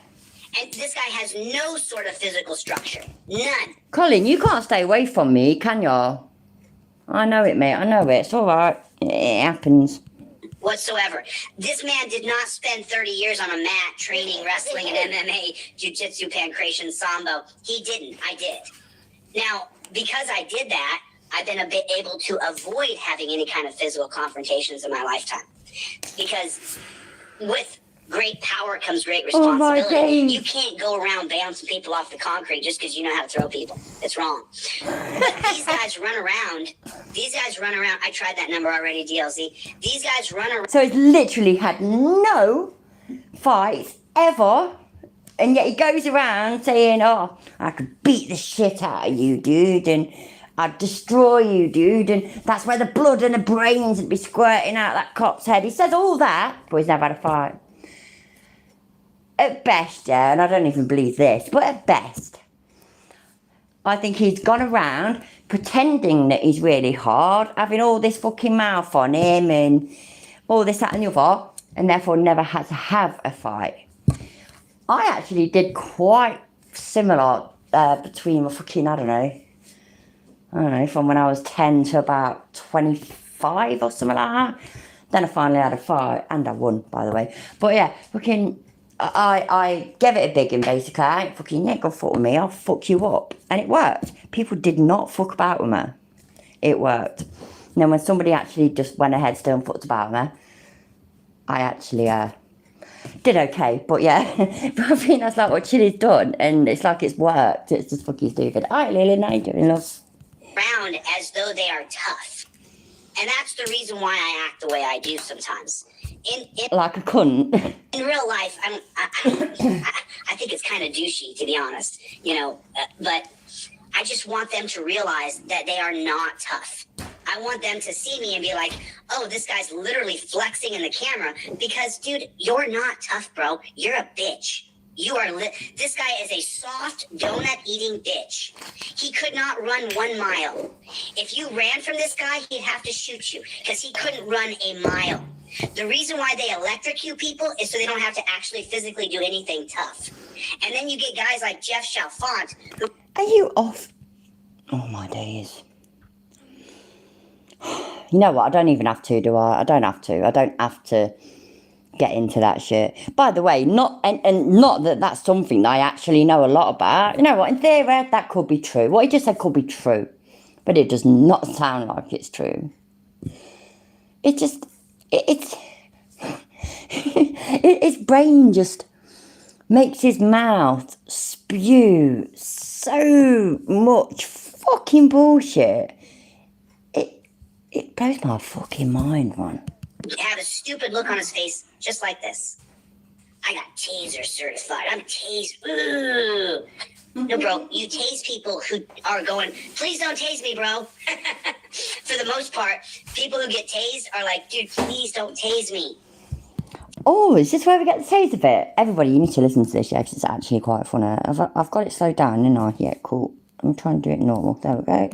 And this guy has no sort of physical structure. None. Colin, you can't stay away from me, can you? I know it, mate. I know it. It's all right. It happens. Whatsoever. This man did not spend 30 years on a mat training wrestling and MMA, jiu-jitsu, pancration, sambo. He didn't. I did. Now, because I did that, I've been able to avoid having any kind of physical confrontations in my lifetime. Because with great power comes great responsibility. You can't go around bouncing people off the concrete just because you know how to throw people. It's wrong. But these guys run around. I tried that number already, DLC. These guys run around. So he's literally had no fights ever. And yet he goes around saying, oh, I could beat the shit out of you, dude. And I'd destroy you, dude. And that's where the blood and the brains would be squirting out that cop's head. He says all that, but he's never had a fight. At best, yeah, and I don't even believe this, but at best, I think he's gone around pretending that he's really hard, having all this fucking mouth on him and all this, that and the other, and therefore never had to have a fight. I actually did quite similar between fucking, I don't know, from when I was 10 to about 25 or something like that. Then I finally had a fight, and I won, by the way. But yeah, fucking... I gave it a big one, basically. I ain't fucking, you ain't gonna fuck with me, I'll fuck you up. And it worked. People did not fuck about with me. It worked. And then when somebody actually just went ahead still and fucked about with me, I actually did okay. But yeah, but I think that's like what Chili's done, and it's like it's worked. It's just fucking stupid. Alright, Lily, how you doing, love? Around as though they are tough. And that's the reason why I act the way I do sometimes. Like a cunt. In real life, I think it's kind of douchey, to be honest. But I just want them to realize that they are not tough. I want them to see me and be like, oh, this guy's literally flexing in the camera because, dude, you're not tough, bro. You're a bitch. This guy is a soft donut-eating bitch. He could not run 1 mile. If you ran from this guy, he'd have to shoot you because he couldn't run a mile. The reason why they electrocute people is so they don't have to actually physically do anything tough. And then you get guys like Jeff Chalfant who... Are you off? Oh, my days. You know what? I don't even have to, do I? I don't have to. I don't have to get into that shit. By the way, not that that's something that I actually know a lot about. You know what? In theory, that could be true. What he just said could be true. But it does not sound like it's true. It just, it's, his brain just makes his mouth spew so much fucking bullshit. It blows my fucking mind, man. Have a stupid look on his face, just like this. I got taser certified. I'm tased. Ooh. No, bro, you tase people who are going, please don't tase me, bro. For the most part, people who get tased are like, dude, please don't tase me. Oh, is this where we get the taser bit? Everybody, you need to listen to this, yeah, because it's actually quite funny. I've got it slowed down, didn't I? Yeah, cool. I'm trying to do it normal. There we go.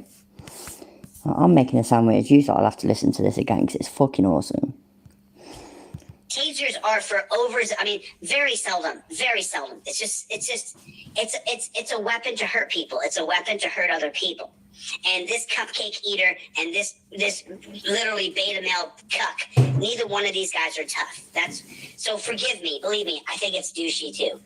I'm making a sound weird. You I'll have to listen to this again because it's fucking awesome. Tasers are for very seldom. It's a weapon to hurt people. It's a weapon to hurt other people. And this cupcake eater and this literally beta male cuck, neither one of these guys are tough. So forgive me, believe me, I think it's douchey too.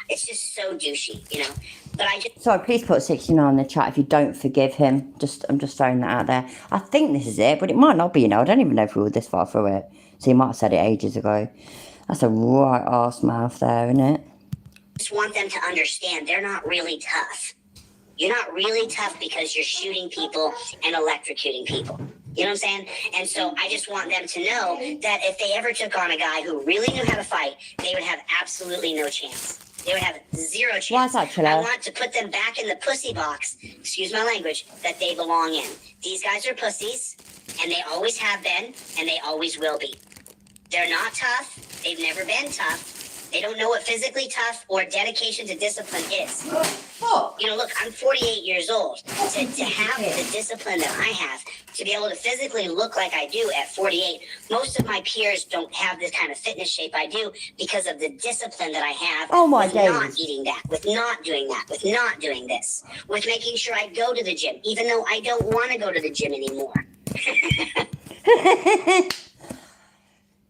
It's just so douchey, you know. But Sorry, please put 69 in the chat if you don't forgive him. I'm just throwing that out there. I think this is it, but it might not be, you know. I don't even know if we were this far through it. So you might have said it ages ago. That's a right arse mouth there, isn't it? I just want them to understand they're not really tough. You're not really tough because you're shooting people and electrocuting people. You know what I'm saying? And so I just want them to know that if they ever took on a guy who really knew how to fight, they would have absolutely no chance. They would have zero chance. Why is that, Chilla? I want to put them back in the pussy box, excuse my language, that they belong in. These guys are pussies, and they always have been, and they always will be. They're not tough. They've never been tough. They don't know what physically tough or dedication to discipline is. You know, look, I'm 48 years old. To have the discipline that I have, to be able to physically look like I do at 48, most of my peers don't have this kind of fitness shape I do because of the discipline that I have with not eating that, with not doing that, with not doing this, with making sure I go to the gym, even though I don't want to go to the gym anymore.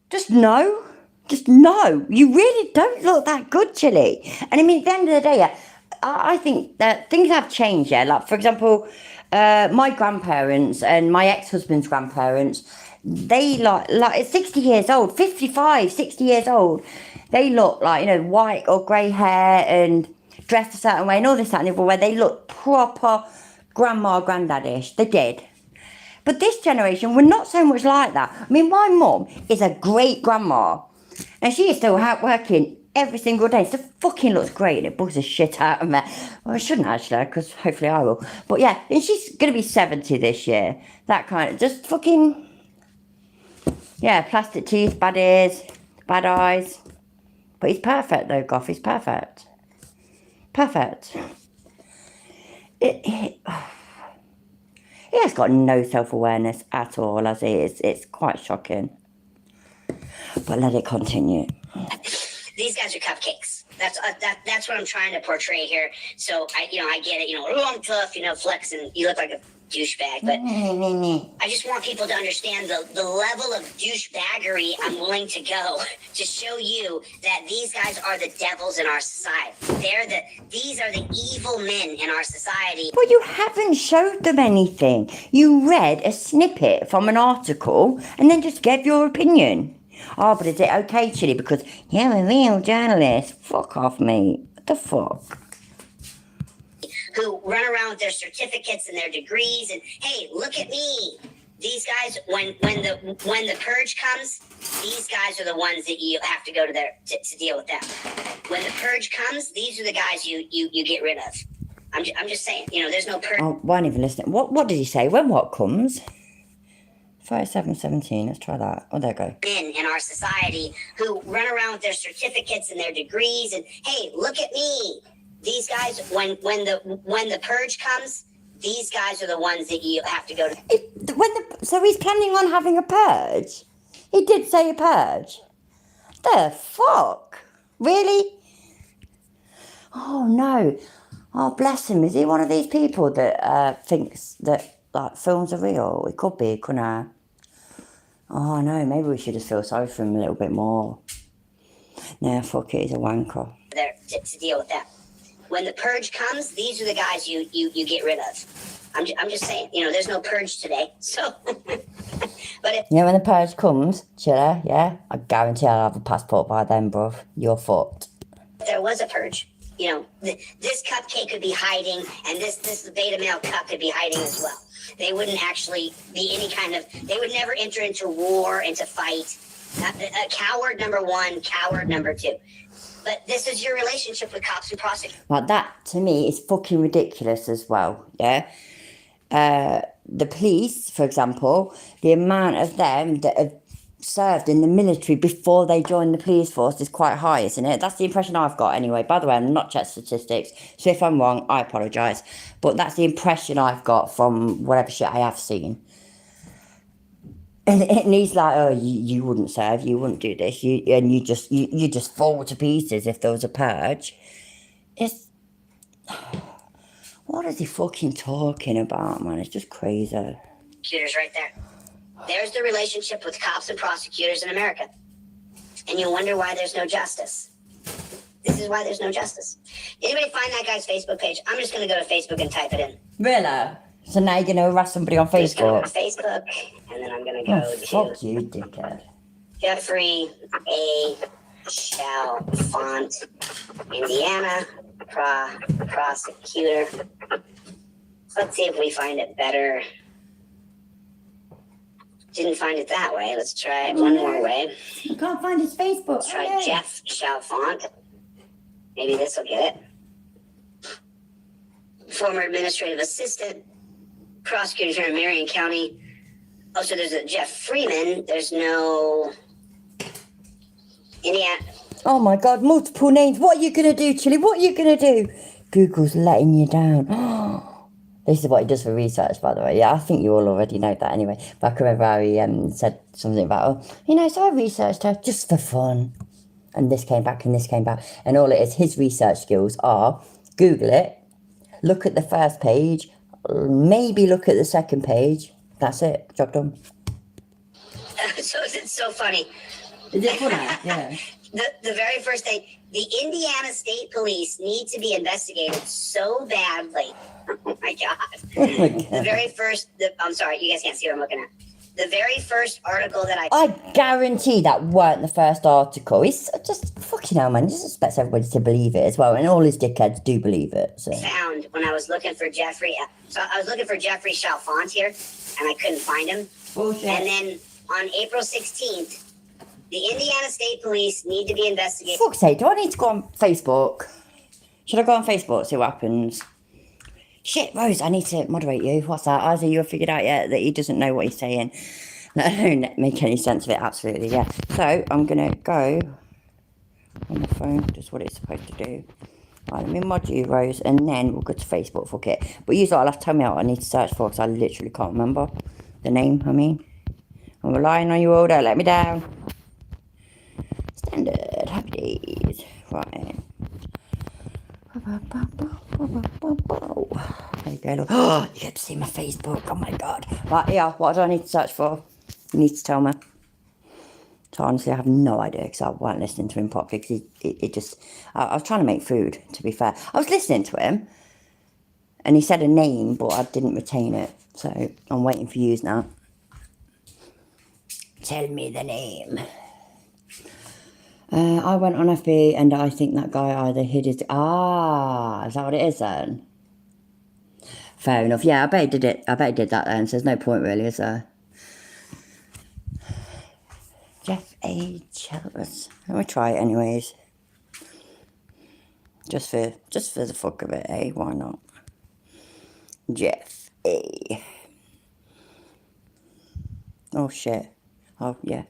Just no. Just no. You really don't look that good, Chili. And I mean, at the end of the day, I think that things have changed, yeah. Like, for example, my grandparents and my ex-husband's grandparents, they like 60 years old, 55, 60 years old. They look like, you know, white or grey hair and dressed a certain way and all this, that and the other, where they look proper grandma, granddaddish. They did. But this generation, we're not so much like that. I mean, my mum is a great grandma. And she is still out working every single day. So fucking looks great and it bugs the shit out of me. Well, I shouldn't actually, because hopefully I will. But yeah, and she's going to be 70 this year. That kind of, just fucking, yeah, plastic teeth, bad ears, bad eyes. But he's perfect though, Goff. He's perfect. Perfect. He has got no self-awareness at all as he is. It's quite shocking. But let it continue. These guys are cupcakes. That's what I'm trying to portray here. So I get it. Oh, I'm tough. Flexing. You look like a douchebag, but I just want people to understand the level of douchebaggery I'm willing to go to show you that these guys are the devils in our society. These are the evil men in our society. Well, you haven't showed them anything. You read a snippet from an article and then just gave your opinion. Oh, but is it okay, Chili? Because you're a real journalist. Fuck off, mate. What the fuck? Who run around with their certificates and their degrees and, hey, look at me. These guys, when the purge comes, these guys are the ones that you have to go to to deal with them. When the purge comes, these are the guys you get rid of. I'm just saying, there's no purge. Oh, won't even listen. What did he say? When what comes? 5717, let's try that. Oh, there you go. Men in our society who run around with their certificates and their degrees and, hey, look at me. These guys, when the purge comes, these guys are the ones that you have to go to. So he's planning on having a purge? He did say a purge. The fuck? Really? Oh no. Oh, bless him. Is he one of these people that thinks that like films are real? It could be, couldn't I? Oh no, maybe we should just feel sorry for him a little bit more. Nah, fuck it, he's a wanker. There to deal with that. When the purge comes, these are the guys you get rid of. I'm just saying, there's no purge today. So, but when the purge comes, chiller, yeah, I guarantee I'll have a passport by then, bruv. You're fucked. if there was a purge, this cupcake could be hiding, and this beta male cup could be hiding as well. They wouldn't actually be any kind of. They would never enter into war, into fight. Coward number one, coward number two. But this is your relationship with cops and prosecutors. Like, that, to me, is fucking ridiculous as well, yeah? The police, for example, the amount of them that have served in the military before they joined the police force is quite high, isn't it? That's the impression I've got anyway. By the way, I'm not checked statistics, so if I'm wrong, I apologise. But that's the impression I've got from whatever shit I have seen. And he's like, oh, you wouldn't serve, you wouldn't do this, you just fall to pieces if there was a purge. It's... What is he fucking talking about, man? It's just crazy. Prosecutors right there. There's the relationship with cops and prosecutors in America. And you wonder why there's no justice. This is why there's no justice. Anybody find that guy's Facebook page? I'm just going to go to Facebook and type it in. Really? So now you're going to harass somebody on Facebook? Facebook, and then I'm going to go to... Fuck you, dickhead. Jeffrey A. Chalfant, Indiana, prosecutor. Let's see if we find it better. Didn't find it that way. Let's try it one more way. You can't find his Facebook. Let's try Jeff Chalfant. Maybe this will get it. Former administrative assistant, prosecutor in Marion County. Oh, so there's a Jeff Freeman. There's no Indiana. Oh my God, multiple names. What are you going to do, Chili? What are you going to do? Google's letting you down. This is what he does for research, by the way. Yeah, I think you all already know that anyway. But I can remember how he said something about, so I researched her just for fun. And this came back and this came back. And all it is, his research skills are Google it, look at the first page, maybe look at the second page. That's it. Job done. So it's so funny. Is it funny? Yeah. The very first thing, the Indiana State Police need to be investigated so badly. Oh my God. Oh my God. The very first, I'm sorry, you guys can't see what I'm looking at. The very first article that I guarantee that weren't the first article. He's just fucking hell, man. He just expects everybody to believe it as well. And all his dickheads do believe it. So. Found when I was looking for Jeffrey. So I was looking for Jeffrey Chalfant here, and I couldn't find him. Bullshit. And then on April 16th, the Indiana State Police need to be investigated. Fuck's sake, do I need to go on Facebook? Should I go on Facebook, see what happens? Shit, Rose, I need to moderate you. What's that? Either you have figured out yet that he doesn't know what he's saying. That don't make any sense of it, absolutely, yeah. So, I'm going to go on the phone, just what it's supposed to do. Right, let me mod you, Rose, and then we'll go to Facebook, fuck it. But you all have to tell me what I need to search for, because I literally can't remember the name, I'm relying on you all, don't let me down. Standard, happy days. Right. There you go. Oh, you get to see my Facebook. Oh my God. Right, yeah, what do I need to search for? You need to tell me. So honestly, I have no idea because I weren't listening to him properly because it just... I was trying to make food, to be fair. I was listening to him and he said a name, but I didn't retain it. So I'm waiting for yous now. Tell me the name. I went on FB and I think that guy either hid his... is that what it is then? Fair enough. Yeah, I bet he did it. I bet he did that then, so there's no point really, is there? Jeff A. Chalmers. Let me try it anyways. Just for the fuck of it, eh? Why not? Jeff A. Oh shit. Oh yeah.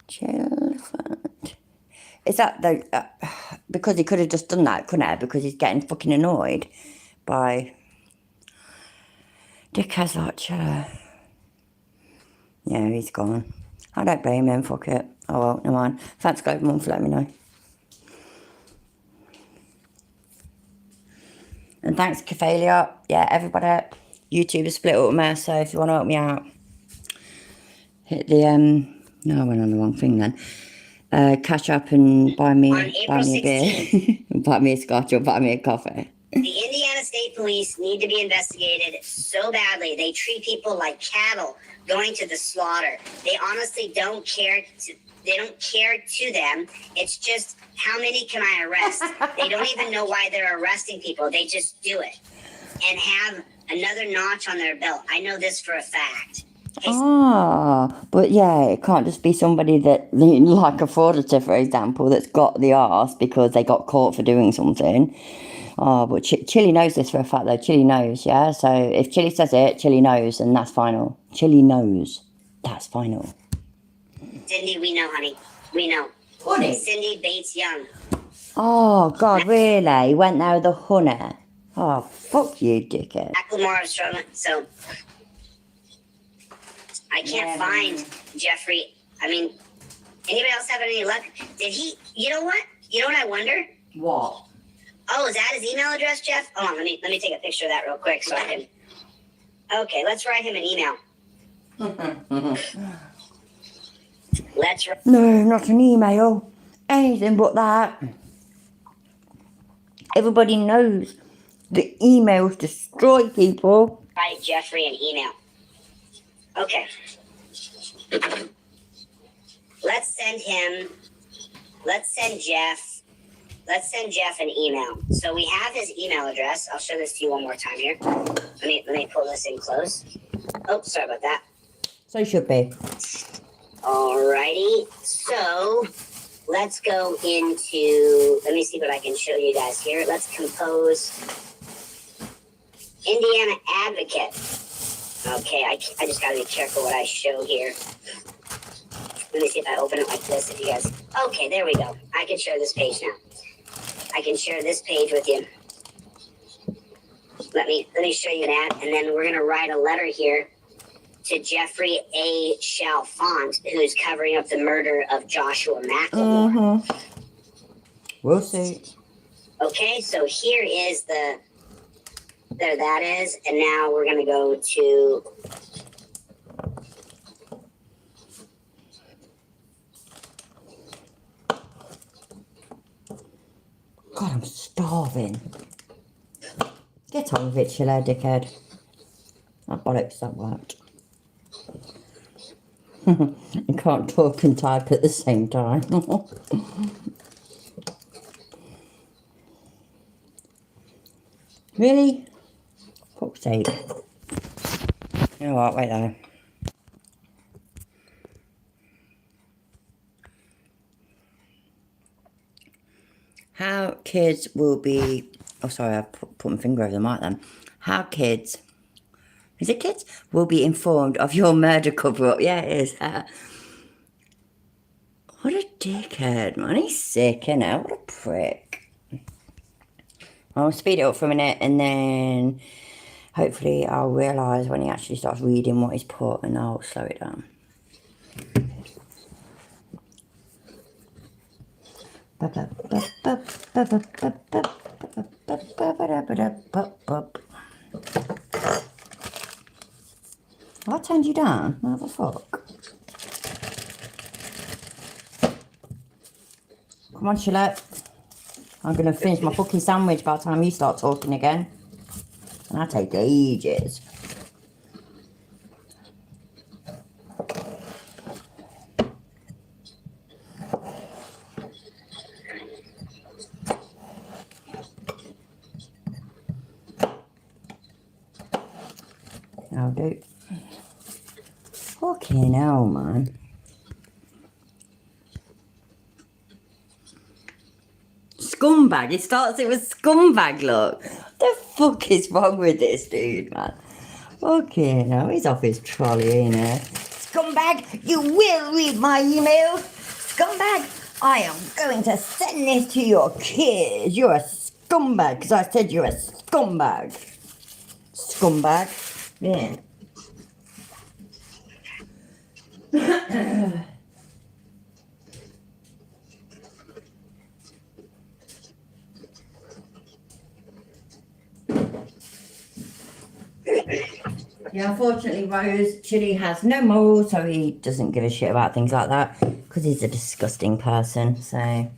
Chalfant. Is that the because he could have just done that, couldn't he? Because he's getting fucking annoyed by Dick Archer. Yeah, he's gone. I don't blame him, fuck it. Oh well, never mind. Thanks, Global Mum, for letting me know. And thanks, Caphalia. Yeah, everybody. YouTube is split up with me, so if you want to help me out, hit the no, I went on the wrong thing then. Catch up and buy me a beer, buy me a scotch or buy me a coffee. The Indiana State police need to be investigated so badly. They treat people like cattle going to the slaughter. They honestly don't care. They don't care to them. It's just, how many can I arrest? They don't even know why they're arresting people. They just do it and have another notch on their belt. I know this for a fact. But yeah, it can't just be somebody that, like a frauditor, for example, that's got the arse because they got caught for doing something. But Chili knows this for a fact, though. Chili knows, yeah? So if Chili says it, Chili knows, and that's final. Chili knows. That's final. Cindy, we know, honey. We know. Honey? Cindy Bates Young. Oh, God, really? Went there with the honey? Oh, fuck you, dickhead. Macklemore is struggling, so I can't find Jeffrey. I mean, anybody else have any luck? Did he, you know what? You know what I wonder? What? Oh, is that his email address, Jeff? Hold on, let me take a picture of that real quick so I can. Okay, let's write him an email. No, not an email. Anything but that. Everybody knows the emails destroy people. Write Jeffrey an email. Okay. Let's send Jeff an email. So we have his email address. I'll show this to you one more time here. Let me pull this in close. Oh, sorry about that. So it should be. Alrighty. So let's go into, let me see what I can show you guys here. Let's compose Indiana Advocate. Okay, I just gotta be careful what I show here. Let me see if I open it like this, if you guys, okay, there we go. I can share this page now. I can share this page with you. Let me show you that, and then we're gonna write a letter here to Jeffrey A. Chalfant, who's covering up the murder of Joshua McLemore. We'll see. Okay, so here is there that is, and now we're gonna go to God, I'm starving. Get on with it, chiller, dickhead. That bollocks, that worked. You can't talk and type at the same time. Really? Fuck's sake. You know what, wait there. How kids will be... Oh, sorry, I put my finger over the mic then. How kids... Is it kids? Will be informed of your murder cover-up. Yeah, it is. What a dickhead, man. He's sick, innit? What a prick. I'll speed it up for a minute and then hopefully I'll realise when he actually starts reading what he's put and I'll slow it down. I turned you down? What the fuck? Come on, Chillette. I'm going to finish my fucking sandwich by the time you start talking again. And that take ages. I'll do. Fucking hell, man. Scumbag. It starts it with scumbag, look. What the fuck is wrong with this dude, man? Fucking hell, he's off his trolley, ain't he? Scumbag, you will read my email. Scumbag, I am going to send this to your kids. You're a scumbag, because I said you're a scumbag. Scumbag. Yeah. Yeah, unfortunately, Rose, Chili has no morals, so he doesn't give a shit about things like that, because he's a disgusting person, so...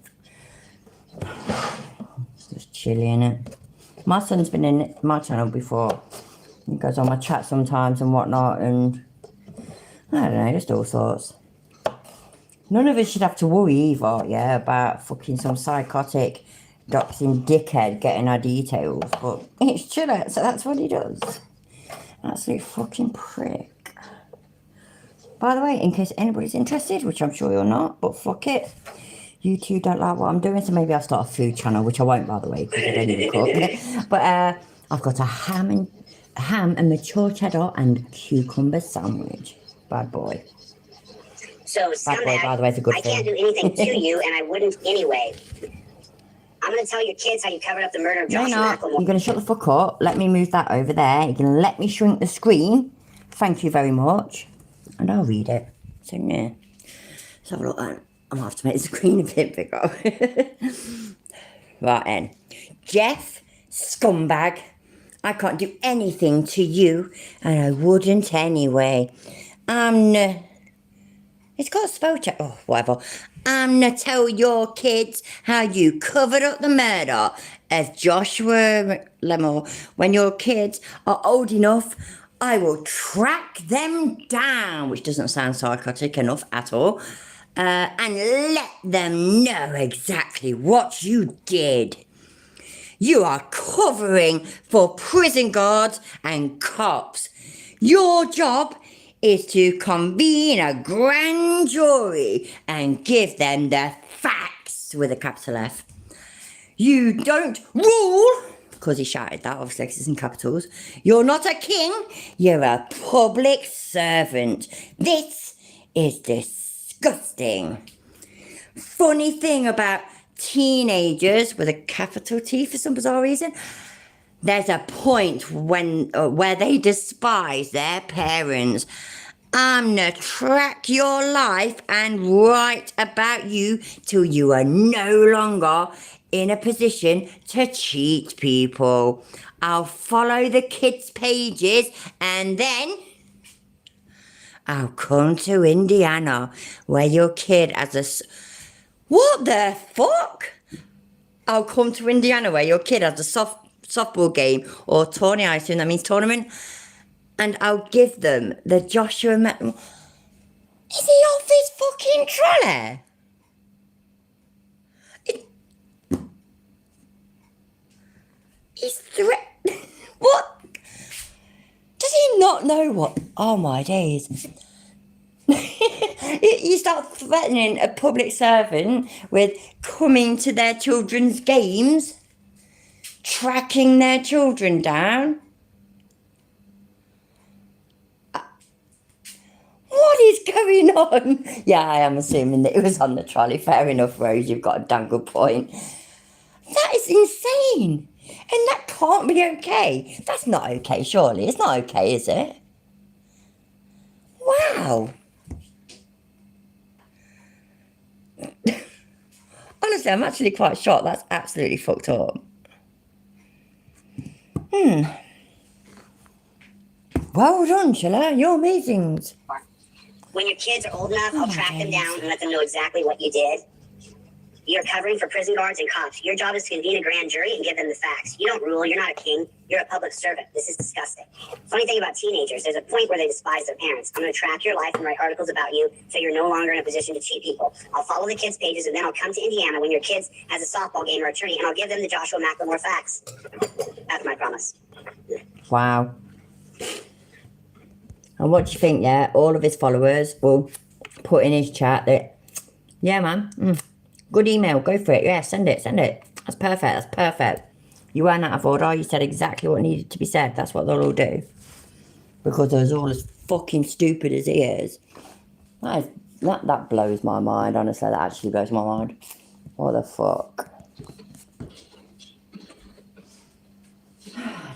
Just Chili, innit? My son's been in my channel before. He goes on my chat sometimes and whatnot, and I don't know, just all sorts. None of us should have to worry either, yeah, about fucking some psychotic doxing dickhead getting our details, but it's Chiller, so that's what he does. Absolute fucking prick. By the way, in case anybody's interested, which I'm sure you're not, but fuck it. You two don't like what I'm doing, so maybe I'll start a food channel, which I won't, by the way, because I don't even cook. But I've got a ham and mature cheddar and cucumber sandwich. Bad boy. So, Bad boy, by the way, it's a good I thing. can't do anything to you, and I wouldn't anyway. I'm going to tell your kids how you covered up the murder of No, Josh you're not. McLemore. You're going to shut the fuck up. Let me move that over there. You're going to let me shrink the screen. Thank you very much. And I'll read it. So, yeah. Let's have a look then. I'm going to have to make the screen a bit bigger. Right then. Jeff, scumbag. I can't do anything to you, and I wouldn't anyway. It's got a spell check. Oh, whatever. I'm gonna tell your kids how you covered up the murder of Joshua Lemore. When your kids are old enough, I will track them down, which doesn't sound psychotic enough at all, and let them know exactly what you did. You are covering for prison guards and cops. Your job is to convene a grand jury and give them the facts with a capital F. You don't rule, because he shouted that, obviously, because it's in capitals. You're not a king, you're a public servant. This is disgusting. Funny thing about teenagers with a capital T for some bizarre reason, there's a point where they despise their parents. I'm gonna track your life and write about you till you are no longer in a position to cheat people. I'll follow the kids' pages and then I'll come to Indiana where your kid has a... What the fuck? I'll come to Indiana where your kid has a softball game or tourney, I assume that means tournament, and I'll give them the Joshua Is he off his fucking trolley? He's What? Does he not know what? Oh my days. You start threatening a public servant with coming to their children's games, tracking their children down. What is going on? Yeah, I am assuming that it was on the trolley. Fair enough, Rose, you've got a damn good point. That is insane. And that can't be okay. That's not okay, surely. It's not okay, is it? Wow. Honestly, I'm actually quite shocked. That's absolutely fucked up. Well done, Chilla. You're amazing. When your kids are old enough, I'll track them down and let them know exactly what you did. You're covering for prison guards and cops. Your job is to convene a grand jury and give them the facts. You don't rule. You're not a king. You're a public servant. This is disgusting. Funny thing about teenagers, there's a point where they despise their parents. I'm going to track your life and write articles about you so you're no longer in a position to cheat people. I'll follow the kids' pages, and then I'll come to Indiana when your kids has a softball game or a tourney, and I'll give them the Joshua McLemore facts. That's my promise. Wow. And what do you think, yeah? All of his followers will put in his chat that, yeah, man, good email, go for it. Yeah, send it. That's perfect. You weren't out of order. You said exactly what needed to be said. That's what they'll all do. Because they're all as fucking stupid as he is. That blows my mind, honestly. That actually blows my mind. What the fuck?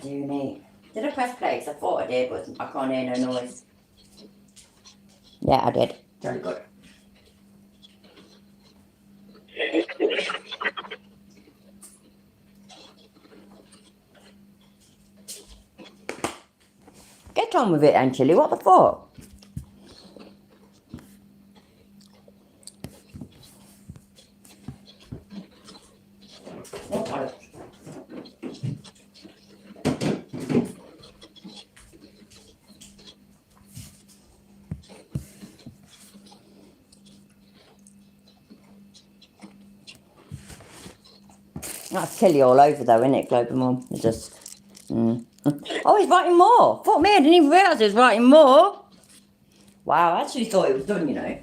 Dear me. Did I press play? Because I thought I did, but I can't hear no noise. Yeah, I did. Very good. Get on with it, Chili. What the fuck? That's Kelly all over though, isn't it, Global Mum? It's just... Oh, he's writing more. Fuck me, I didn't even realise he was writing more. Wow, I actually thought it was done, you know.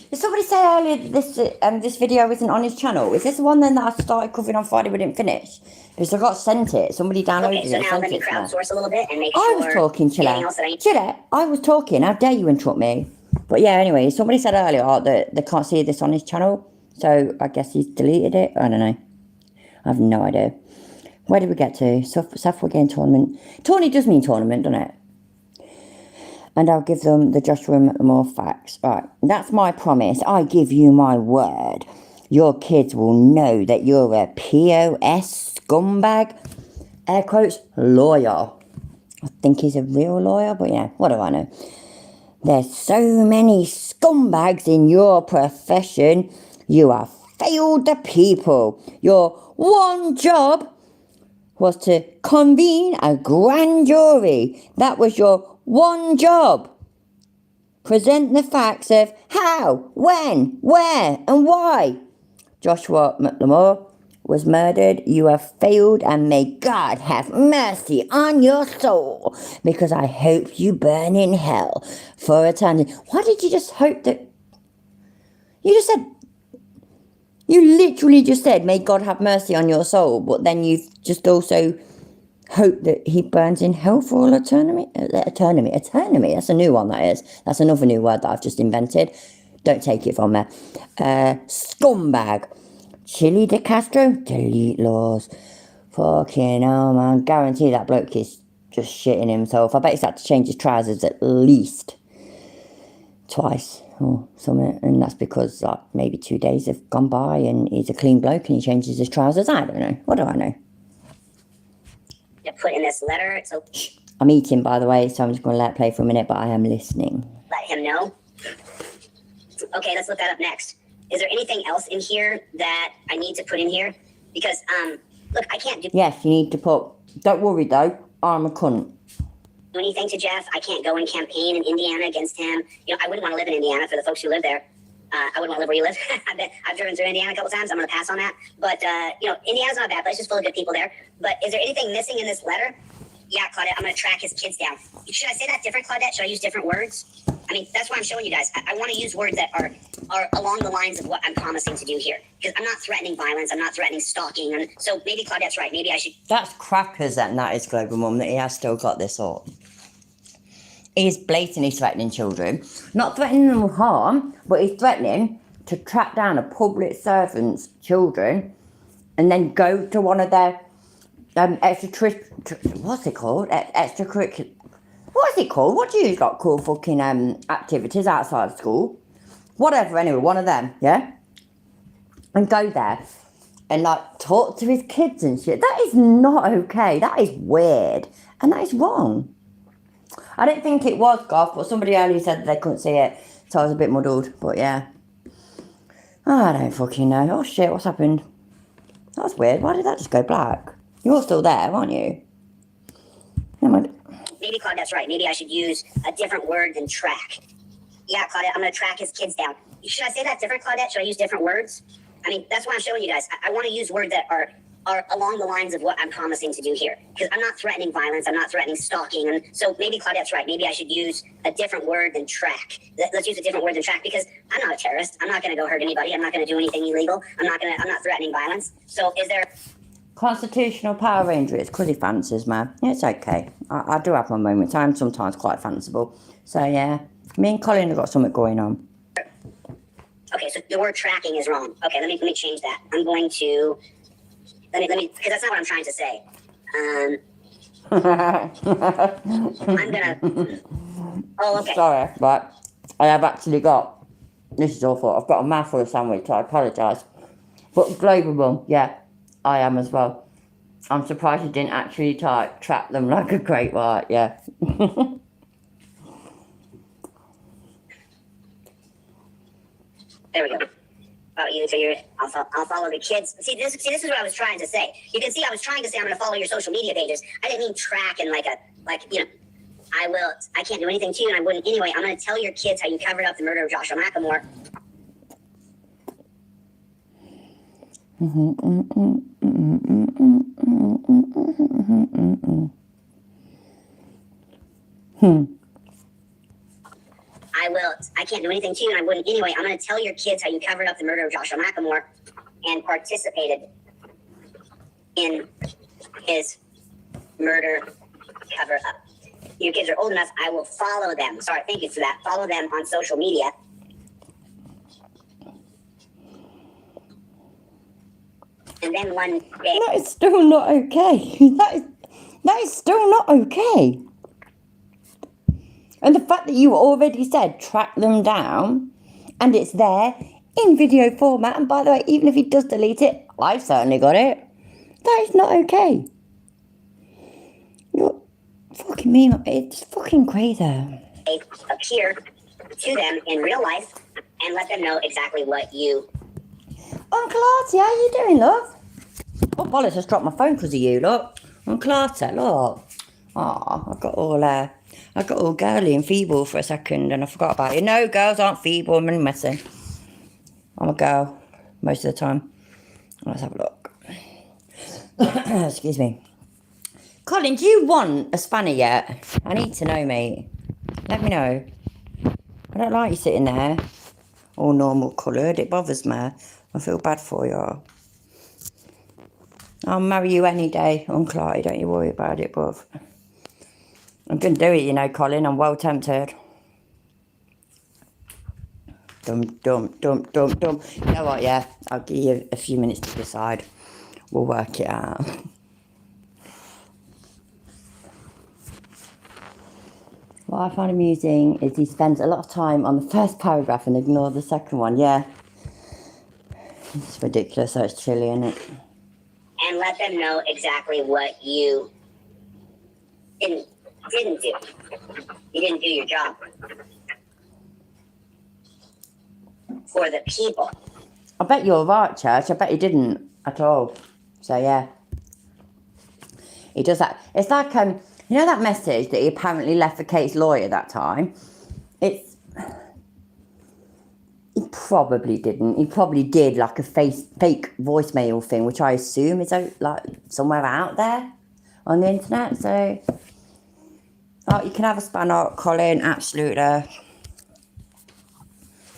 Did somebody say earlier that this video isn't on his channel? Is this the one then that I started covering on Friday but didn't finish? Because I got sent it. Somebody downloaded Okay, so it and now sent let me it to me. crowdsource a little bit and make I sure. was talking, anything else that I need- Chilla, I was talking. How dare you interrupt me? But yeah, anyway, somebody said earlier that they can't see this on his channel. So I guess he's deleted it. I don't know. I have no idea. Where did we get to? Southwood Game Tournament. Tourney does mean tournament, doesn't it? And I'll give them the Joshua more facts. Right, that's my promise. I give you my word. Your kids will know that you're a POS scumbag, air quotes, lawyer. I think he's a real lawyer, but yeah, what do I know? There's so many scumbags in your profession. You have failed the people. Your one job was to convene a grand jury. That was your one job. Present the facts of how, when, where, and why Joshua McLemore was murdered. You have failed, and may God have mercy on your soul, because I hope you burn in hell for eternity. Why did you just hope that? You literally just said, may God have mercy on your soul, but then you've just also hope that he burns in hell for all eternity. Eternity. That's a new one, that is. That's another new word that I've just invented. Don't take it from me. Scumbag. Chili de Castro, delete laws. Fucking hell, man. Guarantee that bloke is just shitting himself. I bet he's had to change his trousers at least twice or something. And that's because like maybe 2 days have gone by and he's a clean bloke and he changes his trousers. I don't know. What do I know? To put in this letter, so I'm eating, by the way, so I'm just going to let it play for a minute, but I am listening. let him know. Okay, let's look that up next. Is there anything else in here that I need to put in here? Because, look, I can't do Yes, you need to put... Don't worry, though. I'm a cunt. anything to Jeff. I can't go and campaign in Indiana against him. You know, I wouldn't want to live in Indiana for the folks who live there. I wouldn't want to live where you live. I've driven through Indiana a couple times. I'm going to pass on that. But, you know, Indiana's not a bad place. It's full of good people there. But is there anything missing in this letter? Yeah, Claudette, I'm going to track his kids down. Should I say that different, Claudette? Should I use different words? I mean, that's why I'm showing you guys. I want to use words that are along the lines of what I'm promising to do here. Because I'm not threatening violence. I'm not threatening stalking. And so maybe Claudette's right. Maybe I should... That's crackers, that is, Global Mum, that he has still got this up. He is blatantly threatening children. Not threatening them with harm, but he's threatening to track down a public servant's children and then go to one of their what's it called? Extracurricular. What's it called? What do you got called fucking activities outside of school? Whatever, anyway, one of them, yeah? And go there and like talk to his kids and shit. That is not okay. That is weird. And that is wrong. I didn't think it was golf, but somebody earlier said that they couldn't see it. So I was a bit muddled, but yeah. I don't fucking know. Oh shit, what's happened? That's weird. Why did that just go black? You're still there, aren't you? Never mind. Maybe Claudette's right. Maybe I should use a different word than track. Yeah, Claudette, I'm going to track his kids down. Should I say that different, Claudette? Should I use different words? I mean, that's why I'm showing you guys. I want to use words that are along the lines of what I'm promising to do here. Because I'm not threatening violence. I'm not threatening stalking. And so maybe Claudette's right. Maybe I should use a different word than track. Let's use a different word than track because I'm not a terrorist. I'm not going to go hurt anybody. I'm not going to do anything illegal. I'm not threatening violence. So is there... Constitutional Power Ranger, it's because he fancies, man. It's okay. I do have my moments. I'm sometimes quite fanciful. So, yeah. Me and Colin have got something going on. Okay, so the word tracking is wrong. Okay, let me change that. I'm going to... Let me, because that's not what I'm trying to say. I'm gonna... Oh, okay. Sorry, but I have actually got... This is awful. I've got a mouthful of sandwich, so I apologise. But Global Mum, yeah. I am as well. I'm surprised you didn't actually trap them like a great white, yeah. There we go. Oh, you figured I'll follow the kids. See, this is what I was trying to say. You can see I was trying to say I'm going to follow your social media pages. I didn't mean track and I can't do anything to you and I wouldn't anyway. I'm going to tell your kids how you covered up the murder of Joshua McLemore. I can't do anything to you, and I wouldn't anyway. I'm going to tell your kids how you covered up the murder of Joshua McLemore and participated in his murder cover up. Your kids are old enough, I will follow them. Sorry, thank you for that. Follow them on social media. And then one day... That is still not okay. That is still not okay. And the fact that you already said track them down, and it's there in video format, and by the way, even if he does delete it, I've certainly got it. That is not okay. You're fucking me, it's fucking crazy. Appear to them in real life and let them know exactly what you... Uncle Artie, how you doing, love? Oh, bollocks, I just dropped my phone because of you, look. Uncle Artie, look. Oh, I got all girly and feeble for a second and I forgot about you. No, girls aren't feeble, I'm really messy. I'm a girl most of the time. Let's have a look. Excuse me. Colin, do you want a spanner yet? I need to know, mate. Let me know. I don't like you sitting there all normal coloured. It bothers me. I feel bad for you. I'll marry you any day, Uncle Artie. Don't you worry about it, bruv. I'm going to do it, you know, Colin. I'm well tempted. Dum. You know what, yeah? I'll give you a few minutes to decide. We'll work it out. What I find amusing is he spends a lot of time on the first paragraph and ignores the second one. Yeah. It's ridiculous. So it's chilly, isn't it? And let them know exactly what you didn't do. You didn't do your job. For the people. I bet you're right, Church. I bet he didn't at all. So, yeah. He does that. It's like, you know that message that he apparently left for Kate's lawyer that time? He probably didn't. He probably did like a fake voicemail thing, which I assume is like somewhere out there on the internet. So, oh, you can have a spanner, Colin. Absolutely. I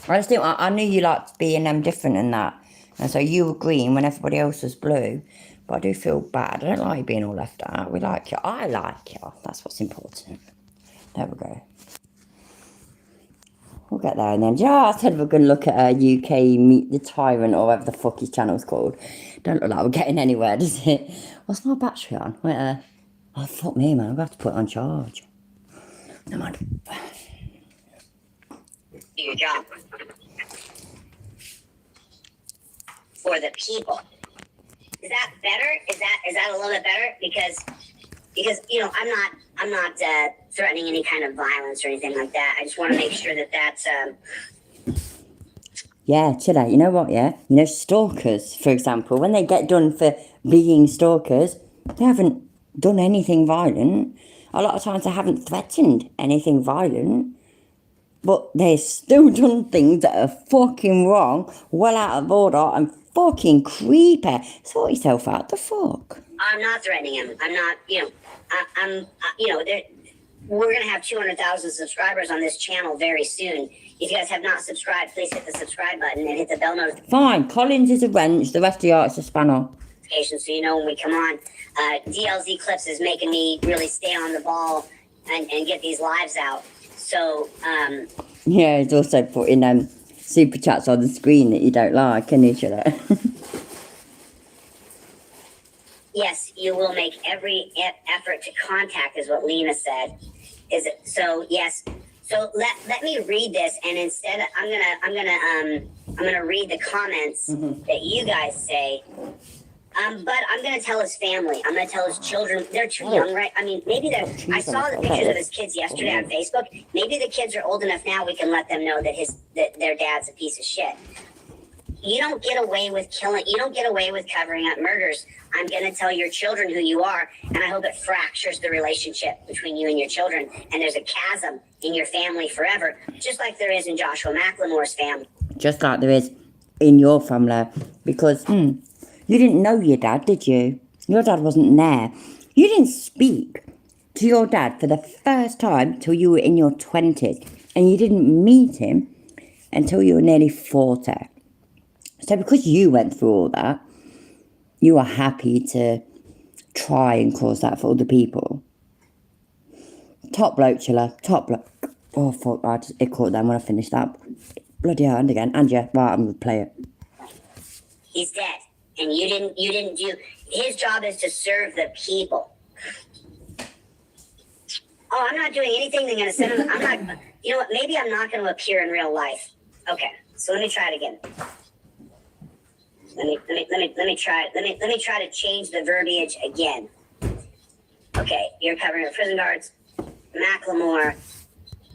just think I knew you liked being different and that, and so you were green when everybody else was blue. But I do feel bad. I don't like you being all left out. We like you. I like you. That's what's important. There we go. We'll get there and then. Yeah, I said we're going to look at UK Meet the Tyrant or whatever the fuck his channel's called. Don't look like we're getting anywhere, does it? What's my battery on? Wait, oh, fuck me, man. I'm going to have to put it on charge. No mind. Do your job. For the people. Is that better? Is that a little bit better? Because you know, I'm not threatening any kind of violence or anything like that. I just want to make sure that that's Yeah, chill out. You know what, yeah? You know, stalkers, for example, when they get done for being stalkers, they haven't done anything violent. A lot of times they haven't threatened anything violent. But they've still done things that are fucking wrong, well out of order, and fucking creepy. Sort yourself out, the fuck. I'm not threatening him. I'm not, you know, you know, we're going to have 200,000 subscribers on this channel very soon. If you guys have not subscribed, please hit the subscribe button and hit the bell notification. Fine, Collins is a wrench, the rest of the art's a spanner. So you know when we come on. DLZ Clips is making me really stay on the ball and get these lives out. So, yeah, he's also putting super chats on the screen that you don't like, can you, Chilla? Yes, you will make every effort to contact, is what Lena said. Is it so? Yes. So let me read this, and instead I'm gonna read the comments that you guys say. But I'm going to tell his family. I'm going to tell his children. They're too young, right? I mean, maybe they're... I saw the pictures of his kids yesterday on Facebook. Maybe the kids are old enough now we can let them know that their dad's a piece of shit. You don't get away with killing... You don't get away with covering up murders. I'm going to tell your children who you are, and I hope it fractures the relationship between you and your children, and there's a chasm in your family forever, just like there is in Joshua McLemore's family. Just like there is in your family. Because... You didn't know your dad, did you? Your dad wasn't there. You didn't speak to your dad for the first time till you were in your 20s. And you didn't meet him until you were nearly 40. So because you went through all that, you are happy to try and cause that for other people. Top bloke, Chiller. Top bloke. Oh, fuck, it caught them when I finished that. Bloody hell, and again. And yeah, right, I'm going to play it. He's dead. And you didn't do, his job is to serve the people. Oh, I'm not doing anything that's going to send him, I'm not, you know what, maybe I'm not going to appear in real life. Okay, so let me try it again. Let me try to change the verbiage again. Okay, you're covering the prison guards, Macklemore.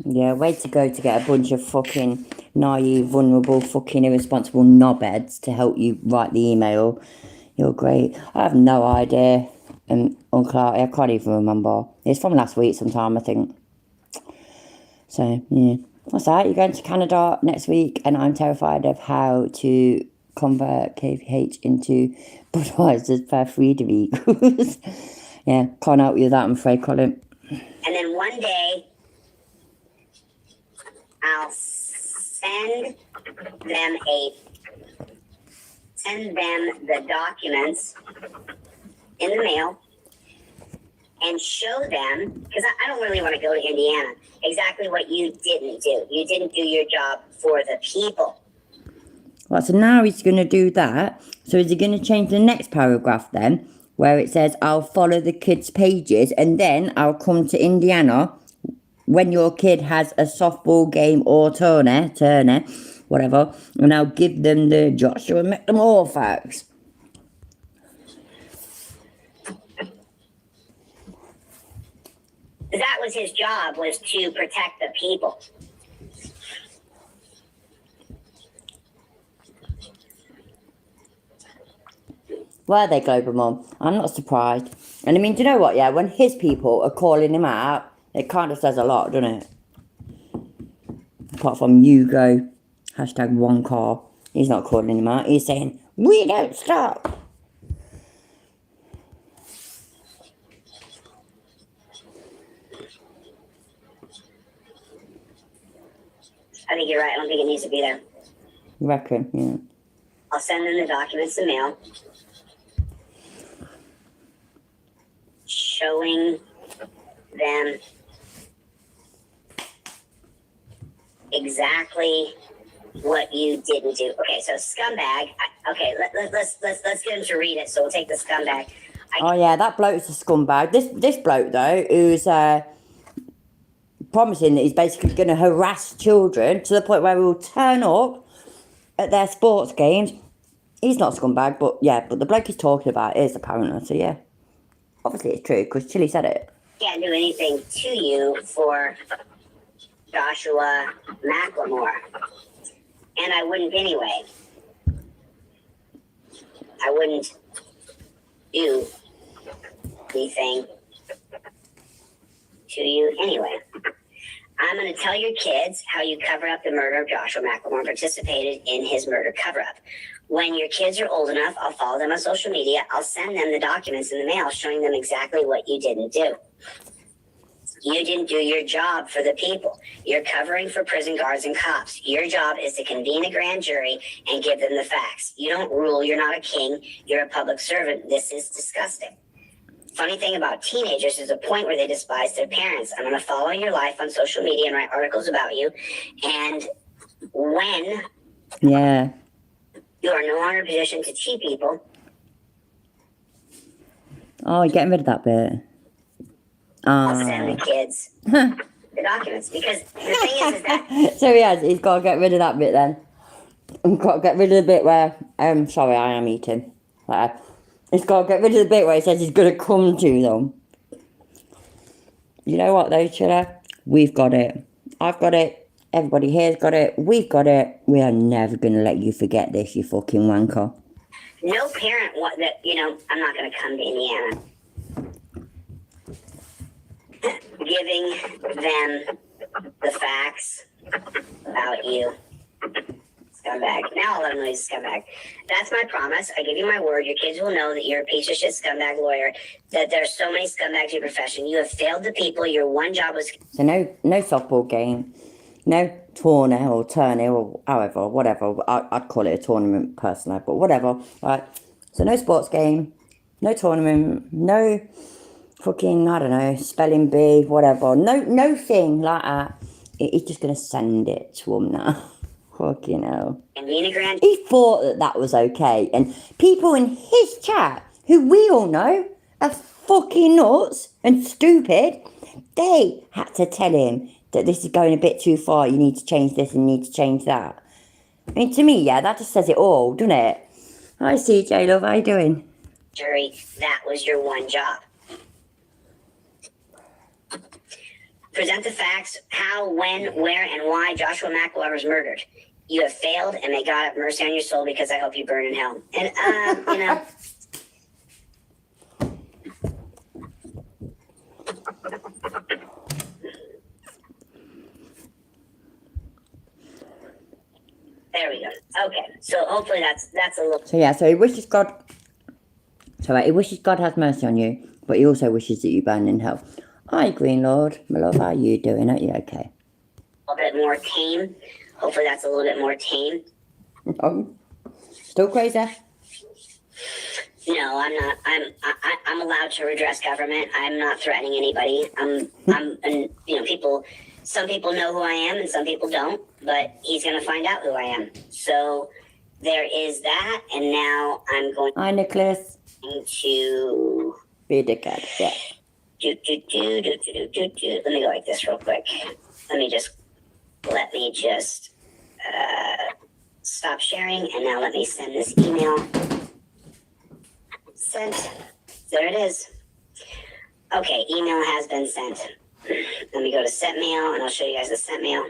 Yeah, way to go to get a bunch of fucking naive, vulnerable, fucking irresponsible knobheads to help you write the email. You're great. I have no idea. Uncle Artie, I can't even remember. It's from last week sometime, I think. So, yeah. What's that? You're going to Canada next week, and I'm terrified of how to convert KVH into Budweiser's per freedom equals. Yeah, can't help you with that, I'm afraid, Colin. And then one day, I'll send them the documents in the mail and show them, because I don't really want to go to Indiana, exactly what you didn't do. You didn't do your job for the people. Right, so now he's going to do that. So is he going to change the next paragraph then, where it says, I'll follow the kids' pages, and then I'll come to Indiana when your kid has a softball game or tourney, whatever, and I'll give them the Joshua McLemore facts. That was his job, was to protect the people. Were they, Global Mum? I'm not surprised. And I mean, do you know what, yeah, when his people are calling him out, it kind of says a lot, doesn't it? Apart from Hugo, #1car. He's not calling him out. He's saying, we don't stop. I think you're right. I don't think it needs to be there. You reckon? Yeah. I'll send them the documents in mail showing them exactly what you didn't do. Okay, so scumbag. Let's get him to read it. So we'll take the scumbag. Oh yeah, that bloke's a scumbag. This bloke though, who's promising that he's basically going to harass children to the point where he will turn up at their sports games. He's not a scumbag, but yeah, but the bloke he's talking about is apparently. So yeah, obviously it's true because Chili said it. Can't do anything to you for Joshua Macklemore, and I wouldn't anyway. I wouldn't do anything to you anyway. I'm going to tell your kids how you cover up the murder of Joshua Macklemore and participated in his murder cover-up. When your kids are old enough, I'll follow them on social media. I'll send them the documents in the mail showing them exactly what you didn't do. You didn't do your job for the people. You're covering for prison guards and cops. Your job is to convene a grand jury and give them the facts. You don't rule. You're not a king. You're a public servant. This is disgusting. Funny thing about teenagers is a point where they despise their parents. I'm going to follow your life on social media and write articles about you. And when you are no longer in a position to cheat people. Oh, you're getting rid of that bit. I'll send the kids the documents. Because the thing is that... So he's got to get rid of that bit then. I've got to get rid of the bit where... sorry, I am eating. He's got to get rid of the bit where he says he's going to come to them. You know what though, Chiller? We've got it. I've got it. Everybody here's got it. We've got it. We are never going to let you forget this, you fucking wanker. No parent I'm not going to come to Indiana. Giving them the facts about you. So, scumbag. Now I'll let him know he's a scumbag. That's my promise. I give you my word. Your kids will know that you're a piece of shit scumbag lawyer, that there's so many scumbags in your profession. You have failed the people. Your one job was... So no softball game, no tournament or tourney or however, whatever. I'd call it a tournament personally, but whatever, right? So no sports game, no tournament, no fucking, I don't know, spelling bee, whatever. No thing like that. He's just going to send it to him now. Fucking hell. And being a grand... He thought that was okay. And people in his chat, who we all know are fucking nuts and stupid, they had to tell him that this is going a bit too far. You need to change this and you need to change that. I mean, to me, yeah, that just says it all, doesn't it? Hi, CJ, love, how you doing? Jury, that was your one job. Present the facts, how, when, where, and why Joshua McElroy was murdered. You have failed, and may God have mercy on your soul, because I hope you burn in hell. And, you know... There we go. Okay, so hopefully that's a little... So yeah, so he wishes God... So he wishes God has mercy on you, but he also wishes that you burn in hell. Hi, Green Lord. My love, how are you doing? Are you okay? A little bit more tame. Hopefully that's a little bit more tame. Oh, still crazy? No, I'm not. I'm allowed to redress government. I'm not threatening anybody. And you know, people... Some people know who I am and some people don't, but he's going to find out who I am. So there is that, and now I'm going... Hi, Nicholas. ...to... Be a dickhead, yeah. Let me go like this real quick. Let me just stop sharing, and now let me send this email. Sent. There it is. Okay, email has been sent. Let me go to sent mail, and I'll show you guys the sent mail.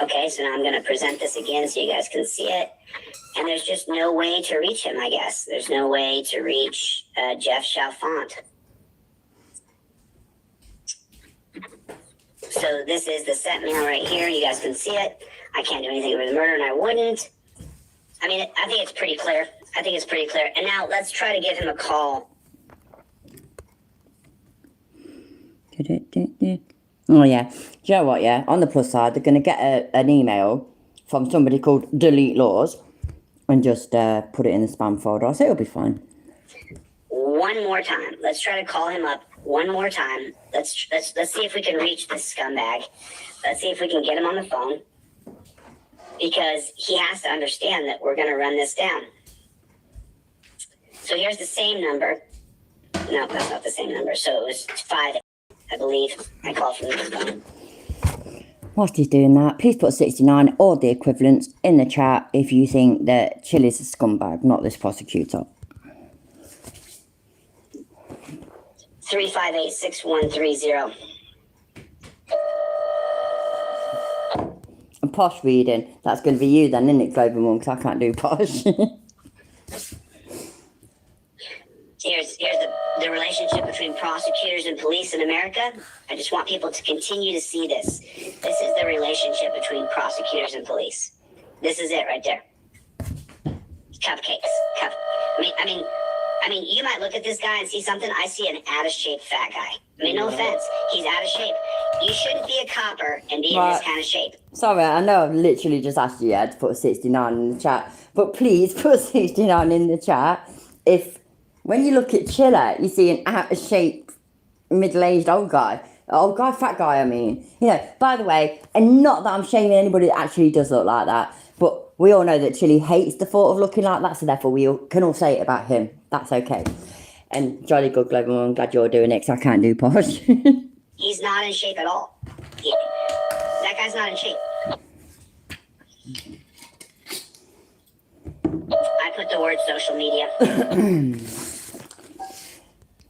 Okay, so now I'm going to present this again so you guys can see it. And there's just no way to reach him, I guess. There's no way to reach Jeff Chalfant. So this is the sent mail right here. You guys can see it. I can't do anything with the murder, and I wouldn't. I mean, I think it's pretty clear. And now let's try to give him a call. Oh, yeah. Do you know what, yeah? On the plus side, they're going to get an email from somebody called Delete Laws and just put it in the spam folder. So it'll be fine. One more time. Let's try to call him up one more time. Let's see if we can reach this scumbag. Let's see if we can get him on the phone. Because he has to understand that we're going to run this down. So here's the same number. No, that's not the same number. So it was 5, I believe. I called from the phone. Whilst he's doing that, please put 69 or the equivalents in the chat if you think that Chili's a scumbag, not this prosecutor. 358-6130. And posh reading, that's going to be you then, isn't it, Global One? Because I can't do posh. Here's the relationship between prosecutors and police in America. I just want people to continue to see this. This is the relationship between prosecutors and police. This is it right there. Cupcakes. I mean, you might look at this guy and see something. I see an out-of-shape fat guy. I mean, no offense. He's out of shape. You shouldn't be a copper and be in this kind of shape. Sorry, I know I've literally just asked you to put 69 in the chat. But please put 69 in the chat if... When you look at Chiller, you see an out-of-shape, middle-aged old guy, fat guy, I mean. You know, by the way, and not that I'm shaming anybody that actually does look like that, but we all know that Chili hates the thought of looking like that, so therefore we can all say it about him. That's okay. And jolly good, Global, I'm glad you're doing it, because I can't do posh. He's not in shape at all. That guy's not in shape. I put the word social media.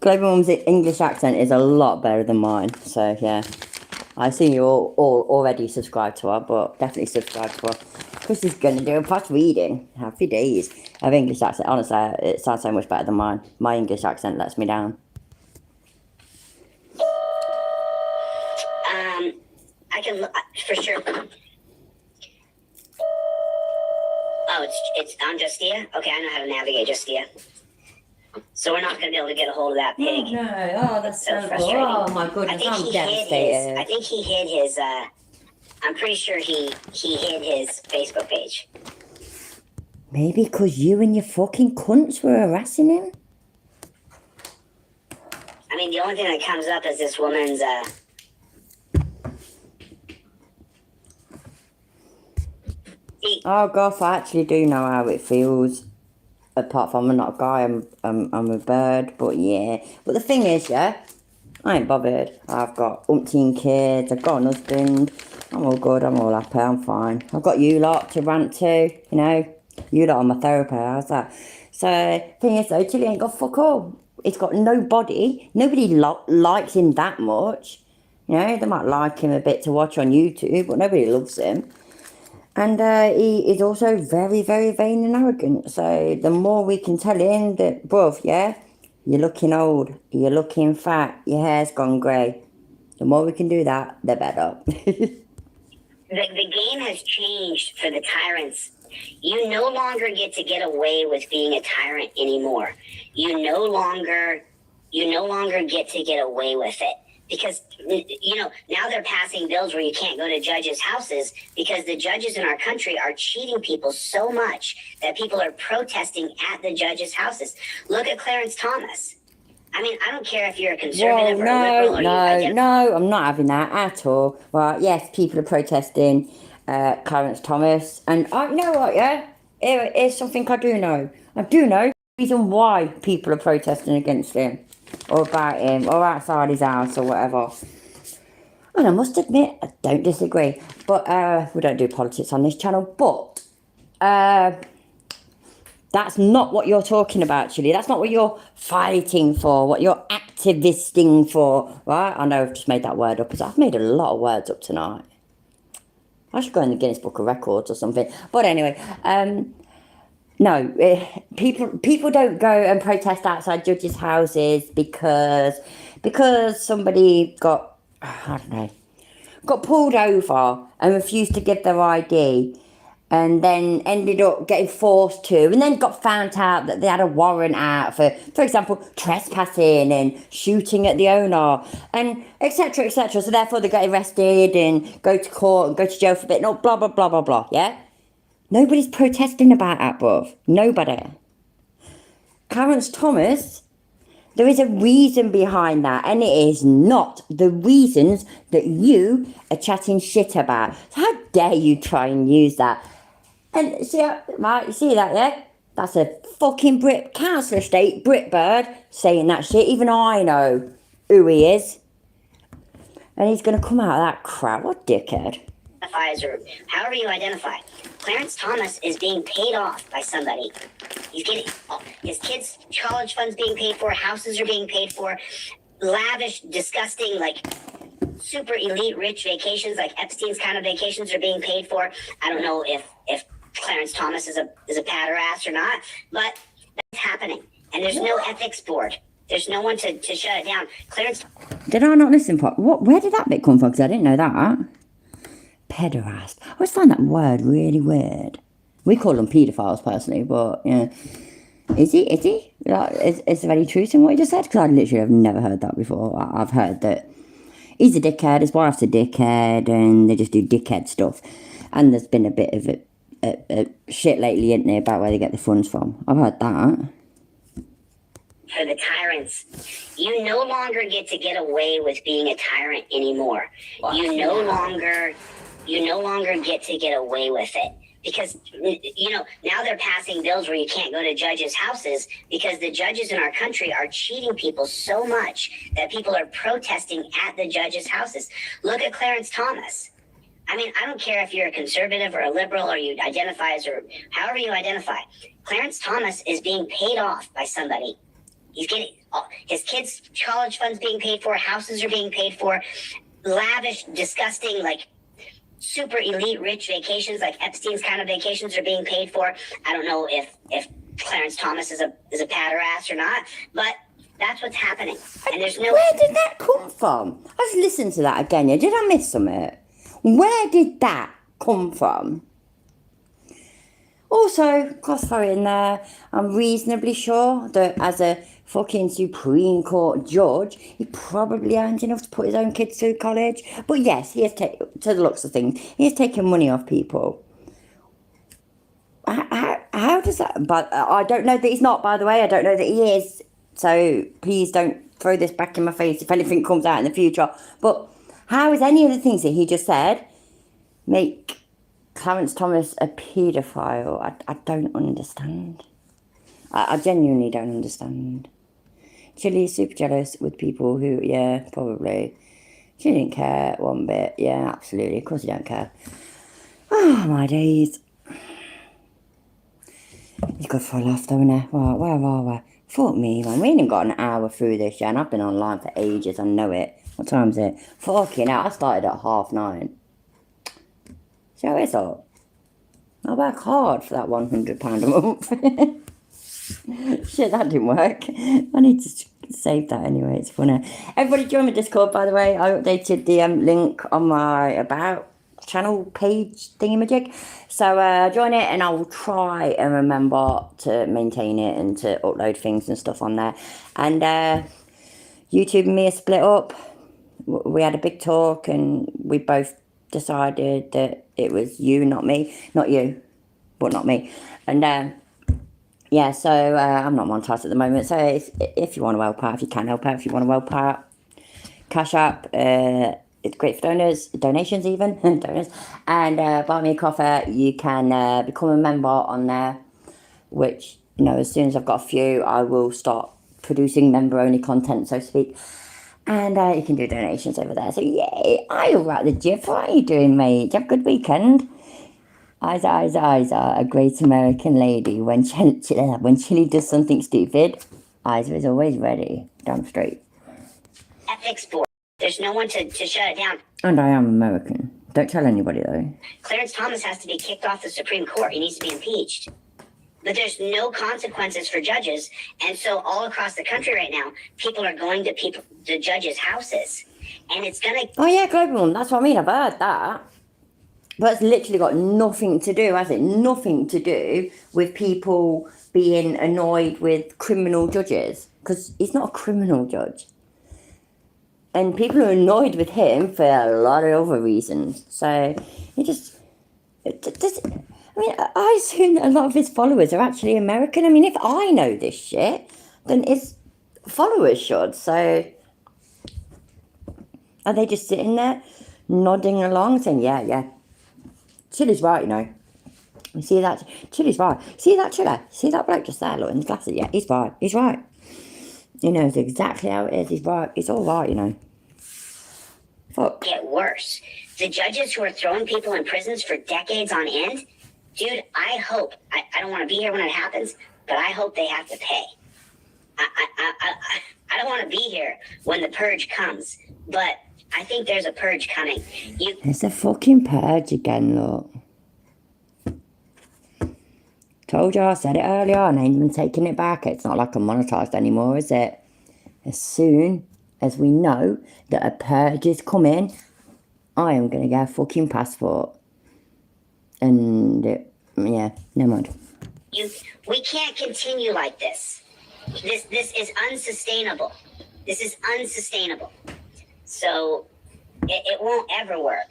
Global Mum's English accent is a lot better than mine, so yeah. I see you all already subscribed to her, but definitely subscribe to her. Chris is going to do a fast reading. Happy days. Her English accent, honestly, it sounds so much better than mine. My English accent lets me down. I I can look for sure. Oh, it's on Justia? Okay, I know how to navigate Justia. So we're not going to be able to get a hold of that pig. Oh, no. Oh, that's so frustrating. Oh, my goodness. I'm devastated. I think he hid his, I'm pretty sure he hid his Facebook page. Maybe because you and your fucking cunts were harassing him? I mean, the only thing that comes up is this woman's, Oh, gosh, I actually do know how it feels. Apart from I'm not a guy, I'm a bird, but yeah. But the thing is, yeah, I ain't bothered. I've got umpteen kids, I've got an husband. I'm all good, I'm all happy, I'm fine. I've got you lot to rant to, you know. You lot are my therapy, how's that? So, thing is though, Chili ain't got fuck all. It's got nobody. Nobody likes him that much. You know, they might like him a bit to watch on YouTube, but nobody loves him. And he is also very, very vain and arrogant. So the more we can tell him that, bruv, yeah, you're looking old, you're looking fat, your hair's gone grey. The more we can do that, the better. the game has changed for the tyrants. You no longer get to get away with being a tyrant anymore. You no longer get to get away with it. Because, you know, now they're passing bills where you can't go to judges' houses because the judges in our country are cheating people so much that people are protesting at the judges' houses. Look at Clarence Thomas. I mean, I don't care if you're a conservative or a liberal. No, I'm not having that at all. Right, yes, people are protesting Clarence Thomas. And you know what, yeah? Here's something I do know. I do know the reason why people are protesting against him. Or about him, or outside his house, or whatever. And I must admit, I don't disagree. But, we don't do politics on this channel. But, that's not what you're talking about, Chili. That's not what you're fighting for, what you're activisting for, right? I know I've just made that word up. I've made a lot of words up tonight. I should go in the Guinness Book of Records or something. But anyway, no, people don't go and protest outside judges' houses because somebody got, I don't know, got pulled over and refused to give their ID and then ended up getting forced to and then got found out that they had a warrant out for example, trespassing and shooting at the owner and etc, etc. So therefore they get arrested and go to court and go to jail for a bit, no, blah, blah, blah, blah, blah, yeah? Nobody's protesting about that, bruv. Nobody. Clarence Thomas, there is a reason behind that, and it is not the reasons that you are chatting shit about. So how dare you try and use that? And see, right, you see that, yeah? That's a fucking Brit, council estate, Brit bird, saying that shit. Even I know who he is. And he's going to come out of that crap. What dickhead. Or however you identify. Clarence Thomas is being paid off by somebody. He's getting his kids' college funds being paid for, houses are being paid for, lavish, disgusting, like super elite rich vacations, like Epstein's kind of vacations are being paid for. I don't know if Clarence Thomas is a patter ass or not, but that's happening. And there's no ethics board. There's no one to shut it down. Clarence. Did I not listen? Where did that bit come from? Because I didn't know that. Pederast. I always find that word really weird. We call them paedophiles personally, but yeah. Is he? Like, is there any truth in what he just said? Because I literally have never heard that before. I've heard that he's a dickhead, his wife's a dickhead, and they just do dickhead stuff. And there's been a bit of a shit lately, isn't there, about where they get the funds from. I've heard that. For the tyrants, you no longer get to get away with being a tyrant anymore. Wow. You no longer get to get away with it because, you know, now they're passing bills where you can't go to judges' houses because the judges in our country are cheating people so much that people are protesting at the judges' houses. Look at Clarence Thomas. I mean, I don't care if you're a conservative or a liberal or you identify as or however you identify. Clarence Thomas is being paid off by somebody. He's getting his kids' college funds being paid for, houses are being paid for, lavish, disgusting, like super elite rich vacations, like Epstein's kind of vacations are being paid for. I don't know if Clarence Thomas is a patter ass or not, but that's what's happening. And there's no. Where did that come from? I've listened to that again. Yeah, did I miss something? Where did that come from? Also, cross throw in there, I'm reasonably sure that as a fucking Supreme Court judge, he probably earns enough to put his own kids through college. But yes, he has to the looks of things, he has taken money off people. How does that... But I don't know that he's not, by the way. I don't know that he is. So please don't throw this back in my face if anything comes out in the future. But how is any of the things that he just said make Clarence Thomas a paedophile? I don't understand. I genuinely don't understand. Chili is super jealous with people who, yeah, probably. She didn't care one bit. Yeah, absolutely. Of course you don't care. Oh, my days. He's good for a laugh though, isn't he? Where are we? Fuck me, man. We ain't even got an hour through this yet, and I've been online for ages. I know it. What time is it? Fucking hell, I started at 9:30. See how it's up? I work hard for that £100 a month. Shit, that didn't work. I need to save that anyway. It's funny. Everybody join my Discord, by the way. I updated the link on my About channel page thingamajig. So join it, and I will try and remember to maintain it and to upload things and stuff on there. And YouTube and me are split up. We had a big talk, and we both decided that it was you, not me. Not you, but not me. And yeah, so I'm not monetized at the moment. So if you want to help out, if you can help out, if you want to help out, Cash App, it's great for donations even, donors. And buy me a coffee. You can become a member on there, which, you know, as soon as I've got a few, I will start producing member-only content, so to speak. And you can do donations over there. So, yay, I'm right the gif. What are you doing, mate? Did you have a good weekend? Isa, a great American lady. When Chili does something stupid, Isa is always ready. Damn straight. Ethics board. There's no one to shut it down. And I am American. Don't tell anybody, though. Clarence Thomas has to be kicked off the Supreme Court. He needs to be impeached. But there's no consequences for judges. And so all across the country right now, people are going to the judges' houses. And it's going to... Oh, yeah, global. That's what I mean. I've heard that. But it's literally got nothing to do, has it? Nothing to do with people being annoyed with criminal judges. Because he's not a criminal judge. And people are annoyed with him for a lot of other reasons. So, he just... I mean, I assume that a lot of his followers are actually American. I mean, if I know this shit, then his followers should. So, are they just sitting there, nodding along, saying, yeah, Chili's right, you know. You see that? Chili's right. See that Chili? See that bloke just there, look, in his glasses? Yeah, he's right. He's right. He knows exactly how it is. He's right. It's all right, you know. Fuck. Get worse. The judges who are throwing people in prisons for decades on end, dude, I hope, I don't want to be here when it happens, but I hope they have to pay. I don't want to be here when the purge comes, but I think there's a purge coming. There's a fucking purge again, look. Told you, I said it earlier, and I ain't even taking it back. It's not like I'm monetized anymore, is it? As soon as we know that a purge is coming, I am going to get a fucking passport. And, yeah, never mind. We can't continue like this. This is unsustainable. This is unsustainable. So, it won't ever work.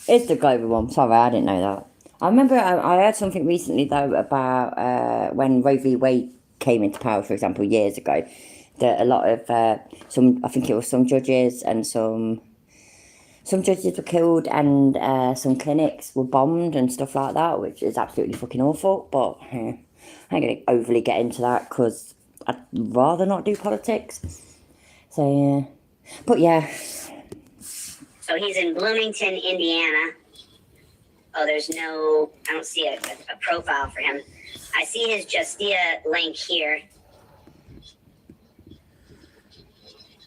It's the global one. Sorry, I didn't know that. I remember I heard something recently, though, about when Roe v. Wade came into power, for example, years ago, that a lot of, I think it was some judges and some judges were killed, and some clinics were bombed and stuff like that, which is absolutely fucking awful. But I ain't going to overly get into that because I'd rather not do politics. So, yeah. But, yeah. So he's in Bloomington, Indiana. Oh, there's no... I don't see a profile for him. I see his Justia link here.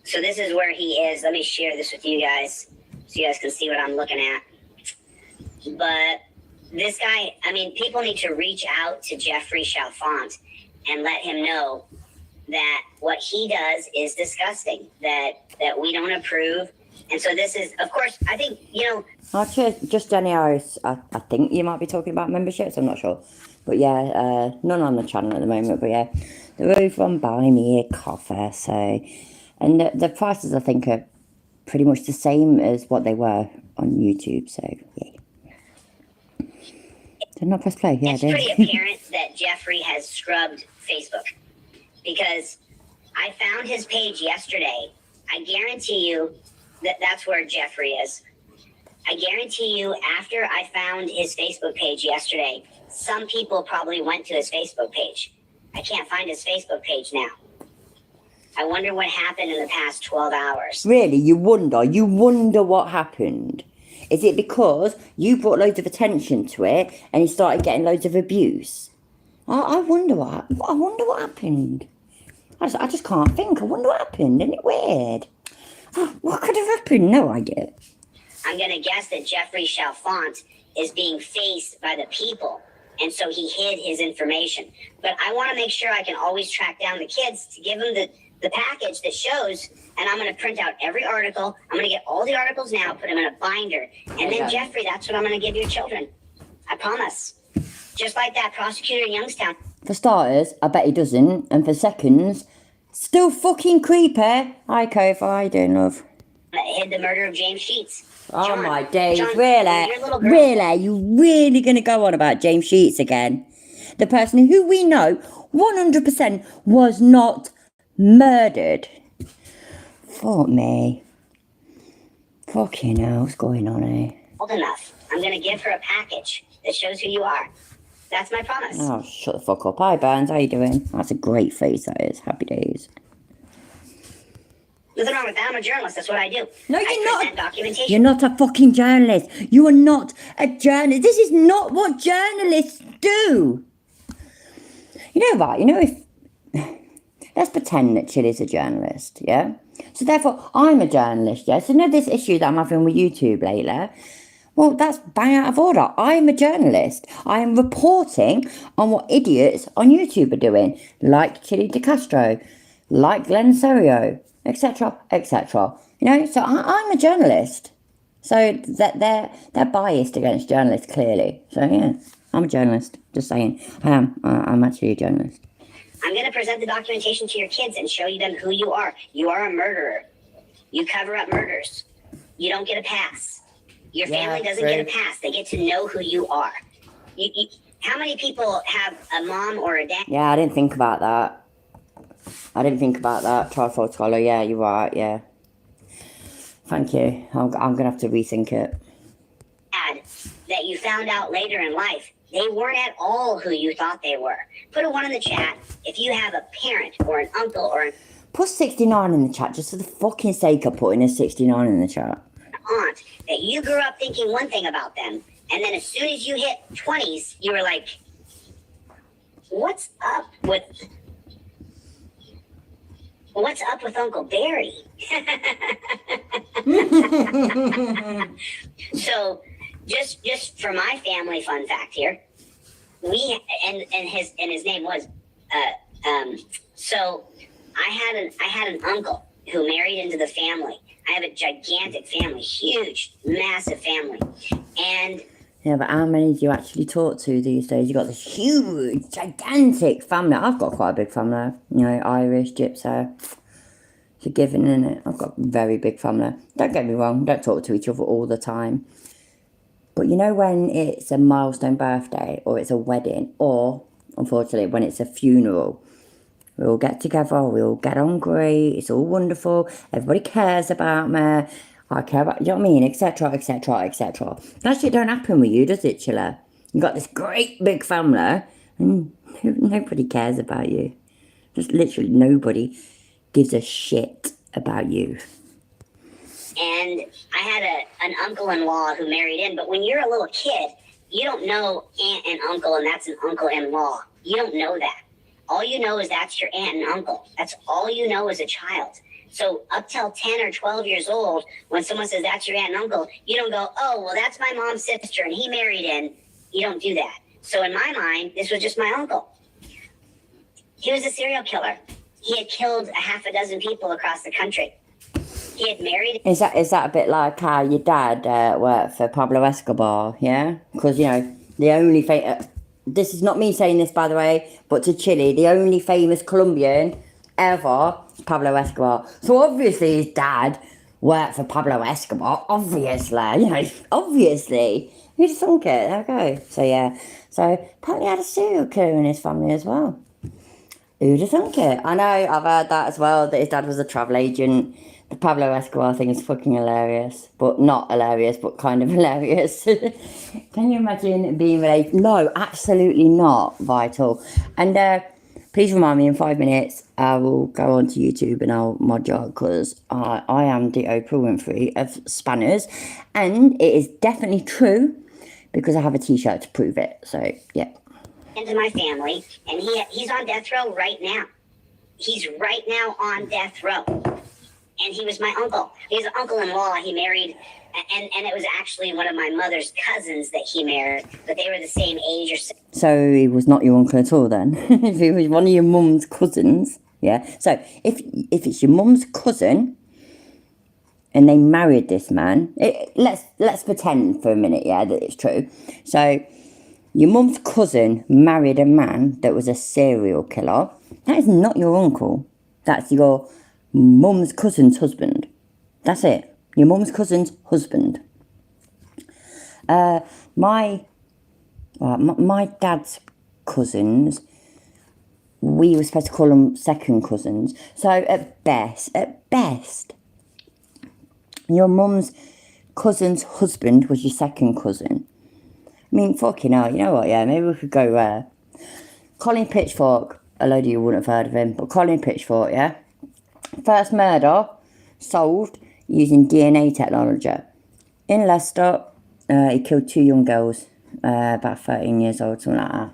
So this is where he is. Let me share this with you guys so you guys can see what I'm looking at. But this guy, I mean, people need to reach out to Jeffrey Chalfant and let him know that what he does is disgusting, that we don't approve. And so this is, of course, I think, just Jenny Harris, I think you might be talking about memberships, I'm not sure. But yeah, none on the channel at the moment, but yeah, they're over on Buy Me a Coffee, so, and the prices I think are pretty much the same as what they were on YouTube, so yeah. Did not press play? Yeah, it's pretty apparent that Jeffrey has scrubbed Facebook, because I found his page yesterday. I guarantee you that that's where Jeffrey is. I guarantee you, after I found his Facebook page yesterday, some people probably went to his Facebook page. I can't find his Facebook page now. I wonder what happened in the past 12 hours. Really? You wonder what happened? Is it because you brought loads of attention to it and he started getting loads of abuse? I wonder what happened. I just can't think. I wonder what happened. Isn't it weird? What could have happened? No idea. I'm going to guess that Jeffrey Chalfant is being faced by the people, and so he hid his information. But I want to make sure I can always track down the kids to give them the package that shows, and I'm going to print out every article. I'm going to get all the articles now, put them in a binder, and then, Jeffrey, that's what I'm going to give your children. I promise. Just like that prosecutor in Youngstown. For starters, I bet he doesn't, and for seconds, still fucking creepy. Hi, Kofi, how you doing, love? Hid the murder of James Sheets. Oh John, my days, John, really? Really? You really going to go on about James Sheets again? The person who we know 100% was not murdered. Fuck me. Fucking hell, what's going on here? Old enough. I'm going to give her a package that shows who you are. That's my promise. Oh, shut the fuck up. Hi, Burns, how you doing? That's a great face, that is. Happy days. Nothing wrong with that. I'm a journalist. That's what I do. No, I present documentation. You're not a fucking journalist. You are not a journalist. This is not what journalists do. You know what? You know, if... Let's pretend that Chili's a journalist, yeah? So therefore, I'm a journalist, yeah? So you know this issue that I'm having with YouTube lately? Well, that's bang out of order. I'm a journalist. I am reporting on what idiots on YouTube are doing, like Chili DeCastro, like Glenn Serio, etc., etc. You know, so I'm a journalist. So that they're biased against journalists, clearly. So yeah, I'm a journalist. Just saying, I am. I'm actually a journalist. I'm going to present the documentation to your kids and show them who you are. You are a murderer. You cover up murders. You don't get a pass. Your family doesn't get a pass. They get to know who you are. How many people have a mom or a dad? Yeah, I didn't think about that. Trifold Scholar, yeah, you're right, yeah. Thank you. I'm going to have to rethink it. That you found out later in life, they weren't at all who you thought they were. Put a 1 in the chat if you have a parent or an uncle or an Put 69 in the chat, just for the fucking sake of putting a 69 in the chat. Aunt that you grew up thinking one thing about them, and then as soon as you hit 20s, you were like, what's up with Uncle Barry? So just for my family fun fact here, we and his name was so I had an uncle who married into the family. I have a gigantic family, huge, massive family. And yeah, but how many do you actually talk to these days? You got this huge, gigantic family. I've got quite a big family. You know, Irish, Gypsy. It's a given, isn't it? I've got a very big family. Don't get me wrong, don't talk to each other all the time. But you know when it's a milestone birthday, or it's a wedding, or, unfortunately, when it's a funeral, we all get together, we all get on great, it's all wonderful, everybody cares about me, I care about, you know what I mean, etc, etc, etc. That shit don't happen with you, does it, Chilla? You got this great big family, and nobody cares about you. Just literally nobody gives a shit about you. And I had an uncle-in-law who married in, but when you're a little kid, you don't know aunt and uncle, and that's an uncle-in-law. You don't know that. All you know is that's your aunt and uncle. That's all you know as a child. So up till 10 or 12 years old, when someone says that's your aunt and uncle, you don't go, oh, well, that's my mom's sister, and he married in. You don't do that. So in my mind, this was just my uncle. He was a serial killer. he had killed a half a dozen people across the country. He had married. Is that a bit like how your dad worked for Pablo Escobar? Yeah, because you know the only this is not me saying this, by the way, but to Chile, the only famous Colombian ever is Pablo Escobar. So obviously his dad worked for Pablo Escobar. Obviously, you know, obviously. Who'd have thunk it? There we go. So yeah, so apparently he had a serial killer in his family as well. Who'd have thunk it? I know, I've heard that as well, that his dad was a travel agent. The Pablo Escobar thing is fucking hilarious. But not hilarious, but kind of hilarious. Can you imagine being related? No, absolutely not, Vital. And please remind me in 5 minutes, I will go onto YouTube and I'll mod you because I am the Oprah Winfrey of spanners. And it is definitely true because I have a t-shirt to prove it. So, yeah. Into my family, and he's on death row right now. He's right now on death row. And he was my uncle. He was an uncle-in-law. He married, and it was actually one of my mother's cousins that he married, but they were the same age or so. So he was not your uncle at all then? If he was one of your mum's cousins, yeah? So if it's your mum's cousin, and they married this man, let's pretend for a minute, yeah, that it's true. So your mum's cousin married a man that was a serial killer. That is not your uncle. That's your mum's cousin's husband. That's it. Your mum's cousin's husband. My dad's cousins, we were supposed to call them second cousins. So at best, your mum's cousin's husband was your second cousin. I mean, fucking hell, you know what, yeah, maybe we could go, Colin Pitchfork, a load of you wouldn't have heard of him, but Colin Pitchfork, yeah? First murder solved using DNA technology. In Leicester, he killed 2 young girls, about 13 years old, something like that.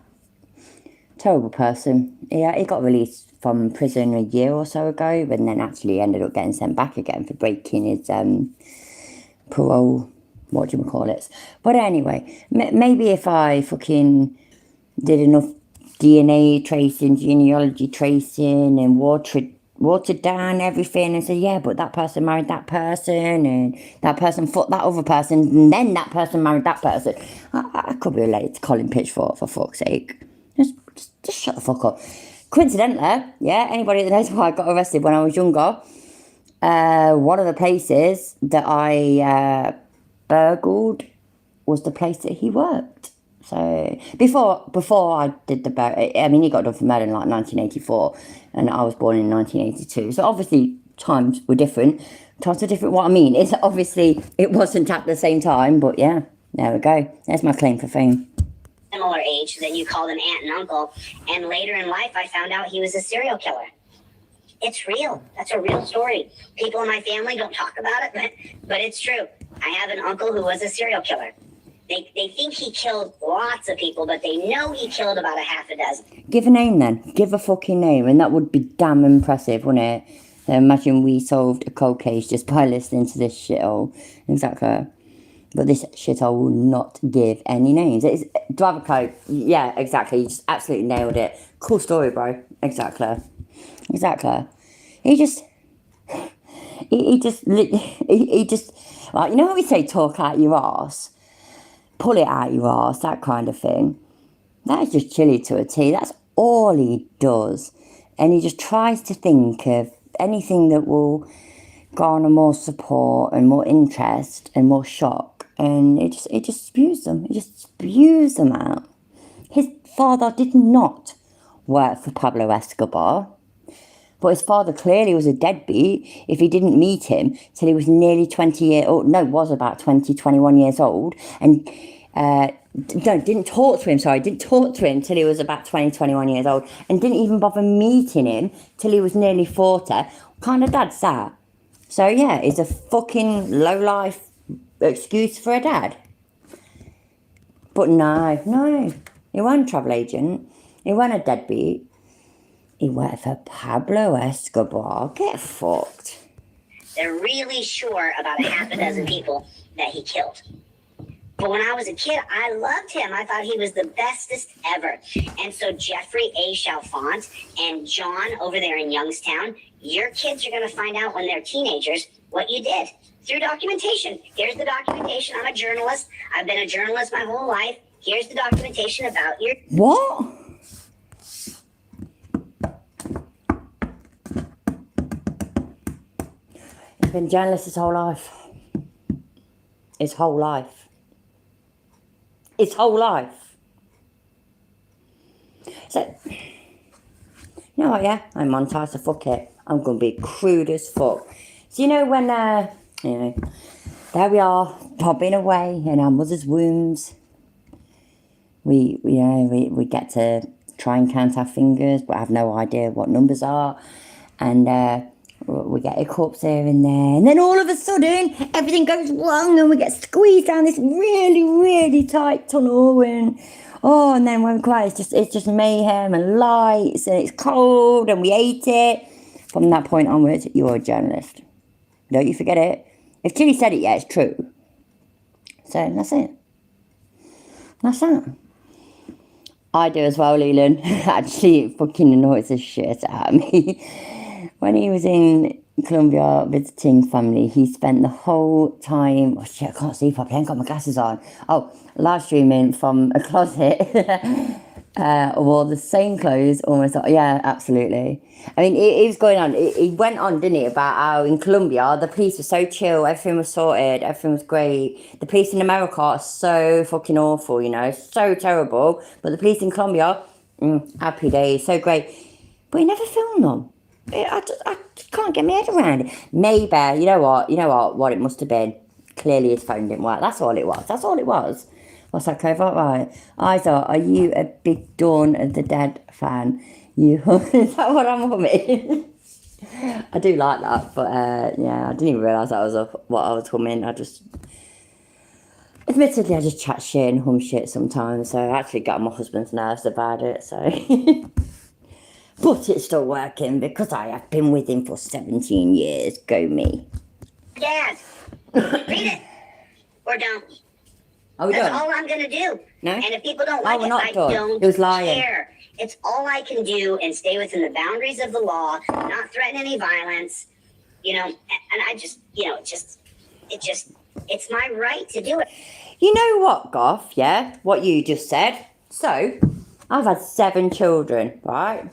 Terrible person. Yeah, he got released from prison a year or so ago, but then actually ended up getting sent back again for breaking his parole, what do you call it? But anyway, maybe if I fucking did enough DNA tracing, genealogy tracing, and watered down everything and said, yeah, but that person married that person, and that person fucked that other person, and then that person married that person. I could be related to Colin Pitchfork, for fuck's sake. Just shut the fuck up. Coincidentally, yeah, anybody that knows why I got arrested when I was younger, one of the places that I burgled was the place that he worked. So before I did I mean, he got done for murder in like 1984, and I was born in 1982. So obviously times were different. Times were different. What I mean is obviously it wasn't at the same time, but yeah, there we go. There's my claim for fame. Similar age, then you call them aunt and uncle, and later in life I found out he was a serial killer. It's real. That's a real story. People in my family don't talk about it, but it's true. I have an uncle who was a serial killer. They think he killed lots of people, but they know he killed about a half a dozen. Give a name then. Give a fucking name, and that would be damn impressive, wouldn't it? Imagine we solved a cold case just by listening to this shithole. Exactly. But this shithole will not give any names. It's driver code. Yeah, exactly. You just absolutely nailed it. Cool story, bro. Exactly. He just, like, you know how we say talk out your arse? Pull it out your arse, that kind of thing. That is just Chili to a T. That's all he does. And he just tries to think of anything that will garner more support and more interest and more shock. And it just spews them. It just spews them out. His father did not work for Pablo Escobar. But his father clearly was a deadbeat if he didn't meet him till he was nearly 20 years old. No, was about 20, 21 years old. And didn't talk to him till he was about 20, 21 years old. And didn't even bother meeting him till he was nearly 40. What kind of dad's that? So yeah, it's a fucking low-life excuse for a dad. But no. He wasn't a travel agent. He wasn't a deadbeat. He worked for Pablo Escobar. Get fucked. They're really sure about a half a dozen people that he killed. But when I was a kid, I loved him. I thought he was the bestest ever. And so Jeffrey A. Chalfant and John over there in Youngstown, your kids are going to find out when they're teenagers what you did through documentation. Here's the documentation. I'm a journalist. I've been a journalist my whole life. Here's the documentation about your... What? He's been a journalist his whole life. His whole life. His whole life. So, you know what, yeah? I'm monetized, so fuck it. I'm going to be crude as fuck. So, you know, when, you know, there we are, bobbing away in our mother's wombs. We get to try and count our fingers, but I have no idea what numbers are. And we get hiccups here and there. And then all of a sudden, everything goes wrong and we get squeezed down this really, really tight tunnel. And then when we come out, it's just mayhem and lights and it's cold and we hate it. From that point onwards, you're a journalist. Don't you forget it. If Chili said it, yeah, it's true. So that's it. That's that. I do as well, Leland. Actually, it fucking annoys the shit out of me. When he was in Colombia visiting family, he spent the whole time... Oh, shit, I can't see properly. I ain't got my glasses on. Live streaming from a closet. Wore the same clothes, almost... Yeah, absolutely. I mean, it was going on. He went on, didn't he, about how in Colombia, the police were so chill, everything was sorted, everything was great. The police in America are so fucking awful, you know, so terrible. But the police in Colombia, happy days, so great. But he never filmed them. I just can't get my head around it. Maybe, you know what it must have been. Clearly his phone didn't work. That's all it was. What's that, Covert? Right. Isa, are you a big Dawn of the Dead fan? Is that what I'm humming? I do like that, but yeah, I didn't even realise that was what I was humming. Admittedly, I just chat shit and hum shit sometimes, so I actually got on my husband's nerves about it, so... But it's still working because I have been with him for 17 years. Go me. Dad, read it. Or don't. That's all I'm going to do. No? And if people don't like it, I don't care. It's all I can do and stay within the boundaries of the law, not threaten any violence, you know, and I just, you know, it's my right to do it. You know what, Goff, yeah? What you just said. So, I've had 7 children, right?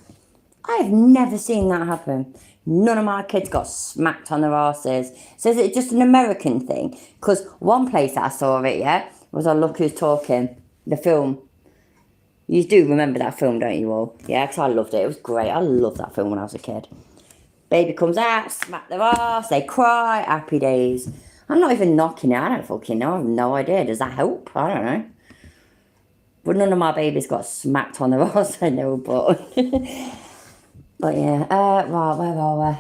I've never seen that happen. None of my kids got smacked on their asses. So is it just an American thing? Because one place that I saw it, yeah, was on Look Who's Talking, the film. You do remember that film, don't you all? Yeah, because I loved it. It was great. I loved that film when I was a kid. Baby comes out, smack their ass, they cry, happy days. I'm not even knocking it. I don't fucking know. I have no idea. Does that help? I don't know. But none of my babies got smacked on their ass when they were born. But yeah, right, where are we?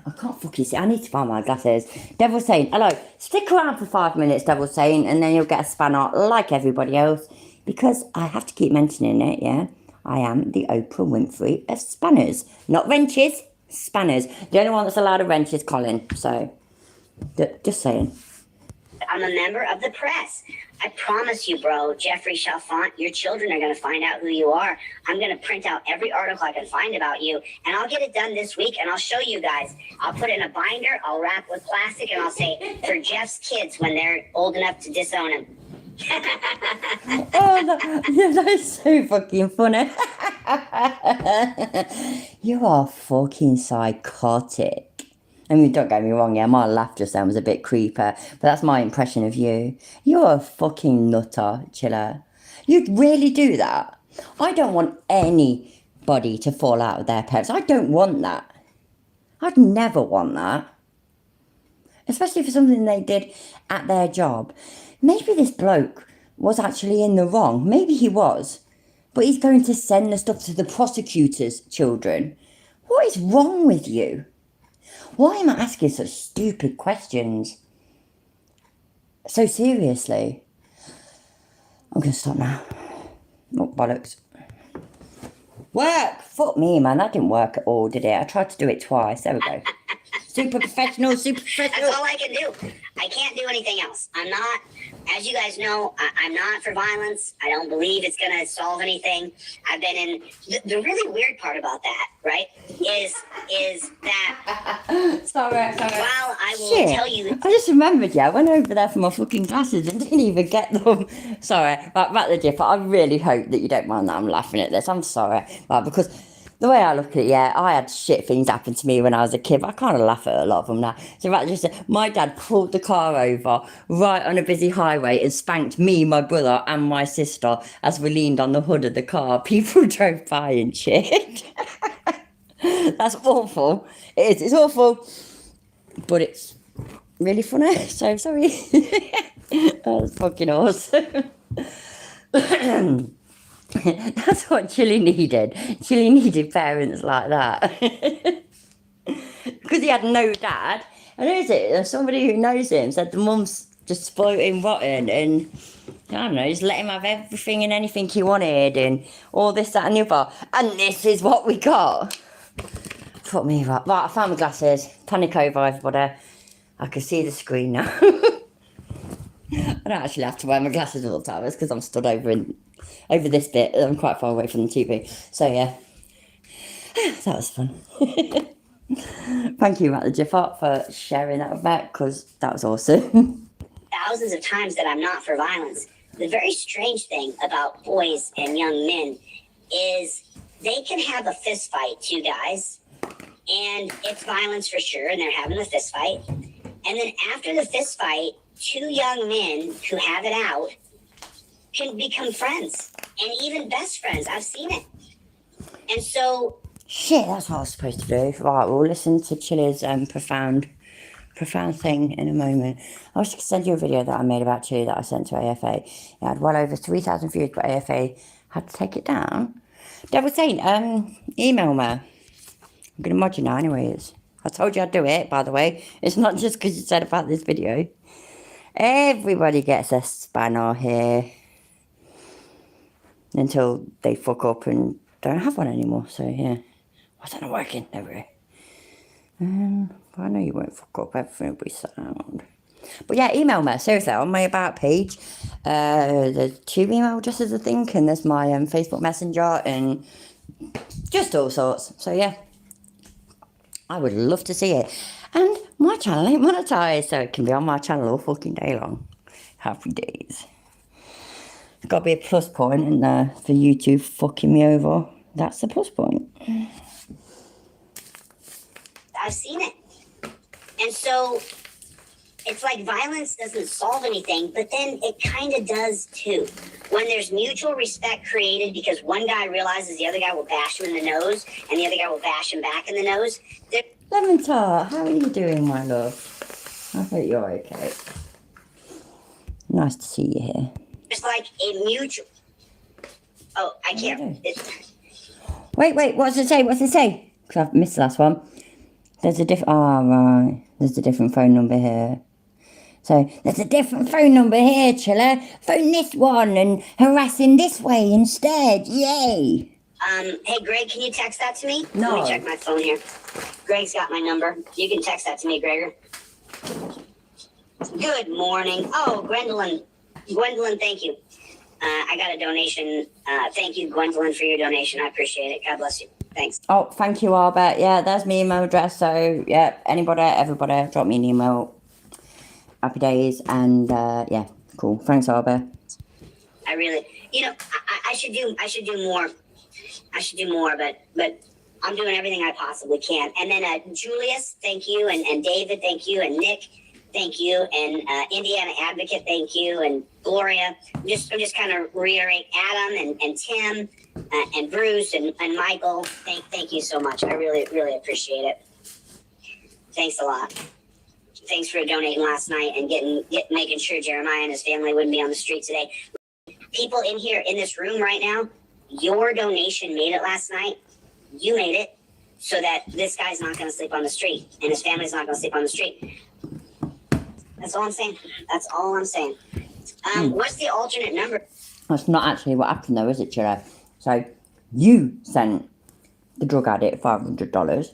I can't fucking see. I need to find my glasses. Devil's saying, hello, stick around for 5 minutes, Devil's saying, and then you'll get a spanner like everybody else. Because I have to keep mentioning it, yeah? I am the Oprah Winfrey of spanners. Not wrenches, spanners. The only one that's allowed a wrench is Colin. So, just saying. I'm a member of the press. I promise you, bro, Jeffrey Chalfant, your children are going to find out who you are. I'm going to print out every article I can find about you, and I'll get it done this week, and I'll show you guys. I'll put it in a binder, I'll wrap with plastic, and I'll say, for Jeff's kids when they're old enough to disown him. That's so fucking funny. You are fucking psychotic. I mean, don't get me wrong, yeah, my laugh just then was a bit creeper, but that's my impression of you. You're a fucking nutter, Chiller. You'd really do that? I don't want anybody to fall out of their pants. I don't want that. I'd never want that. Especially for something they did at their job. Maybe this bloke was actually in the wrong. Maybe he was. But he's going to send the stuff to the prosecutor's children. What is wrong with you? Why am I asking such stupid questions? So seriously. I'm going to stop now. Oh, bollocks. Work! Fuck me, man. That didn't work at all, did it? I tried to do it twice. There we go. Super professional. That's all I can do. I can't do anything else. I'm not as you guys know, I'm not for violence. I don't believe it's going to solve anything. I've been in the really weird part about that, right? Is that sorry. while I will tell you, I just remembered, I went over there for my fucking glasses and didn't even get them. Sorry, right, back the dip. I really hope that you don't mind that I'm laughing at this. I'm sorry, right, because the way I look at it, I had shit things happen to me when I was a kid, but I kind of laugh at a lot of them now. So right, just my dad pulled the car over right on a busy highway and spanked me, my brother, and my sister as we leaned on the hood of the car. People drove by and shit. That's awful. It is. It's awful, but it's really funny. So sorry. That's fucking awesome. That's what Chili needed. Chili needed parents like that. Because he had no dad. And who is it? Somebody who knows him said the mum's just spoiling rotten and I don't know, just let him have everything and anything he wanted and all this, that and the other. And this is what we got. Fuck me, right, I found my glasses. Panic over, everybody. I can see the screen now. I don't actually have to wear my glasses all the time. It's because I'm stood over this bit. I'm quite far away from the TV. So yeah, that was fun. Thank you, Matt the Jiffot, for sharing that with me, because that was awesome. Thousands of times that I'm not for violence. The very strange thing about boys and young men is they can have a fist fight, two guys, and it's violence for sure, and they're having a fist fight. And then after the fist fight, two young men who have it out can become friends, and even best friends. I've seen it. And so... Shit, that's what I was supposed to do. Right, we'll listen to Chili's profound thing in a moment. I was going to send you a video that I made about Chili that I sent to AFA. It had well over 3,000 views, but AFA had to take it down. Devil Saint, email me. I'm going to mod you now anyways. I told you I'd do it, by the way. It's not just because you said about this video. Everybody gets a spanner here. Until they fuck up and don't have one anymore. So, yeah. Why is that not working? There we go. I know you won't fuck up. Everything will be sound. But yeah, email me. Seriously, on my About page. There's 2 email addresses, I think. And there's my Facebook Messenger and just all sorts. So, yeah. I would love to see it. And my channel ain't monetized, so it can be on my channel all fucking day long. Happy days. There's got to be a plus point in there for YouTube fucking me over. That's the plus point. I've seen it. And so it's like violence doesn't solve anything, but then it kind of does too. When there's mutual respect created because one guy realizes the other guy will bash him in the nose and the other guy will bash him back in the nose. Lemon Tart, how are you doing, my love? I hope you're okay. Nice to see you here. It's like a mutual... Oh, I can't... Wait, what's it say? Because I've missed the last one. There's a different... Oh, right. There's a different phone number here. So, there's a different phone number here, Chiller. Phone this one and harassing this way instead. Yay! Hey, Greg, can you text that to me? No. Let me check my phone here. Greg's got my number. You can text that to me, Gregor. Good morning. Oh, Gwendolyn, thank you. I got a donation. Thank you, Gwendolyn, for your donation. I appreciate it. God bless you. Thanks. Oh, thank you, Albert. Yeah, there's my email address. So, yeah, everybody, drop me an email. Happy days. And, yeah, cool. Thanks, Albert. I really, I should do more. But I'm doing everything I possibly can. And then Julius, thank you. And David, thank you. And Nick, thank you. And Indiana Advocate, thank you. And Gloria. I'm just kind of reiterating Adam and Tim and Bruce and Michael. Thank you so much. I really, really appreciate it. Thanks a lot. Thanks for donating last night and making sure Jeremiah and his family wouldn't be on the street today. People in here in this room right now, your donation made it last night. You made it so that this guy's not going to sleep on the street and his family's not going to sleep on the street. That's all I'm saying. What's the alternate number? That's not actually what happened though, is it, Chiro? So, you sent the drug addict $500.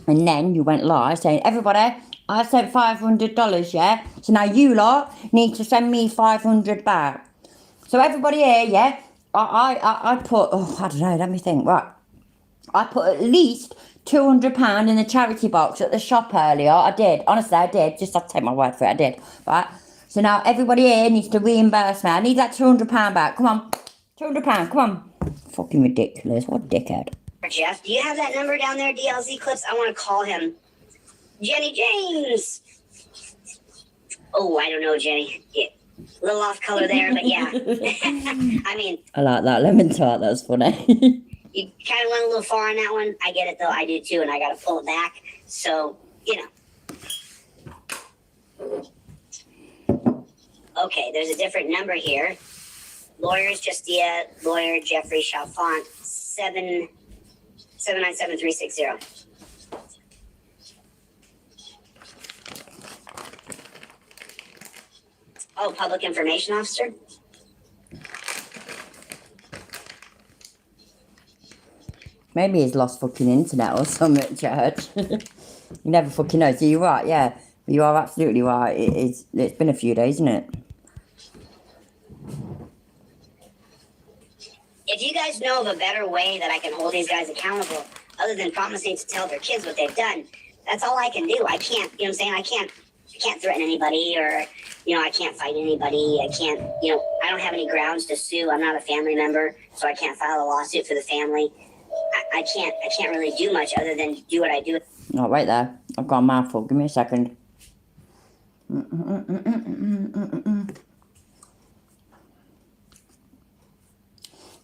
And then you went live saying, everybody, I sent $500, yeah? So now you lot need to send me 500 back. So everybody here, yeah? I put, I don't know, let me think. Right. I put at least £200 in the charity box at the shop earlier. I did. Honestly, I did. Just have to take my word for it. I did. Right? So now everybody here needs to reimburse me. I need that £200 back. Come on. £200. Come on. Fucking ridiculous. What a dickhead. Jeff, do you have that number down there, DLZ Clips? I want to call him. Jenny James. Oh, I don't know, Jenny. Yeah. A little off color there, but yeah. I mean, I like that lemon tart. That's funny. You kind of went a little far on that one. I get it, though. I do, too, and I got to pull it back. So, you know. Okay, there's a different number here. Lawyers Justia, lawyer Jeffrey Chalfant, 797-360. Oh, public information officer? Maybe he's lost fucking internet or something, Church. You never fucking know. So you're right, yeah. You are absolutely right. It's been a few days, isn't it? If you guys know of a better way that I can hold these guys accountable, other than promising to tell their kids what they've done, that's all I can do. I can't, you know what I'm saying? I can't threaten anybody, or, you know, I can't fight anybody. I can't, you know, I don't have any grounds to sue. I'm not a family member, so I can't file a lawsuit for the family. I can't really do much other than do what I do. Oh, right there. I've got a mouthful. Give me a second.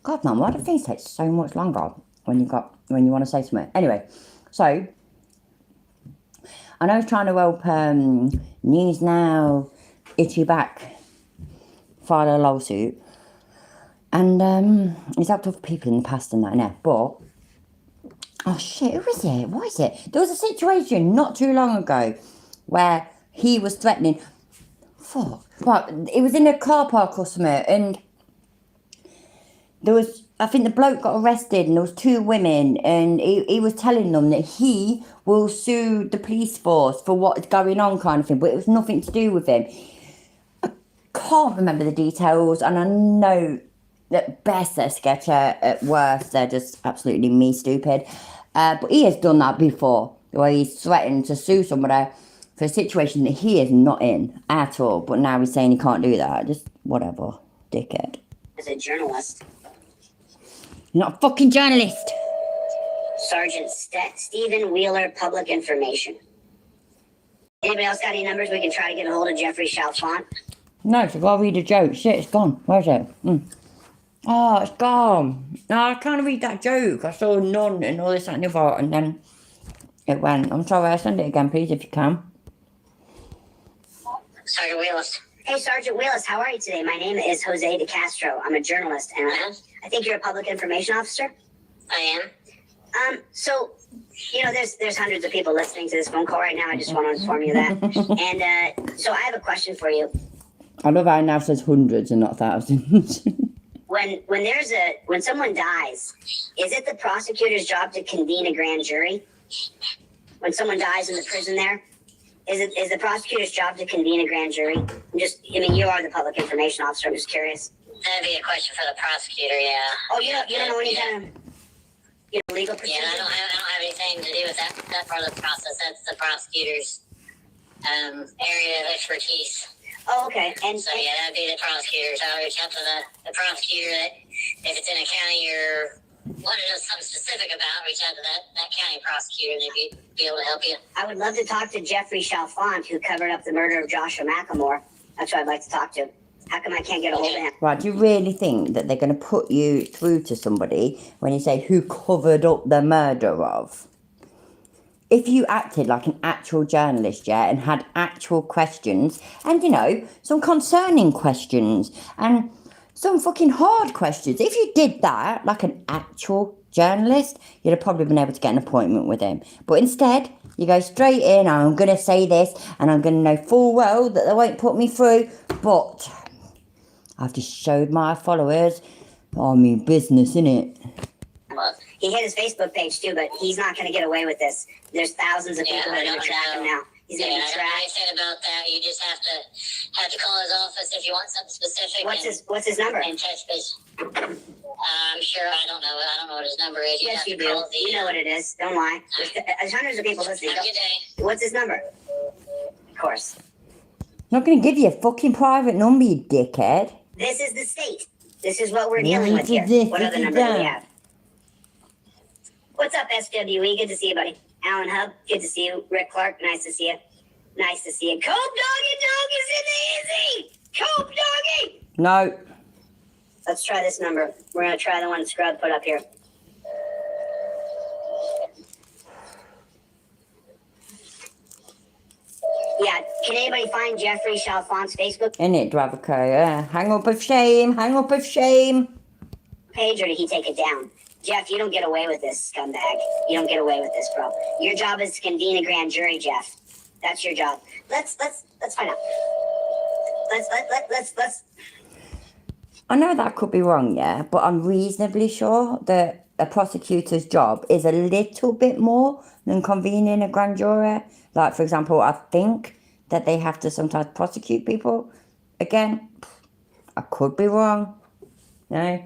God, man, why do things take so much longer when you want to say something? Anyway, so I know I was trying to help News Now, Itchy Back, file a lawsuit, and it's helped other people in the past and that, innit? But oh shit, who is it? What is it? There was a situation not too long ago where he was threatening. Fuck. Right, it was in a car park or something, and there was, I think the bloke got arrested, and there was two women, and he was telling them that he will sue the police force for what's going on, kind of thing, but it was nothing to do with him. I can't remember the details, and I know at best they're sketchy, at worst they're just absolutely me stupid. But he has done that before, where he's threatened to sue somebody for a situation that he is not in at all. But now he's saying he can't do that. Just whatever, dickhead. As a journalist. You're not a fucking journalist. Sergeant Stephen Wheeler, Public Information. Anybody else got any numbers we can try to get a hold of Jeffrey Chalfant? No, so I'll read a joke. Shit, it's gone. Where's it? Oh, it's gone. No, I can't read that joke. I saw none and all this and the other, and then it went. I'm sorry, I'll send it again, please, if you can. Sergeant Wheelis. Hey, Sergeant Wheelis, how are you today? My name is Jose De Castro. I'm a journalist, and I think you're a public information officer. I am. So, you know, there's hundreds of people listening to this phone call right now. I just want to inform you that. And so I have a question for you. I love how it now says hundreds and not thousands. When someone dies, is it the prosecutor's job to convene a grand jury? When someone dies in the prison there, is the prosecutor's job to convene a grand jury? You are the public information officer. I'm just curious. That'd be a question for the prosecutor, yeah. Oh, you don't know any kind of legal procedure? Yeah, I don't have anything to do with that part of the process. That's the prosecutor's area of expertise. Oh, okay. And so yeah, that'd be the prosecutor. So I'll reach out to the prosecutor that if it's in a county or want to know something specific about, reach out to that county prosecutor and they'd be able to help you. I would love to talk to Jeffrey Chalfant, who covered up the murder of Joshua McLemore. That's who I'd like to talk to. How come I can't get a hold of him? Right, do you really think that they're going to put you through to somebody when you say who covered up the murder of? If you acted like an actual journalist, yeah, and had actual questions, and, you know, some concerning questions, and some fucking hard questions. If you did that like an actual journalist, you'd have probably been able to get an appointment with him. But instead, you go straight in, I'm going to say this, and I'm going to know full well that they won't put me through, but I've just showed my followers, I mean business, innit? He hit his Facebook page too, but he's not going to get away with this. There's thousands of people that are going to track him now. He's going to be I don't know tracked. anything about that. You just have to call his office if you want something specific. What's his number? And touch base. I'm sure I don't know what his number is. Yes, you do. You know what it is. Don't lie. There's hundreds of people listening. Have a good day. What's his number? Of course. I'm not going to give you a fucking private number, you dickhead. This is the state. This is what we're dealing with here. What other number do we have? What's up, SWE? Good to see you, buddy. Alan Hub, good to see you. Rick Clark, nice to see you. Nice to see you. Cope Doggy Dog is in the easy. Cope Doggy. No. Let's try this number. We're going to try the one Scrub put up here. Yeah, can anybody find Jeffrey Chalfont's Facebook In it, Dravico, yeah. Hang up of shame, hang up of shame. page, or did he take it down? Jeff, you don't get away with this, scumbag. You don't get away with this, bro. Your job is to convene a grand jury, Jeff. That's your job. Let's find out. Let's. I know that could be wrong, yeah, but I'm reasonably sure that a prosecutor's job is a little bit more than convening a grand jury. Like, for example, I think that they have to sometimes prosecute people. Again, I could be wrong. No.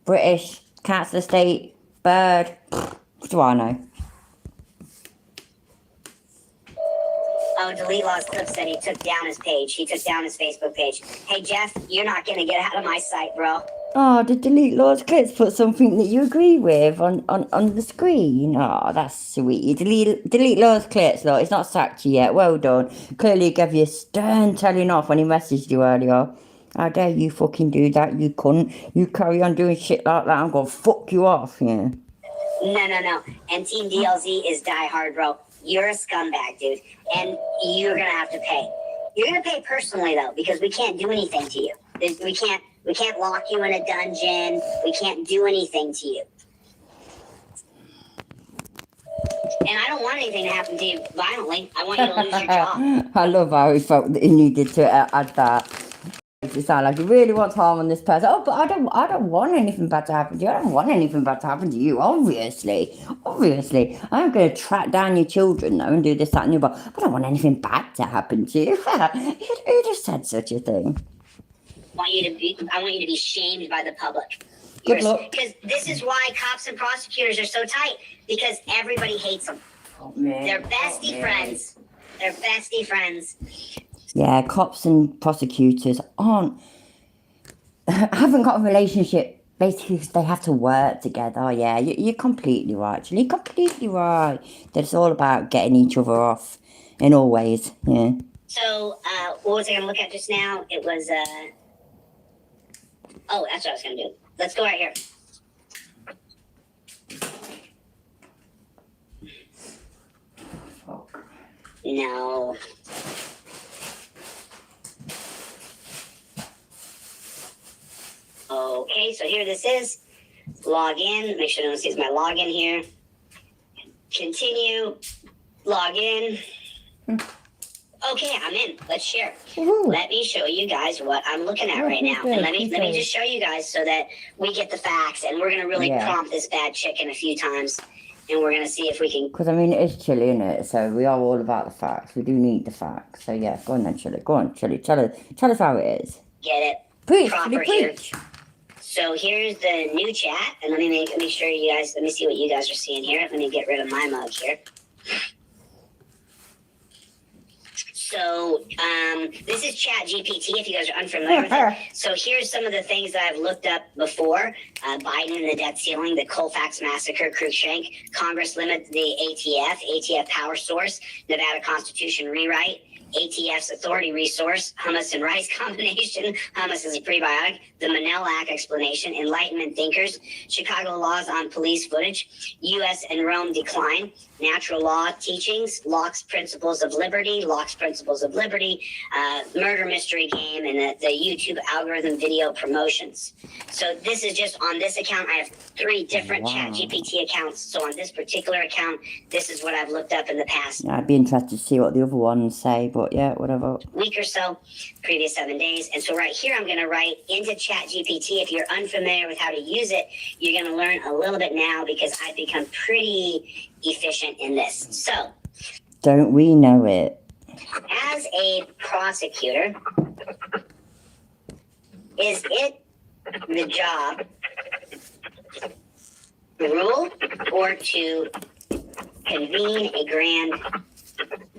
British, Council of State, Bird. What do I know? Oh, Delete Lost Clip said he took down his page. He took down his Facebook page. Hey, Jeff, you're not going to get out of my sight, bro. Oh, did Delete Lord's Clips put something that you agree with on the screen? Oh, that's sweet. Delete Lord's Clips, look, it's not sacked you yet. Well done. Clearly gave you a stern telling off when he messaged you earlier. How dare you fucking do that, you cunt. You carry on doing shit like that, I'm gonna fuck you off, yeah. No. And Team DLZ is diehard, bro. You're a scumbag, dude. And you're going to have to pay. You're going to pay personally, though, because we can't do anything to you. We can't lock you in a dungeon. We can't do anything to you. And I don't want anything to happen to you violently. I want you to lose your job. I love how he felt that he needed to add that. It sounds like he really wants harm on this person. Oh, but I don't want anything bad to happen to you. I don't want anything bad to happen to you, obviously. I'm going to track down your children, though, and do this, that, and the other. But I don't want anything bad to happen to you. Who just said such a thing? I want you to be shamed by the public. Good luck. Because this is why cops and prosecutors are so tight. Because everybody hates them. Oh, man. They're bestie friends. They're bestie friends. Yeah, cops and prosecutors haven't got a relationship basically because they have to work together. Yeah, you're completely right, actually. You're completely right. That it's all about getting each other off in all ways, yeah. So, what was I going to look at just now? It was, oh, that's what I was going to do. Let's go right here. Fuck. No. Okay, so here this is. Log in. Make sure no one sees my login here. Continue. Log in. Okay, I'm in. Let's share. Woohoo. Let me show you guys what I'm looking at right now. And let me just show you guys so that we get the facts. And we're going to really prompt this bad chicken a few times. And we're going to see if we can... Because, I mean, it is chilly, isn't it? So we are all about the facts. We do need the facts. So, yeah, go on then, Chilly. Go on, Chilly. Tell us how it is. Get it Preach, proper Chilly, here. preach. So here's the new chat. And let me make sure you guys... Let me see what you guys are seeing here. Let me get rid of my mug here. So this is Chat GPT, if you guys are unfamiliar with it. So here's some of the things that I've looked up before. Biden and the debt ceiling, the Colfax massacre, Cruikshank, Congress limit the ATF power source, Nevada Constitution rewrite, ATF's authority resource, hummus and rice combination, hummus is a prebiotic, the Manel Act explanation, Enlightenment thinkers, Chicago laws on police footage, U.S. and Rome decline, natural law teachings, Locke's principles of liberty, murder mystery game, and the YouTube algorithm video promotions. So this is just on this account. I have 3 different Chat GPT accounts. So on this particular account, this is what I've looked up in the past. Yeah, I'd be interested to see what the other ones say. but yeah, whatever. Week or so, previous 7 days. And so right here, I'm going to write into ChatGPT. If you're unfamiliar with how to use it, you're going to learn a little bit now because I've become pretty efficient in this. So, don't we know it? As a prosecutor, is it the job to rule or to convene a grand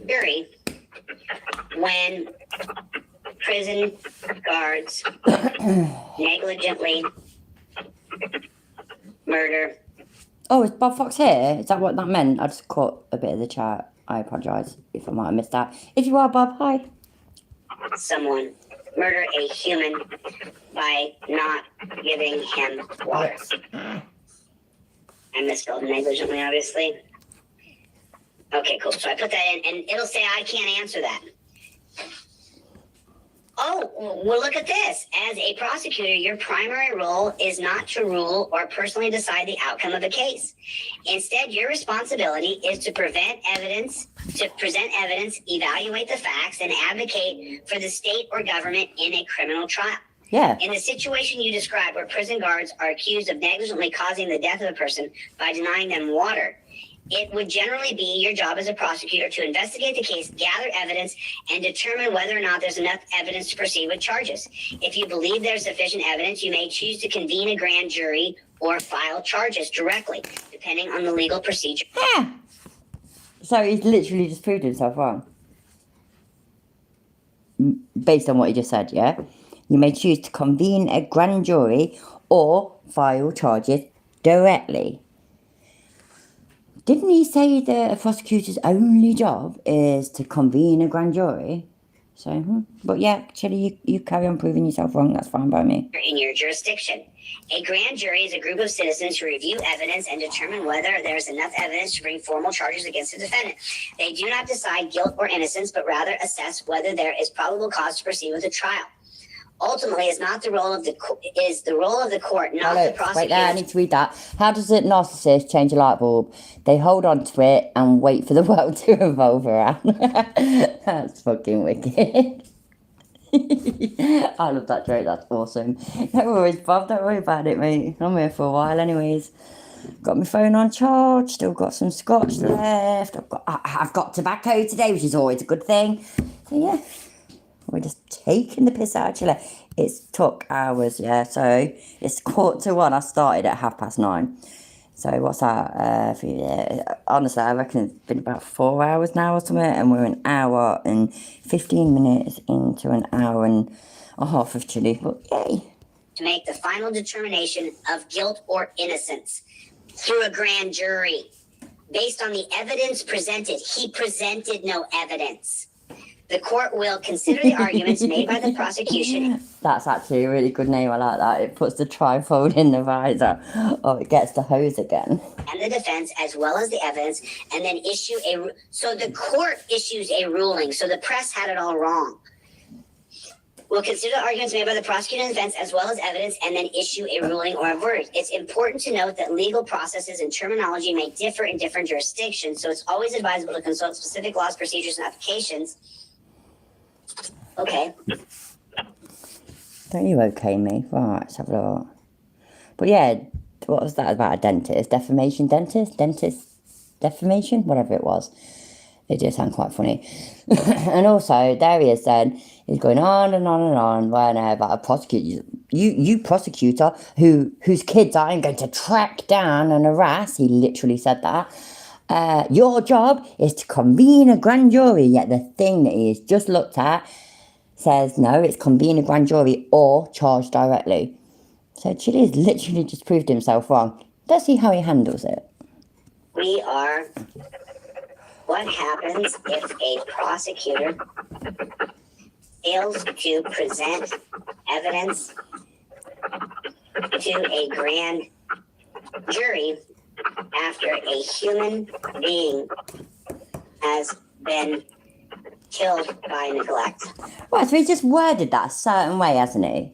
jury when prison guards negligently murder? Oh, is Bob Fox here? Is that what that meant? I just caught a bit of the chat. I apologise if I might have missed that. If you are, Bob, hi. Someone murder a human by not giving him water. I misspelled negligently, obviously. Okay, cool. So I put that in, and it'll say I can't answer that. Oh, well, look at this. As a prosecutor, your primary role is not to rule or personally decide the outcome of a case. Instead, your responsibility is to present evidence, evaluate the facts, and advocate for the state or government in a criminal trial. Yeah. In the situation you described, where prison guards are accused of negligently causing the death of a person by denying them water, it would generally be your job as a prosecutor to investigate the case, gather evidence, and determine whether or not there's enough evidence to proceed with charges. If you believe there's sufficient evidence, you may choose to convene a grand jury or file charges directly, depending on the legal procedure. Yeah. So he's literally just proved himself wrong. Based on what he just said, yeah? You may choose to convene a grand jury or file charges directly. Didn't he say that a prosecutor's only job is to convene a grand jury? So, but yeah, actually, you carry on proving yourself wrong. That's fine by me. In your jurisdiction, a grand jury is a group of citizens who review evidence and determine whether there's enough evidence to bring formal charges against a defendant. They do not decide guilt or innocence, but rather assess whether there is probable cause to proceed with a trial. Ultimately, it's not the role of the court, not the prosecutor. Wait there, I need to read that. How does a narcissist change a light bulb? They hold on to it and wait for the world to revolve around. That's fucking wicked. I love that joke, that's awesome. No worries, Bob, don't worry about it, mate. I'm here for a while anyways. Got my phone on charge, still got some scotch left. I've got tobacco today, which is always a good thing. So yeah. We're just taking the piss out of Chile. It's took hours, yeah. So it's 1:45. I started at 9:30. So what's that? Honestly, I reckon it's been about 4 hours now or something. And we're an hour and 15 minutes into an hour and a half of Chile. But yay. To make the final determination of guilt or innocence through a grand jury. Based on the evidence presented. He presented no evidence. The court will consider the arguments made by the prosecution. That's actually a really good name. I like that. It puts the trifold in the visor. Oh, it gets the hose again. And the defense, as well as the evidence, and then so the court issues a ruling. So the press had it all wrong. Will consider the arguments made by the prosecutor and defense, as well as evidence, and then issue a ruling or a verdict. It's important to note that legal processes and terminology may differ in different jurisdictions, so it's always advisable to consult specific laws, procedures, and applications. Okay. Don't you okay me? Right, let's have a look. But yeah, what was that about a dentist? Defamation dentist? Defamation? Whatever it was. It did sound quite funny. And also, there he is then. He's going on and on and on. Well, no, about a prosecutor. You prosecutor whose kids I'm going to track down and harass. He literally said that. Your job is to convene a grand jury. Yet the thing that he has just looked at says no, it's convene a grand jury or charge directly. So Chile has literally just proved himself wrong. Let's see how he handles it. What happens if a prosecutor fails to present evidence to a grand jury after a human being has been killed by neglect? Well, so he just worded that a certain way, hasn't he?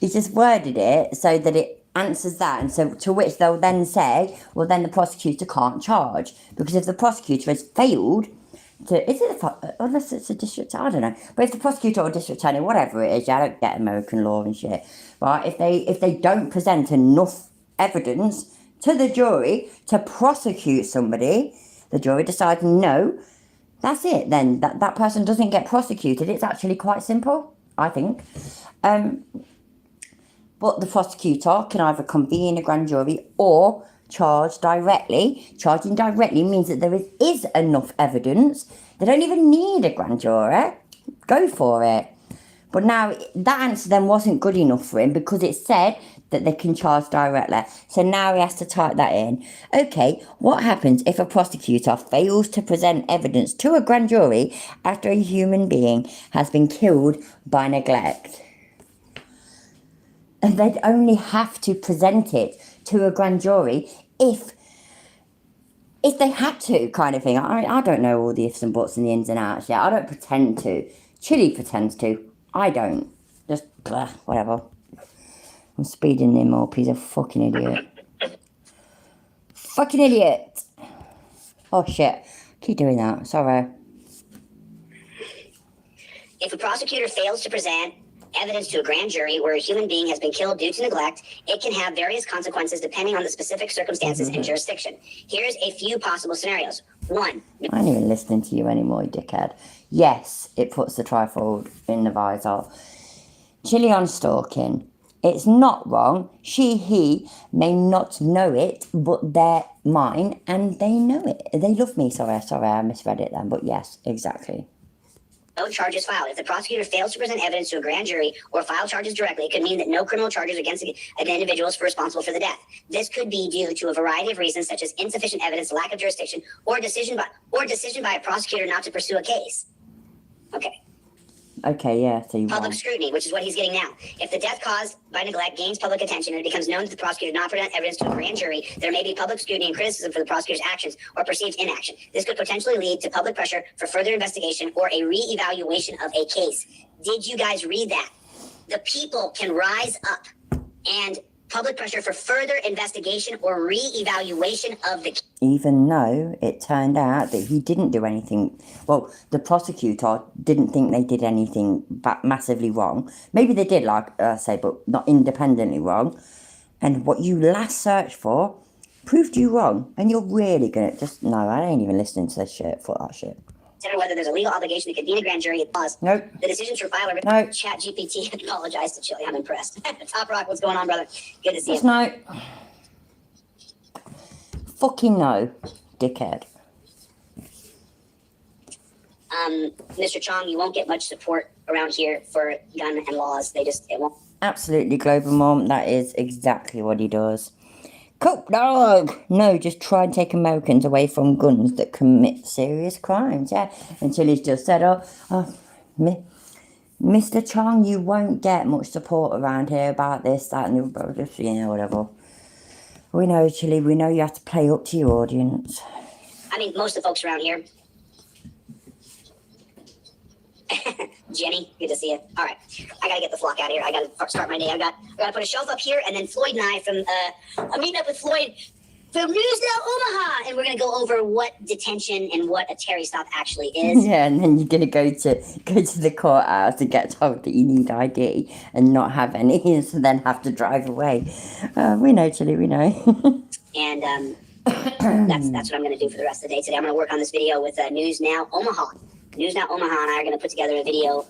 He just worded it so that it answers that, and so to which they'll then say, well, then the prosecutor can't charge, because if the prosecutor has failed unless it's a district, I don't know. But if the prosecutor or district attorney, whatever it is, I don't get American law and shit. Right? If they don't present enough evidence to the jury to prosecute somebody, the jury decides no, that's it. Then that person doesn't get prosecuted. It's actually quite simple, I think. But the prosecutor can either convene a grand jury or charge directly. Charging directly means that there is enough evidence. They don't even need a grand jury. Go for it. But now, that answer then wasn't good enough for him because it said that they can charge directly. So now he has to type that in. Okay, what happens if a prosecutor fails to present evidence to a grand jury after a human being has been killed by neglect? And they'd only have to present it to a grand jury if they had to, kind of thing. I don't know all the ifs and buts and the ins and outs yet. I don't pretend to. Chili pretends to. I don't. Just, whatever. I'm speeding him up. He's a fucking idiot. Fucking idiot. Oh, shit. Keep doing that. Sorry. If a prosecutor fails to present evidence to a grand jury where a human being has been killed due to neglect, it can have various consequences depending on the specific circumstances and jurisdiction. Here's a few possible scenarios. 1. I ain't even listening to you anymore, you dickhead. Yes, it puts the trifold in the visor. Chili on stalking. It's not wrong. She, he may not know it, but they're mine and they know it. They love me. Sorry, I misread it then. But yes, exactly. No charges filed. If the prosecutor fails to present evidence to a grand jury or file charges directly, it could mean that no criminal charges against the individuals responsible for the death. This could be due to a variety of reasons, such as insufficient evidence, lack of jurisdiction, or decision by a prosecutor not to pursue a case. Okay, yeah, so you Public won. scrutiny, which is what he's getting now. If the death caused by neglect gains public attention and it becomes known that the prosecutor did not present evidence to a grand jury, there may be public scrutiny and criticism for the prosecutor's actions or perceived inaction. This could potentially lead to public pressure for further investigation or a re-evaluation of a case. Did you guys read that? The people can rise up and public pressure for further investigation or re-evaluation of the case. Even though it turned out that he didn't do anything. Well, the prosecutor didn't think they did anything massively wrong. Maybe they did, like I say, but not independently wrong. And what you last searched for proved you wrong. And you're really gonna no, I ain't even listening to this shit. Fuck that shit. Consider whether there's a legal obligation to convene a grand jury. Pause. Nope. The decision to file a Nope. Chat GPT apologized to Chili. I'm impressed. Top Rock, what's going on, brother? Good to see you. Just no. Fucking no, dickhead. Mr. Chong, you won't get much support around here for gun and laws. It won't. Absolutely, Global Mom. That is exactly what he does. Cook dog! No, just try and take Americans away from guns that commit serious crimes, yeah. Until he's just said, Mr. Chong, you won't get much support around here about this, that, and the other, whatever. We know, Chili, we know you have to play up to your audience. I mean, most of the folks around here. Jenny, good to see you. All right, I gotta get the flock out of here. I gotta start my day. I gotta put a shelf up here, and then Floyd and I I'm meeting up with Floyd from News Now Omaha, and we're gonna go over what detention and what a Terry stop actually is. Yeah, and then you're gonna go to the courthouse and get told that you need ID and not have any, and so then have to drive away. We know, Chili, we know. And that's what I'm gonna do for the rest of the day today. I'm gonna work on this video with News Now Omaha. News Now Omaha and I are going to put together a video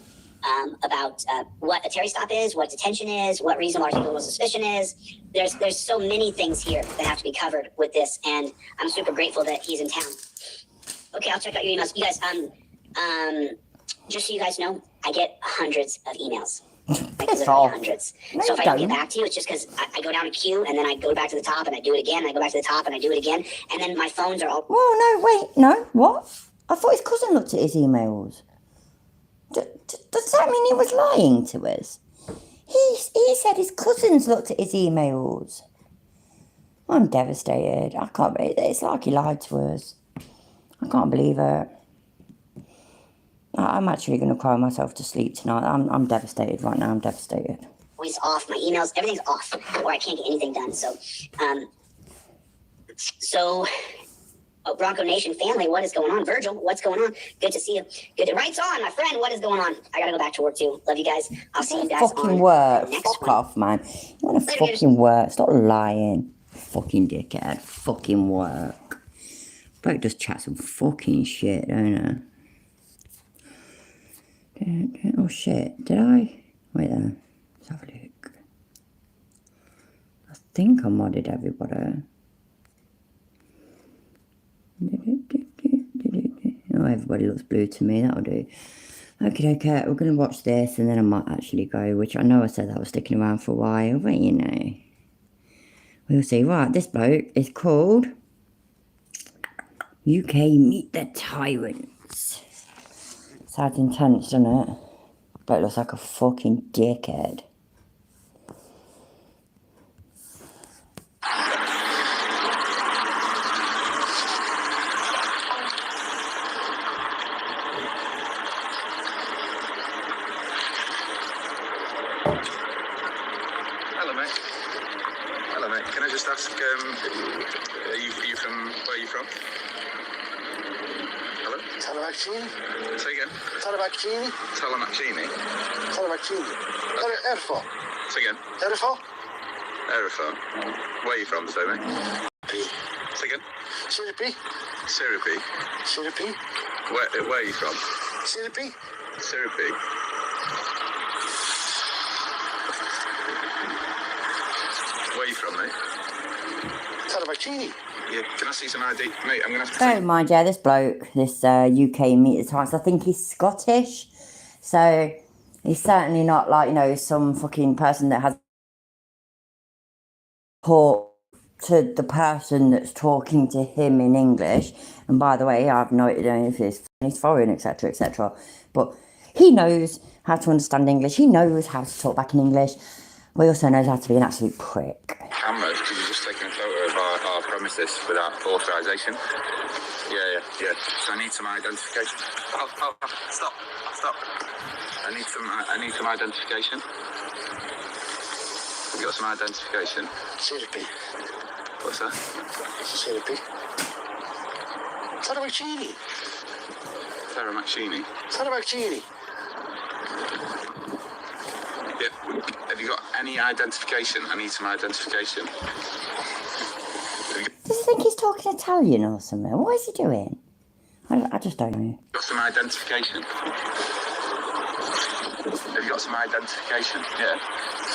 about what a Terry stop is, what detention is, what reasonable articulable suspicion is. There's so many things here that have to be covered with this, and I'm super grateful that he's in town. Okay, I'll check out your emails. You guys, just so you guys know, I get hundreds of emails. Hundreds. No, so if I don't get back to you, it's just because I go down a queue and then I go back to the top and I do it again. And I go back to the top and I do it again, and then my phones are all. Oh no! Wait, no, what? I thought his cousin looked at his emails. Does that mean he was lying to us? He said his cousins looked at his emails. I'm devastated. I can't believe it. It's like he lied to us. I can't believe it. I'm actually going to cry myself to sleep tonight. I'm devastated right now. I'm devastated. Always off. My emails, everything's off, or I can't get anything done. So Bronco Nation family, what is going on? Virgil, what's going on? Good to see you. Good to Right's on, my friend. What is going on? I gotta go back to work too. Love you guys. I'll see you guys fucking on work. the next Fuck one. off, man. You wanna Later, fucking work. Stop lying. Fucking dickhead. Fucking work. Bloke just chat some fucking shit, don't I? Oh shit. Did I? Wait there. Let's have a look. I think I modded everybody. Oh, everybody looks blue to me. That'll do. Okay, we're going to watch this and then I might actually go, which I know I said I was sticking around for a while, but you know. We'll see. Right, this bloke is called UK Meet the Tyrants. Sounds intense, doesn't it? Bloke looks like a fucking dickhead. Hello, mate. Can I just ask, are you from, where are you from? Hello? Talabacchini? Say again? Talabacchini? Talamaccini? Talabacchini. Erfo. Say again? Erfo? Erifo. Where are you from, say, mate? Say again? Siripi? Siripi. Siripi? Where are you from? Siripi? Siripi. Where are you from, mate? Talabacchini. Yeah, can I see some ID? Mate, I'm going to have to Don't mind, yeah, this bloke, this UK Meet the Tyrants, I think he's Scottish. So he's certainly not like, you know, some fucking person that has talk to the person that's talking to him in English. And by the way, I've noted if he's foreign, etc., etc. But he knows how to understand English. He knows how to talk back in English. But he also knows how to be an absolute prick. cameras because you're just taking a photo of our premises without authorization. Yeah. So I need some identification. Oh, stop. I need some identification. Have you got some identification? Siripi. What's that? Siripi. Talabacchini. Talamaccini. Talabacchini. Yeah. Have you got any identification? I need some identification. Does he think he's talking Italian or something? What is he doing? I just don't know. Got some identification? Have you got some identification? Yeah.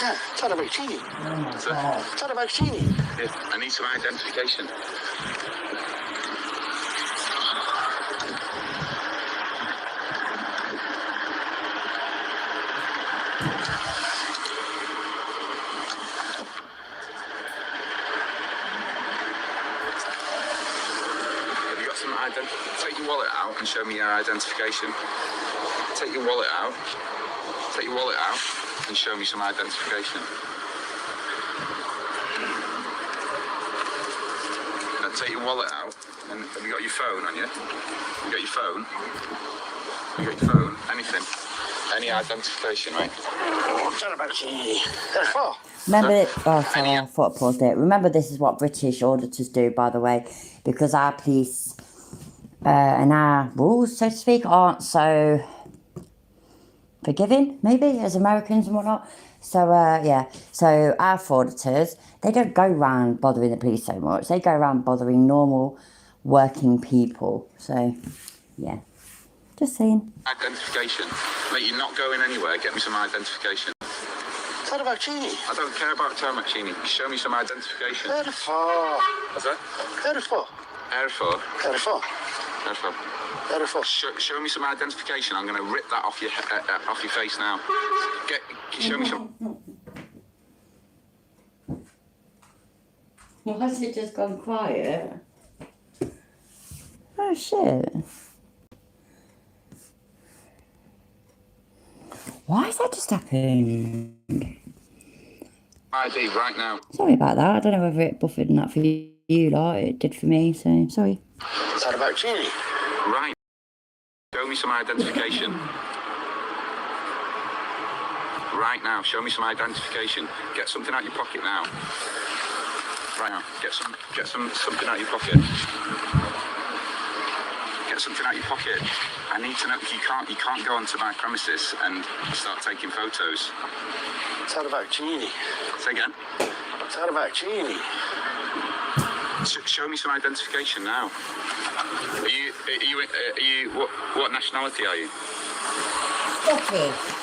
Yeah, Talabacchini. What's that? Talabacchini. Yeah. I need some identification. Take your wallet out and show me your identification. Take your wallet out and show me some identification. Now take your wallet out and have you got your phone on you? You got your phone? You got your phone? Anything? Any identification, mate? Talabacchini. Erfo. Remember, sorry, I thought I paused it. Remember, this is what British auditors do, by the way, because our police and our rules, so to speak, aren't so forgiving, maybe, as Americans and whatnot. So, so our auditors, they don't go around bothering the police so much. They go around bothering normal working people. So, yeah, just saying. Identification. Mate, you're not going anywhere. Get me some identification. Talabacchini. I don't care about Talamaccini. Show me some identification. Erfo. What's that? Erfo. Erfo. Erfo. Erfo. Erfo. Show me some identification. I'm going to rip that off your face now. Show me some. Why has it just gone quiet? Oh shit. Why has that just happened? ID right now. Sorry about that. I don't know whether it buffered that for you, like it did for me, so sorry. Talabacchini. Right. Show me some identification. Right now. Show me some identification. Get something out your pocket now. Right now. Get something out your pocket. get something out of your pocket. I need to know. You can't go onto my premises and start taking photos. It's all about Genie. Say again. It's all about Genie. Show me some identification now. Are you what nationality are you? Scottish.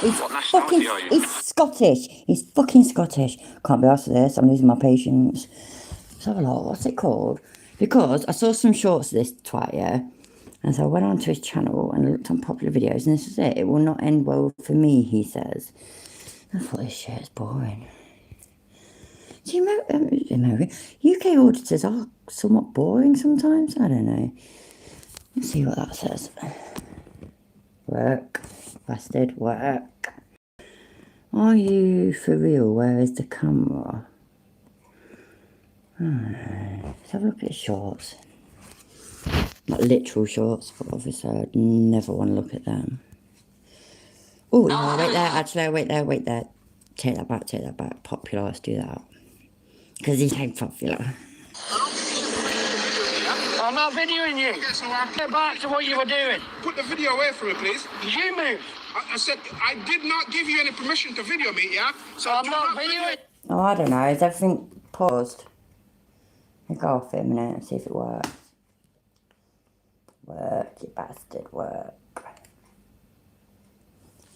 He's What nationality fucking, are you? he's Scottish. He's fucking Scottish. Can't be asked for this. I'm losing my patience. Let's have a look. What's it called? Because I saw some shorts of this twat, yeah? And so I went onto his channel and looked on popular videos, and this is it. It will not end well for me, he says. I thought this shit is boring. Do you remember? UK auditors are somewhat boring sometimes. I don't know. Let's see what that says. Work. Bastard. Work. Are you for real? Where is the camera? Let's have a look at his shorts. Not literal shorts, but obviously I'd never want to look at them. Oh, no, wait there. Actually, wait there. Take that back. Popular, let's do that. Because he's ain't popular. I'm not videoing you. Okay, so Get back to what you were doing. put the video away from me, please. You move. I said I did not give you any permission to video me, yeah? So I'm do not videoing. Oh, I don't know. Is everything paused? I'll go off it a minute and see if it works. Work, you bastard, work.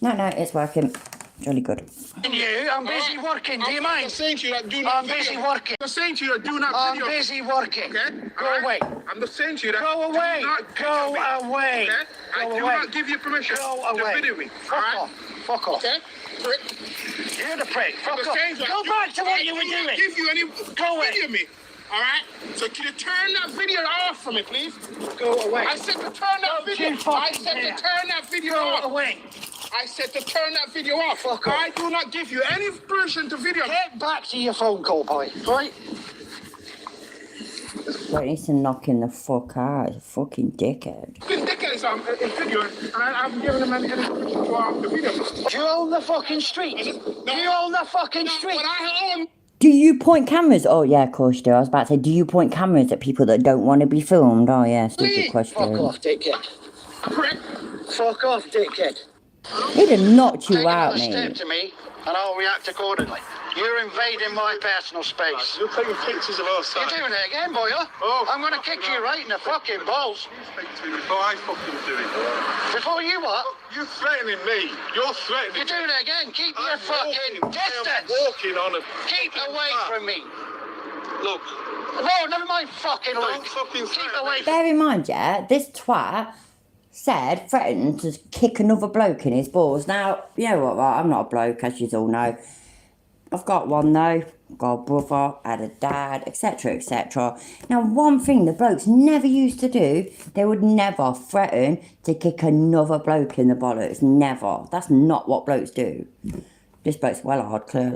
No, it's working. Jolly good. You, I'm busy working. Do you I'm mind? saying to you that do not I'm video. busy working. I'm saying to you that do not I'm video. busy working. Okay? Go All right? away. I'm just saying to you that Go away. do not Go video me. away. Okay? I Go do away. not give you permission Go away. to video me. Fuck all right? off. Fuck off. Okay? Prick. You're the prick. Fuck I'm off. saying to Go back to what you were I do not doing. give you any Go away. video me. All right? So can you turn that video off for me, please? Go away. I said to turn that Don't video. you fucking I said dare. to turn that video Go off. away. I said to turn that video off. Fuck off. I do not give you any permission to video. Get back to your phone call, boy. Right? Don't need to knock him the fuck out. He's a fucking dickhead. This dickhead is in video, and I haven't given him any permission to go off the video. Do you own the fucking street? No. You own the fucking street. But I own. Do you point cameras? Oh, yeah, of course you do. I was about to say, do you point cameras at people that don't want to be filmed? Oh, yeah, stupid question. Fuck off, dickhead. Prick. Fuck off, dickhead. He'd have knocked you Take out, another step mate. to me, and I'll react accordingly. You're invading my personal space. You're taking pictures of us. You're doing it again, boy. Oh. I'm going to kick you right in the fucking balls. Before I fucking do it. Before you what? You're threatening me. You're threatening You're doing it again. Keep your I'm fucking walking. I distance. am walking on a... Keep away from me. Look. No, never mind fucking Don't Luke. fucking Keep threaten away me. Bear in mind, yeah, this twat threatened to kick another bloke in his balls. Now, you know what, right? I'm not a bloke, as you all know. I've got one though. I've got a brother, I had a dad, etc, etc. Now, one thing the blokes never used to do, they would never threaten to kick another bloke in the bollocks. Never. That's not what blokes do. This bloke's well hard, clearly.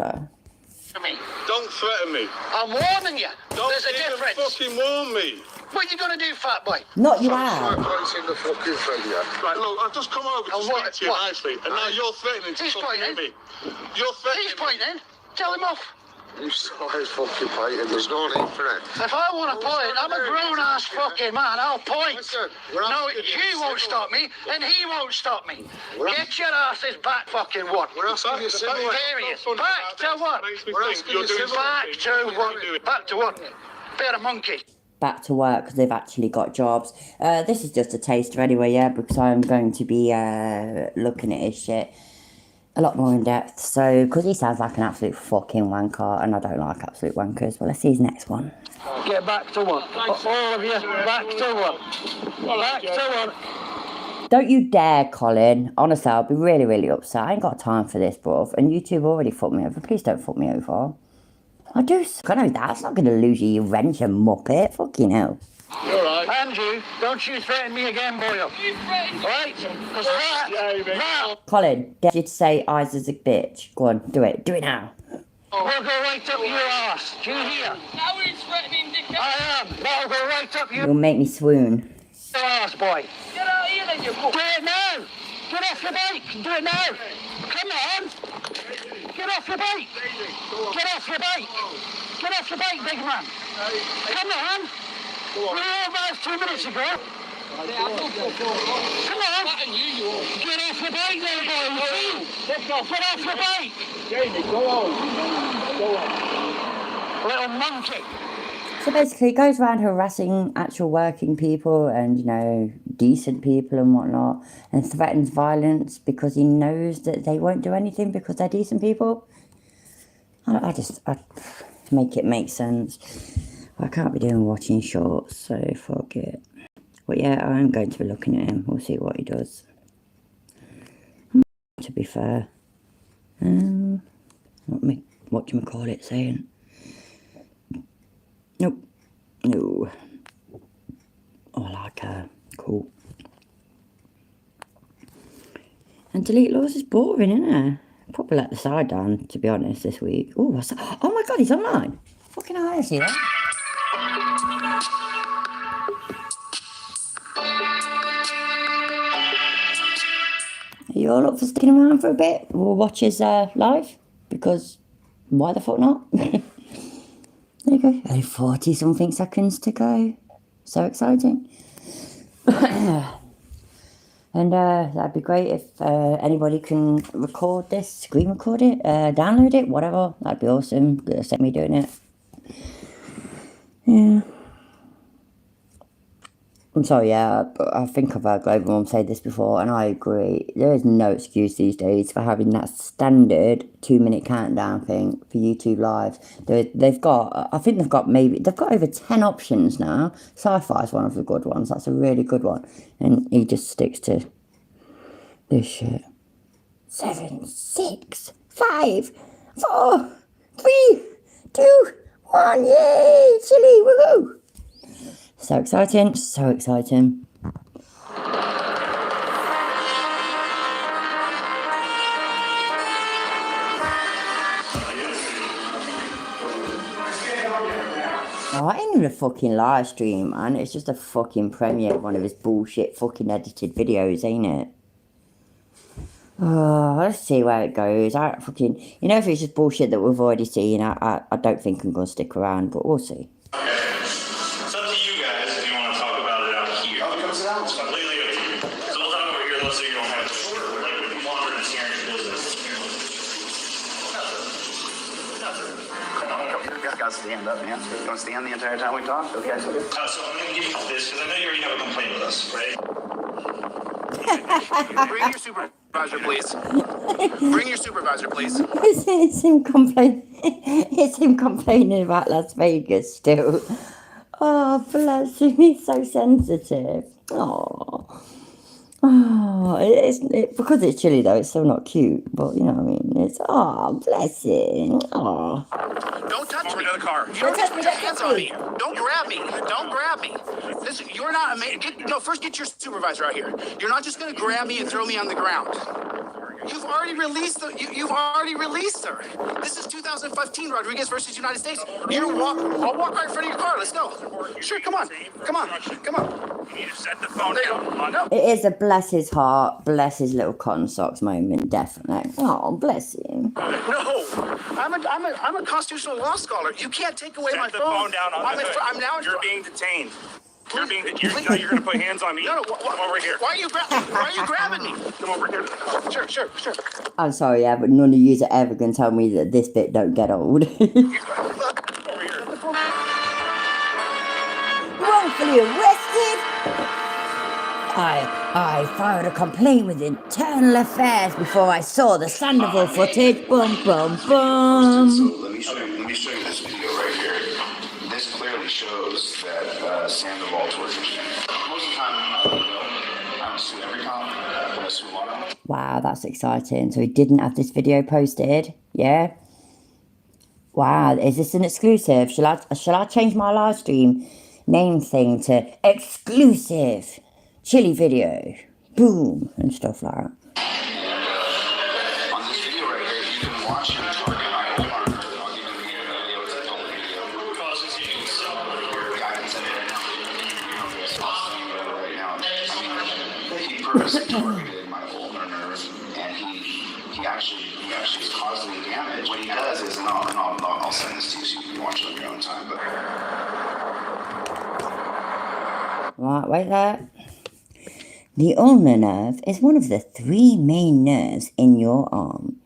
me. Don't threaten me. I'm warning you. Don't There's a even difference. fucking warn me. What you going to do, fat boy? Not you out. Right, look, I've just come over to Oh, speak what- to you what? nicely, and now you're threatening to He's fucking hit pointing. me. You're threatening He's pointing. Tell him off. You saw his fucking fighting. There's no need for it. If I want to point, I'm a grown-ass fucking man. I'll point. Listen, we're No, asking you you won't civil. stop me, and he won't stop me. We're Get your asses back, fucking what? We're asking you civil. Serious. Back to what? We're asking you civil. Back to what? Back to what? Bit of monkey. Back to work because they've actually got jobs. This is just a taster anyway, yeah, because I'm going to be looking at his shit a lot more in depth. So, because he sounds like an absolute fucking wanker, and I don't like absolute wankers. Well, let's see his next one. Get back to what? All of you, back to what? Back to what? Don't you dare, Colin. Honestly, I'll be really, really upset. I ain't got time for this, bruv. And you two have already fucked me over. Please don't fuck me over. I do suck. I know that's not going to lose you, you wrench, you muppet. Fucking hell. You're right. Andrew, don't you threaten me again, boy. Right? Because that, Colin, get you to say eyes as a bitch. Go on, do it. Do it now. will go right up your ass. Do you hear? Now he's threatening dickhead. I am. That'll go right up your You'll make me swoon. ass, boy. Get out of here then, you Do muck. it now. Get off your bike. Do it now. Come on. Get off your bike. Get off your bike. Get off your bike, big man. Come on. We were all about 2 minutes ago. Come on! Get off the bike, little boy! Get off the bike! Jamie, go on. Go on. Little monkey! So basically, he goes around harassing actual working people and, you know, decent people and whatnot, and threatens violence because he knows that they won't do anything because they're decent people. I make it make sense. I can't be doing watching shorts, so fuck it. But yeah, I'm going to be looking at him. We'll see what he does. To be fair. What do you call it saying? Nope. No. Oh, I like her. Cool. And delete laws is boring, isn't it? Probably let the side down, to be honest, this week. Oh, what's that? Oh my god, he's online. Fucking hell, I see that. Are you all up for sticking around for a bit? We'll watch his live, because why the fuck not? There you go. Only 40 something seconds to go. So exciting. And that'd be great if anybody can record this, screen record it, download it, whatever. That'd be awesome. Send me doing it. Yeah. I'm sorry, yeah, but I think I've heard Global Mum say this before, and I agree. There is no excuse these days for having that standard 2-minute countdown thing for YouTube Live. They've got, I think they've got over 10 options now. Sci-fi is one of the good ones. That's a really good one. And he just sticks to this shit. 7, 6, 5, 4, 3, 2, 1. Yay! Silly, woohoo! So exciting, so exciting. Oh, it ain't even a fucking live stream, man. It's just a fucking premiere of one of his bullshit fucking edited videos, ain't it? Oh, let's see where it goes. You know, if it's just bullshit that we've already seen, I don't think I'm gonna stick around, but we'll see. It's up to you guys if you want to talk about it out here. It's completely up to you. So we'll talk over here, let's say you don't have to order, like with longer than sharing your business. You just got to stand up, man. You want to stand the entire time we talk? Okay. So I'm going to give you this because I know you already have a complaint with us, right? Bring your supervisor, please. Bring your supervisor, please. It's him complaining about Las Vegas still. Oh, bless him. He's so sensitive. Oh, because it's chilly though. It's still not cute, but you know what I mean. It's bless him. Oh. Don't touch me. To the car. Don't put your hands on me. Don't grab me. Don't grab me. Listen, you're not first get your supervisor out here. You're not just gonna grab me and throw me on the ground. You've already released her. This is 2015 Rodriguez versus United States. I'll walk right in front of your car. Let's go. Sure, come on. You set the phone down. No. It is a bless his heart, bless his little cotton socks moment, definitely. Oh, bless him. No. I'm a constitutional law scholar. You can't take away my Set the phone. phone down on the hood. I'm now. You're being detained. You're going to put hands on me. No. Come over here. Why are you grabbing me? Come over here. Sure. I'm sorry, yeah, but none of you are ever going to tell me that this bit don't get old. Over here. Wrongfully arrested? I filed a complaint with Internal Affairs before I saw the Sandoval footage. Bum, bum, bum. So let me show you this video right here. This clearly shows that Sandoval tortures him. Most of the time, I don't sue every cop, but I sue one of them. Wow, that's exciting. So he didn't have this video posted, yeah? Wow, is this an exclusive? Shall I change my live stream name thing to exclusive chili video? Boom, and stuff like that. On this video right here, you can watch him target my own marker. I'll give you the video. It's a public video. Causes you so Yeah, I can send it right now. Right now. He purposely targeted my ulnar nerve, and he actually is causing me damage. What he does is, and I'll send this to you so you can watch it on your own time. But Right, wait there. The ulnar nerve is one of the 3 main nerves in your arm.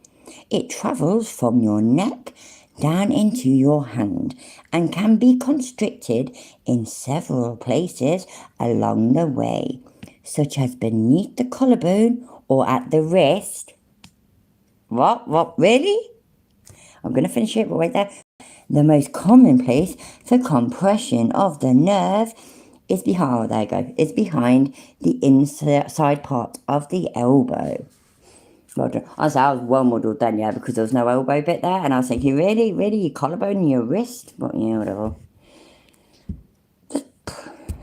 It travels from your neck down into your hand and can be constricted in several places along the way, such as beneath the collarbone or at the wrist. What, really? I'm going to finish it, but wait there. The most common place for compression of the nerve is behind, there you go, is behind the inside part of the elbow. Well done. I was well muddled then, yeah, because there was no elbow bit there, and I was thinking, really, your collarbone and your wrist? But yeah, whatever.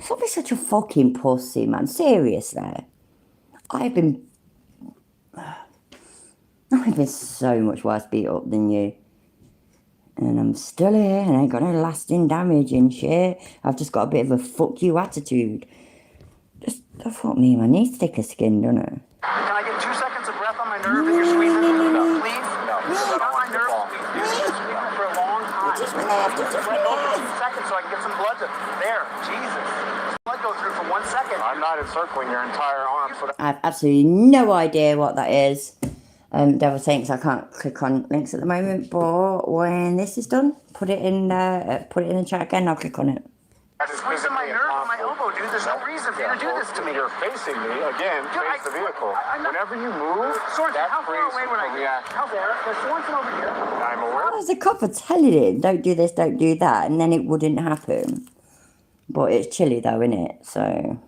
Stop being such a fucking pussy, man. Seriously. I've been so much worse beat up than you. And I'm still here, and I ain't got no lasting damage and shit. I've just got a bit of a fuck you attitude. Just, fuck me, man. Needs thicker skin, don't it? Can I get 2 seconds of breath on my nerve that you're squeezing? No. Please? No. Not my nerve. You're squeezing for a long time. Just relax. Just relax. 2 seconds so I can get some blood to... There. Jesus. Blood go through for 1 second. I'm not encircling your entire arm. So I have absolutely no idea what that is. Devil Saints, I can't click on links at the moment, but when this is done, put it in the chat again, I'll click on it. I'm squeezing my nerve on my elbow, dude. There's no reason for you to do this to me. You're facing me, again, face the vehicle. Whenever you move, how far away would I get? How far? There's Sorensen over here. I'm aware. There's a copper telling him, don't do this, don't do that, and then it wouldn't happen. But it's chilly though, innit? So...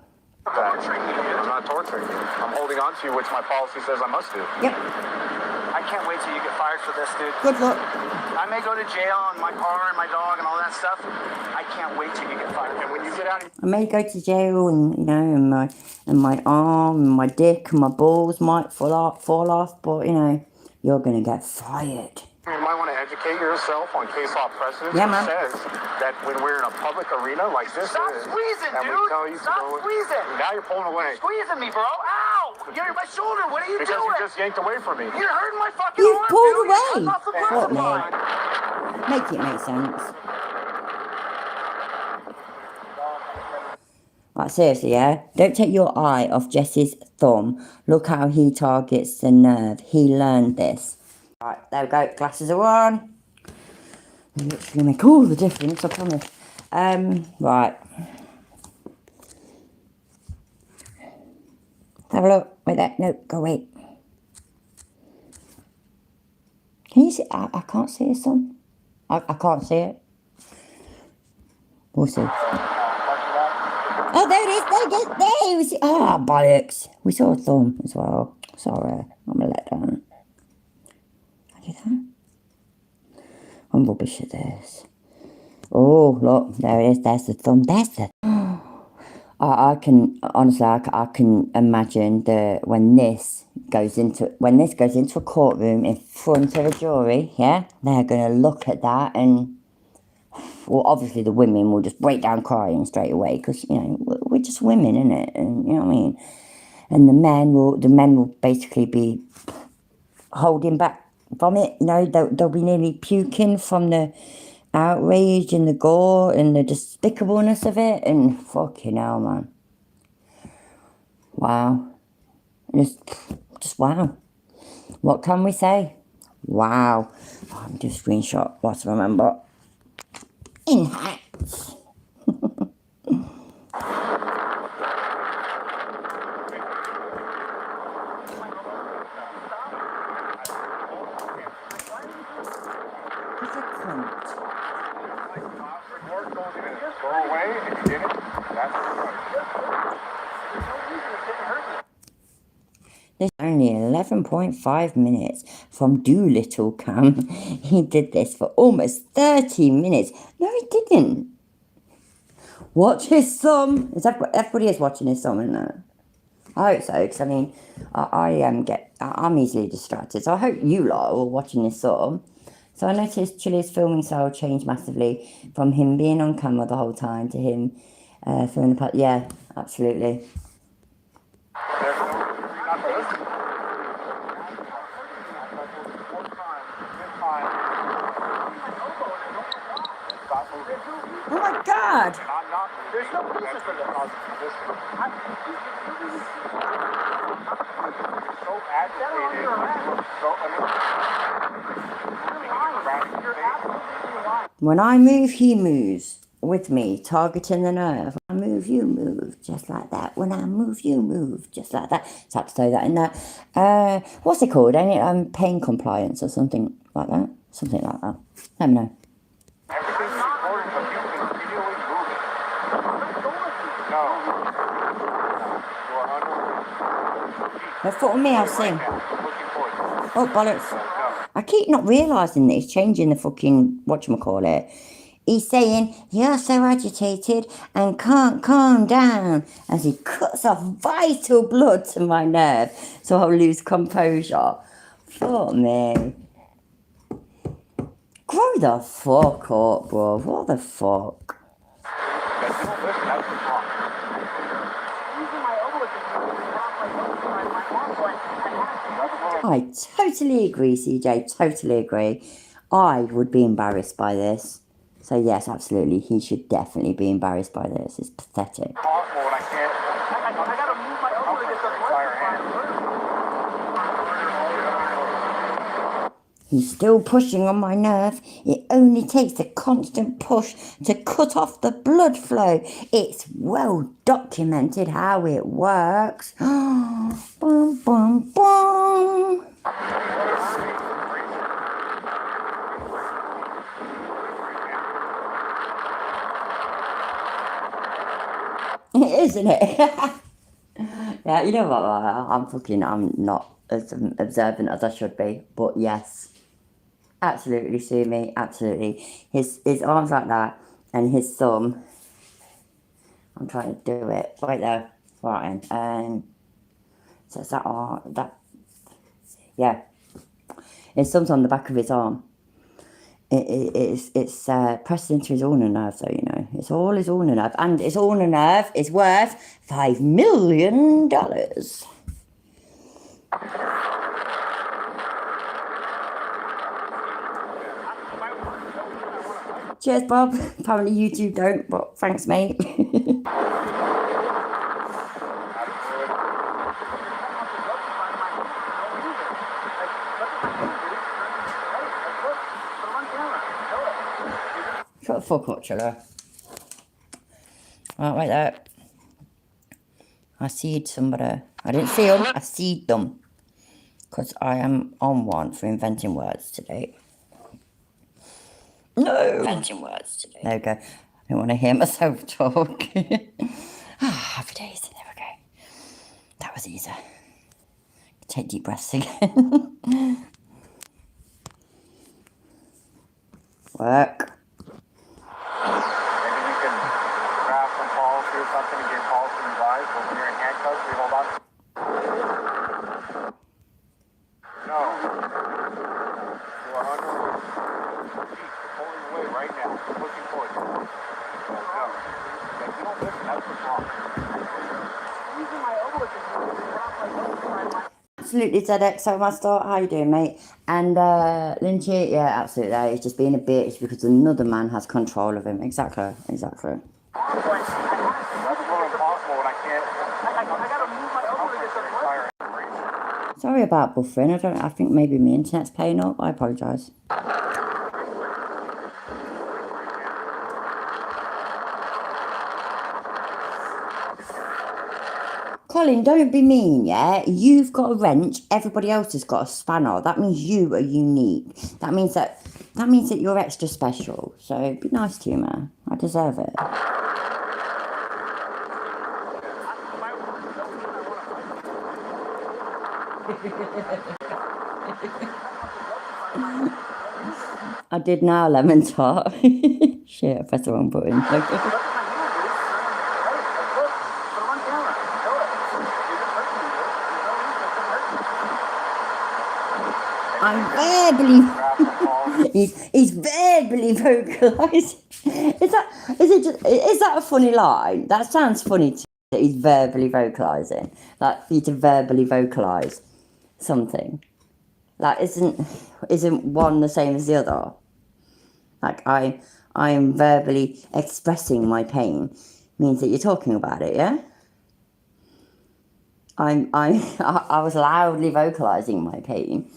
I'm not torturing you. I'm holding on to you, which my policy says I must do. Yep. I can't wait till you get fired for this, dude. Good luck. I may go to jail on my car and my dog and all that stuff. I can't wait till you get fired. And when you get out, I may go to jail, and you know, and my arm, and my dick, and my balls might fall off, but you know, you're gonna get fired. you might want to educate yourself on case law precedent. Yeah, man. Says that when we're in a public arena like this, stop squeezing, dude. Stop squeezing. Now you're pulling away. Squeezing me, bro. Ow! You're in my shoulder. What are you doing? Because you just yanked away from me. You're hurting my fucking arm. You pulled away. What, man? Make it make sense. Right, seriously, yeah? Don't take your eye off Jesse's thumb. Look how he targets the nerve. He learned this. Right, there we go. Glasses are on. It's going to make all the difference, I promise. Right. Have a look. Wait there. No, go away. Can you see? I can't see his thumb. I can't see it. We'll see. Oh, there it is. There we see. Ah, bollocks. We saw a thumb as well. Sorry. I'm a letdown. I do that? I'm rubbish at this. Oh, look. There it is. There's the thumb. There's the... I can... Honestly, I can imagine when this goes into a courtroom in front of a jury, yeah? They're going to look at that and... Well, obviously the women will just break down crying straight away because, you know, we're just women, innit? And, you know what I mean? And the men will basically be holding back from it. You know, they'll be nearly puking from the outrage and the gore and the despicableness of it. And fucking hell, man. Wow. Just wow. What can we say? Wow. Oh, I'm just screenshot what I remember. In hats. There's only 11.5 minutes from Doolittle Cam. He did this for almost 30 minutes. No, he didn't. Watch his thumb. Everybody is watching his thumb, isn't it? I hope so, because I mean, I'm easily distracted. So I hope you lot are watching his thumb. So I noticed Chili's filming style changed massively from him being on camera the whole time to him filming the part. Yeah, absolutely. Oh my God! There's no reason for this. When I move, he moves with me, targeting the nerve. When I move, you move, just like that. When I move, you move, just like that. So I have to throw that in there. What's it called? Ain't it pain compliance or something like that? Something like that. Let me know. They're following me, I'll sing. Oh, bollocks. I keep not realising that he's changing the fucking whatchamacallit. He's saying, you're so agitated and can't calm down, as he cuts off vital blood to my nerve, so I'll lose composure. Fuck me. Grow the fuck up, bro. What the fuck? I totally agree, CJ. Totally agree. I would be embarrassed by this. So yes, absolutely, he should definitely be embarrassed by this. It's pathetic. He's still pushing on my nerve. It only takes a constant push to cut off the blood flow. It's well documented how it works. Boom, boom, boom. Isn't it? Yeah, you know what? I'm not as observant as I should be, but yes, absolutely, sue me, absolutely. His arms like that, and his thumb. I'm trying to do it right there, right. So it's that arm, yeah. His thumb's on the back of his arm. It's pressed into his ulnar nerve, though, you know. It's all his ulnar nerve, and his ulnar nerve is worth $5 million. Cheers, Bob. Apparently YouTube don't, but thanks, mate. Shut the fuck up, Chilla. Right there. I seed somebody. I didn't see them, I seed them. Because I am on one for inventing words today. No! Inventing words today. There we go. I don't want to hear myself talk. Happy days. There we go. That was easy. Take deep breaths again. Work. Maybe you can grab some policy or something and get policy advised. When you're in handcuffs, we hold on. No. You are under You're pulling away right now. Looking towards you. No. If you don't listen, that's what's wrong. Using my elbow to Absolutely, ZX. So, Master, how you doing, mate? And Lynchy, yeah, absolutely. He's just being a bitch because another man has control of him. Exactly, exactly. That's more impossible when I can't. I gotta move my elbow to get the blood. Sorry about buffering. I think maybe my internet's paying up. I apologise. Colin, don't be mean, yeah? You've got a wrench, everybody else has got a spanner. That means you are unique. That means that you're extra special. So be nice to you, man. I deserve it. I did now, lemon tart. Shit, I pressed the wrong button. I'm verbally. he's verbally vocalising. Is that a funny line? That sounds funny to me, that he's verbally vocalising. Like for you to verbally vocalise something. Like isn't one the same as the other? Like I am verbally expressing my pain means that you're talking about it, yeah? I was loudly vocalising my pain.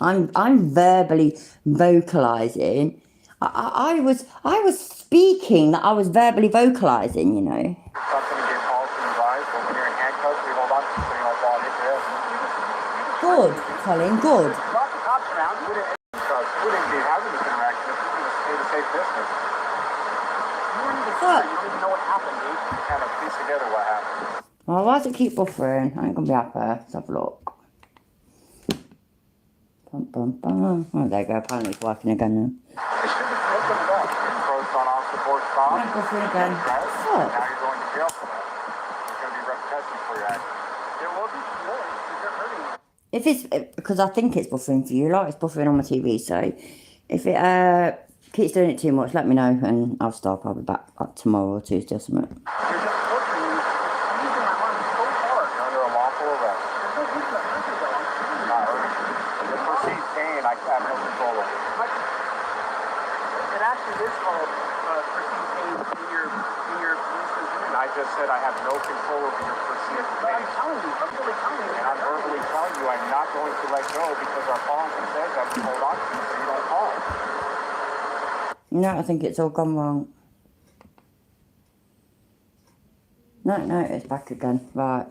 I'm verbally vocalizing. I was speaking that I was verbally vocalizing, you know. Good, Colin, good. Lots of cops around. We didn't be having this interaction if we just stayed a safe distance. You weren't even sure. You don't even know what happened, dude. You kind of piece together what happened. Well, why does it keep buffering? I ain't gonna be happy. Let's have a look. Bum, bum, bum. Oh, there you go. Apparently it's working again now. It should be open it up. Pro's gone off the board stop. I'm buffering again. Right? Fuck. Now you're going to jail for that. There's going to be repercussions for your action. There will be some noise because you're hurting you. If it's because I think it's buffering for you, like it's buffering on my TV. So if it keeps doing it too much, let me know and I'll stop. I'll be back tomorrow or Tuesday or something. You're just pushing me. I'm using my arm so hard. You're under a lawful arrest. There's no reason to hurt you though. I'm not hurting you. The perceived pain I have no control over. It actually is called perceived pain in your and I just said I have no control over your perceived pain. I'm telling you, I'm really telling you. And I'm verbally telling you I'm not going to let go because our policy says that we hold on to you so you don't fall. No, I think it's all gone wrong. No, it's back again. Right.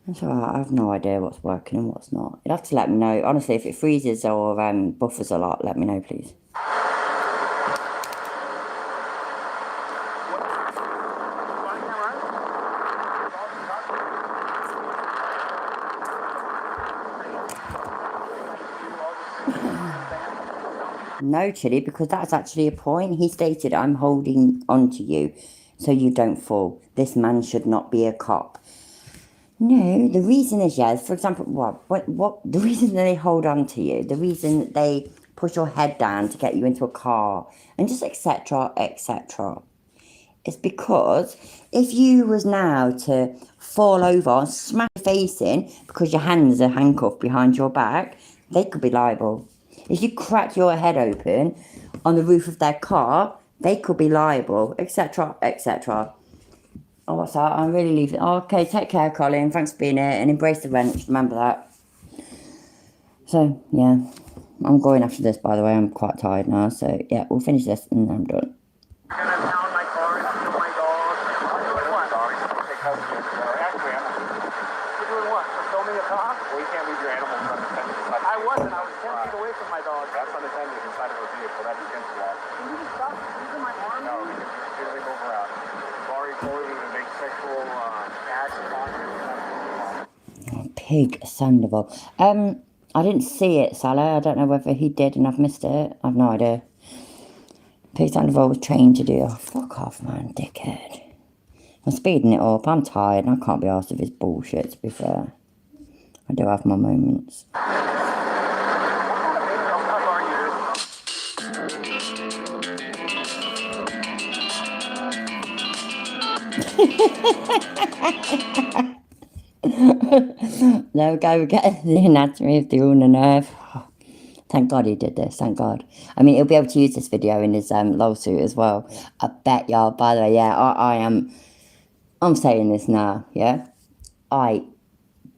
That's alright, I have no idea what's working and what's not. You'll have to let me know. Honestly, if it freezes or buffers a lot, let me know, please. No, Chili, because that's actually a point. He stated, I'm holding on to you so you don't fall. This man should not be a cop. No, the reason is, yes, for example, what, the reason that they hold on to you, the reason that they push your head down to get you into a car, and just etc., etc., is because if you was now to fall over and smash your face in because your hands are handcuffed behind your back, they could be liable. If you crack your head open on the roof of their car, they could be liable, etc., etc. Oh, what's that? I'm really leaving. Oh, okay, take care, Colin. Thanks for being here and embrace the wrench. Remember that. So, yeah. I'm going after this, by the way. I'm quite tired now. So, yeah, we'll finish this and then I'm done. You're going to pound my car and steal my dog. I'm doing what? Sorry, take custody of the dog. Actually, you're doing what? For filming a cop? Well, you can't leave your animals unattended inside. I wasn't. I was 10 feet away from my dog. That's unattended inside of a vehicle. That's against the law. Can you just stop using my arm? No, you can just clearly move around. Sorry, Chloe, we make sexual acts upon you. Pig Sandoval. I didn't see it, Salah. I don't know whether he did and I've missed it. I've no idea. Pig Sandoval was trained to do. Oh, fuck off, man, dickhead. I'm speeding it up. I'm tired and I can't be arsed with his bullshit, to be fair. I do have my moments. There we go, we're getting the anatomy of the ulnar nerve. Oh, thank God he did this, thank God. I mean, he'll be able to use this video in his lawsuit as well. I bet y'all, by the way, yeah, I'm saying this now, yeah? I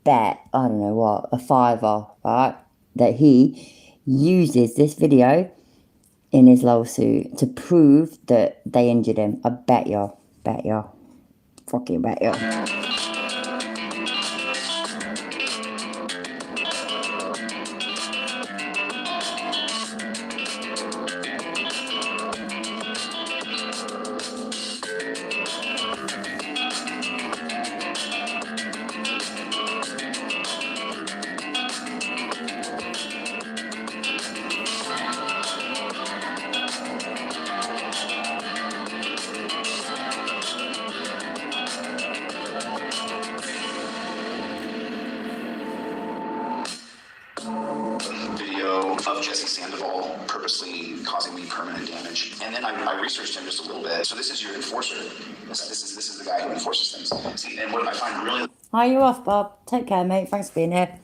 bet, I don't know what, a $5, right? That he uses this video in his lawsuit to prove that they injured him. I bet y'all, fucking bet y'all. Of Jesse Sandoval purposely causing me permanent damage. And then I researched him just a little bit. So this is your enforcer. This is the guy who enforces things. See, and what I find really... Hi, you off, Bob. Take care, mate. Thanks for being here.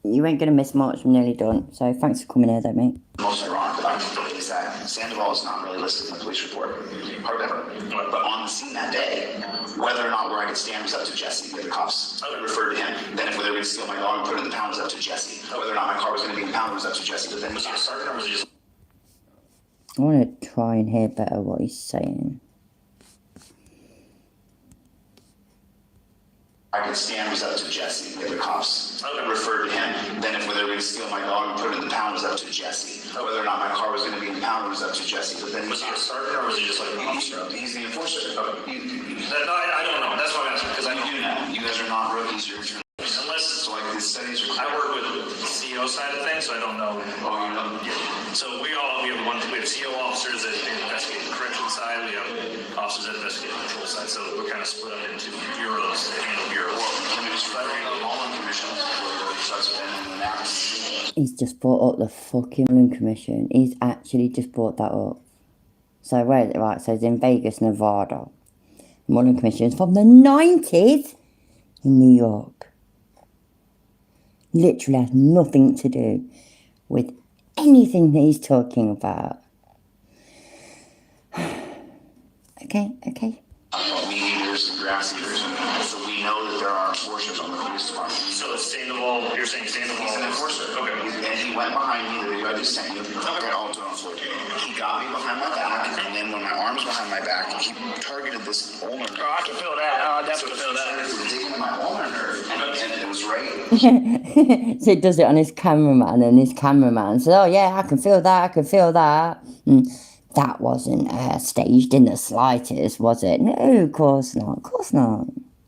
You ain't going to miss much. I'm nearly done. So thanks for coming here, though, mate. Most ironic about it is that Sandoval is not really listed in the police report. However, but on the scene that day, Whether or not where I could stand was up to Jesse, the other cops. I would refer to him. Then if they were going to steal my dog and put it in the pound was up to Jesse. Whether or not my car was going to be in the pound was up to Jesse. But then was he a sergeant or was he just... I want to try and hear better what he's saying. I could stand was up to Jesse, the other cops. I would refer to him. Then if they were going to steal my dog and put it in the pound was up to Jesse. Whether or not my car was going to be in the pound was up to Jesse. But then was he a sergeant or was he just like an officer? He's the enforcer. No, I don't know. That's what I'm asking because I do know. You guys are not rookies. You're unless so like the studies are. I work with the CO side of things, so I don't know. Oh, you know. Yeah. So we have CO officers that investigate the correction side. We have officers that investigate the control side. So we're kind of split up into bureaus that handle bureaus. He's just brought up the fucking Mullen Commission. He's actually just brought that up. So where is it? Right, so it's in Vegas, Nevada. The Mullen Commission is from the 90s in New York. Literally has nothing to do with anything that he's talking about. Okay. Weed eaters and grass eaters, so we know that there are enforcers on the police department. So it's Sandoval, you're saying Sandoval? He's an enforcer. Okay. And he went behind me, the video I just sent you. Okay, I'll do it on Floyd. He got me behind my back, and then when my arm was behind my back, he targeted this ulnar nerve. Oh, I can feel that. Oh, I definitely feel that. He was digging in my ulnar nerve, and it was right. So he does it on his cameraman, and his cameraman says, oh yeah, I can feel that. That wasn't staged in the slightest, was it? No, of course not.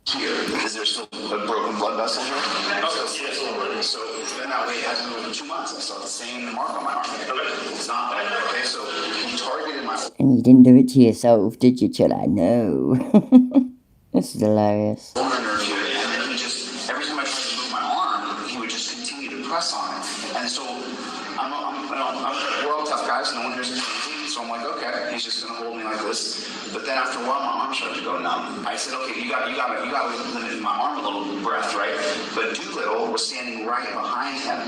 Here, because there's still a broken blood vessel here. So it's been that way. It hasn't been over 2 months. I saw the same mark on my arm. It's not bad. Okay, so he targeted my... And you didn't do it to yourself, did you, Chilla? No. This is hilarious. And then he just, every time I tried to move my arm, he would just continue to press on it. And so we're all tough guys. No one here's me. So I'm like, okay, he's just gonna hold me like this. But then after a while, my arm started to go numb. I said, okay, you got to limit my arm a little breath, right? But Doolittle was standing right behind him,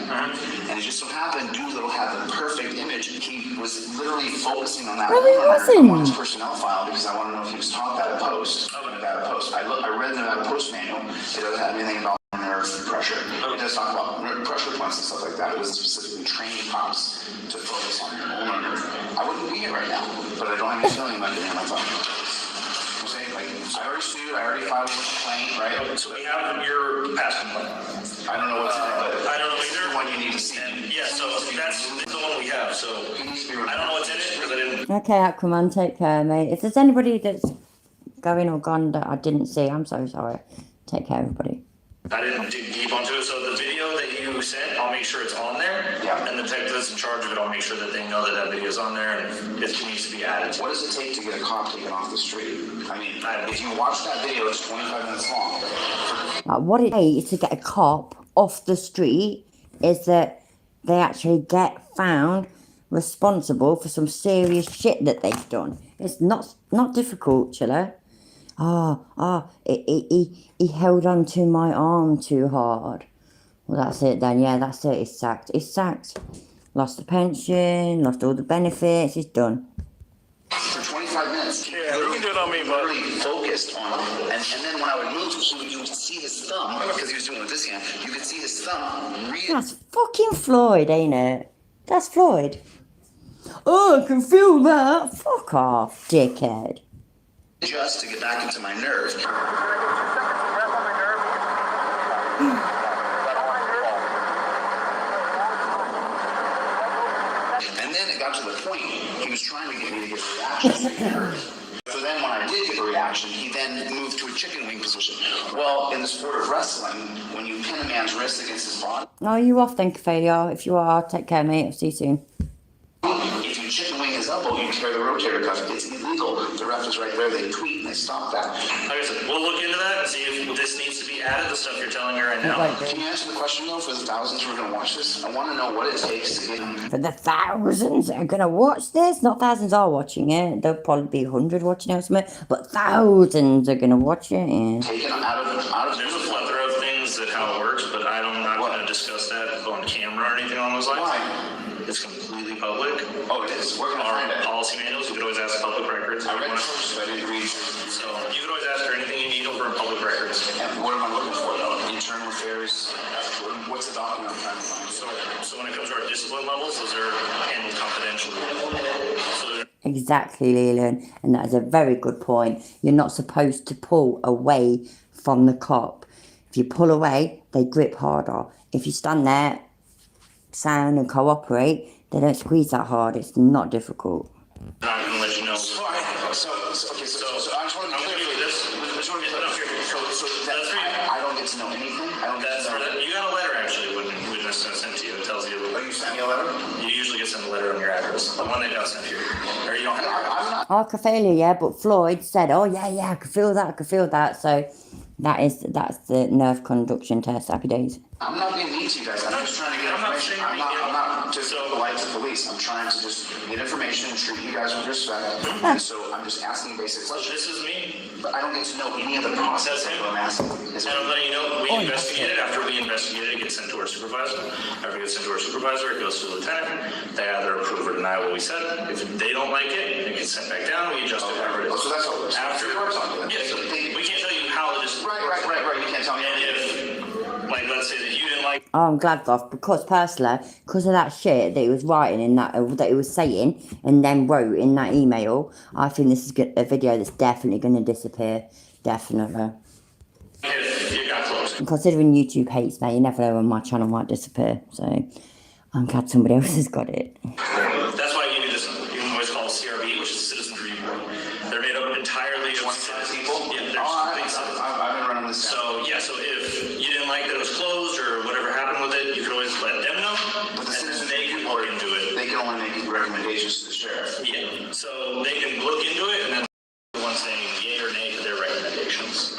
and it just so happened Doolittle had the perfect image. He was literally focusing on that on his personnel file because I want to know if he was taught that at post. I read the Nevada Post manual. It doesn't have anything about nerve pressure. It does talk about pressure points and stuff like that. It was specifically training cops to focus on your ulnar nerve. I wouldn't be here right now, but I don't have any feeling like it in my phone. I'm saying, like, I already sued, I already filed a complaint, right? So we have your past complaint. I don't know what's in it, but I don't know either. The one you need to see. Yeah, so that's the one we have. So I don't know what's in it because I didn't. Okay, Aquaman, take care, mate. If there's anybody that's going or gone that I didn't see, I'm so sorry. Take care, everybody. I didn't dig deep onto it, so the video that you sent, I'll make sure it's on there. Yeah. And the tech that's in charge of it, I'll make sure that they know that that video is on there and if it needs to be added. What does it take to get a cop taken off the street? I mean, if you watch that video, it's 25 minutes long. What it takes to get a cop off the street is that they actually get found responsible for some serious shit that they've done. It's not difficult, Chilla. He held on to my arm too hard. Well, that's it then. Yeah, that's it. He's sacked. Lost the pension, lost all the benefits. He's done. For 25 minutes. Yeah, you can do it on me, bud. Literally focused on it. And then when I would move, you would see his thumb, because he was doing it with this hand, you could see his thumb really... That's fucking Floyd, ain't it? That's Floyd. Oh, I can feel that. Fuck off, dickhead. Just to get back into my nerve. And then it got to the point, he was trying to get me to get a reaction. So then when I did get a reaction, he then moved to a chicken wing position. Well, in the sport of wrestling, when you pin a man's wrist against his body... Oh, you off then, Failure. If you are, take care, mate. I'll see you soon. If you chicken wing his elbow, you tear the rotator cuff. It's illegal. The ref is right there. They tweet and they stop that. Like I said, we'll look into that and see if this needs to be added, the stuff you're telling me right now. Can you answer the question, though, for the thousands who are going to watch this? I want to know what it takes to get... For the thousands that are going to watch this? Not thousands are watching it. There'll probably be 100 watching it or something. But thousands are going to watch it, yeah. Taken out of... There's a plethora of things that how it works, but I'm not going to discuss that on camera or anything along those lines. Why? It's completely public. Oh, it is. We're going to find it. Policy manuals, you could always ask public records. I read the first, but I didn't read. So you could always ask for anything you need. what am I looking for though? Internal affairs. What's the document I'm trying to find? So when it comes to our discipline levels, those are handled confidentially. So Exactly, Leland, and that is a very good point. You're not supposed to pull away from the cop. If you pull away, they grip harder. If you stand there, sound and cooperate, they don't squeeze that hard. It's not difficult. I'm going to let you know. So I just want to be clear for this. I don't get to know anything. I don't get to know. You got a letter actually when witness sent to you. It tells you. Oh, you sent me a letter? You usually get sent a letter on your address. The one they don't send you. Or you don't have. I'm not. I could feel it, yeah, but Floyd said, oh, yeah, I could feel that. So that's the nerve conduction test. Happy days. I'm not being mean to you guys. I'm just trying to get information. I'm not just polite to police. I'm trying to just get information and treat you guys with respect. And so I'm just asking basic questions. This is me. But I don't get to know any of the process of what I'm asking. And I'm letting you know, we investigate it. After we investigate it, it gets sent to our supervisor. After it gets sent to our supervisor, it goes to the lieutenant. They either approve or deny what we said. If they don't like it, it gets sent back down. We adjust it whatever it is. So that's all. After yes, we can't tell you how it is. Right. You can't tell me. And if, like, let's say that you didn't like. Oh, I'm glad, Goth, because personally, because of that shit that he was writing in that he was saying and then wrote in that email, I think this is a video that's definitely going to disappear. Definitely. If you got close. And considering YouTube hates me, you never know when my channel might disappear. So I'm glad somebody else has got it. That's why you do this. You can always call CRB, which is Citizen Review Board. They're made up entirely of 25 people? Yeah, I've been running this. So if you didn't like that it was closed or whatever happened with it, you can always let them know. But the and citizens they can look into it. They can only make recommendations to the sheriff. Yeah. So they can look into it and then the one saying yay or nay to their recommendations.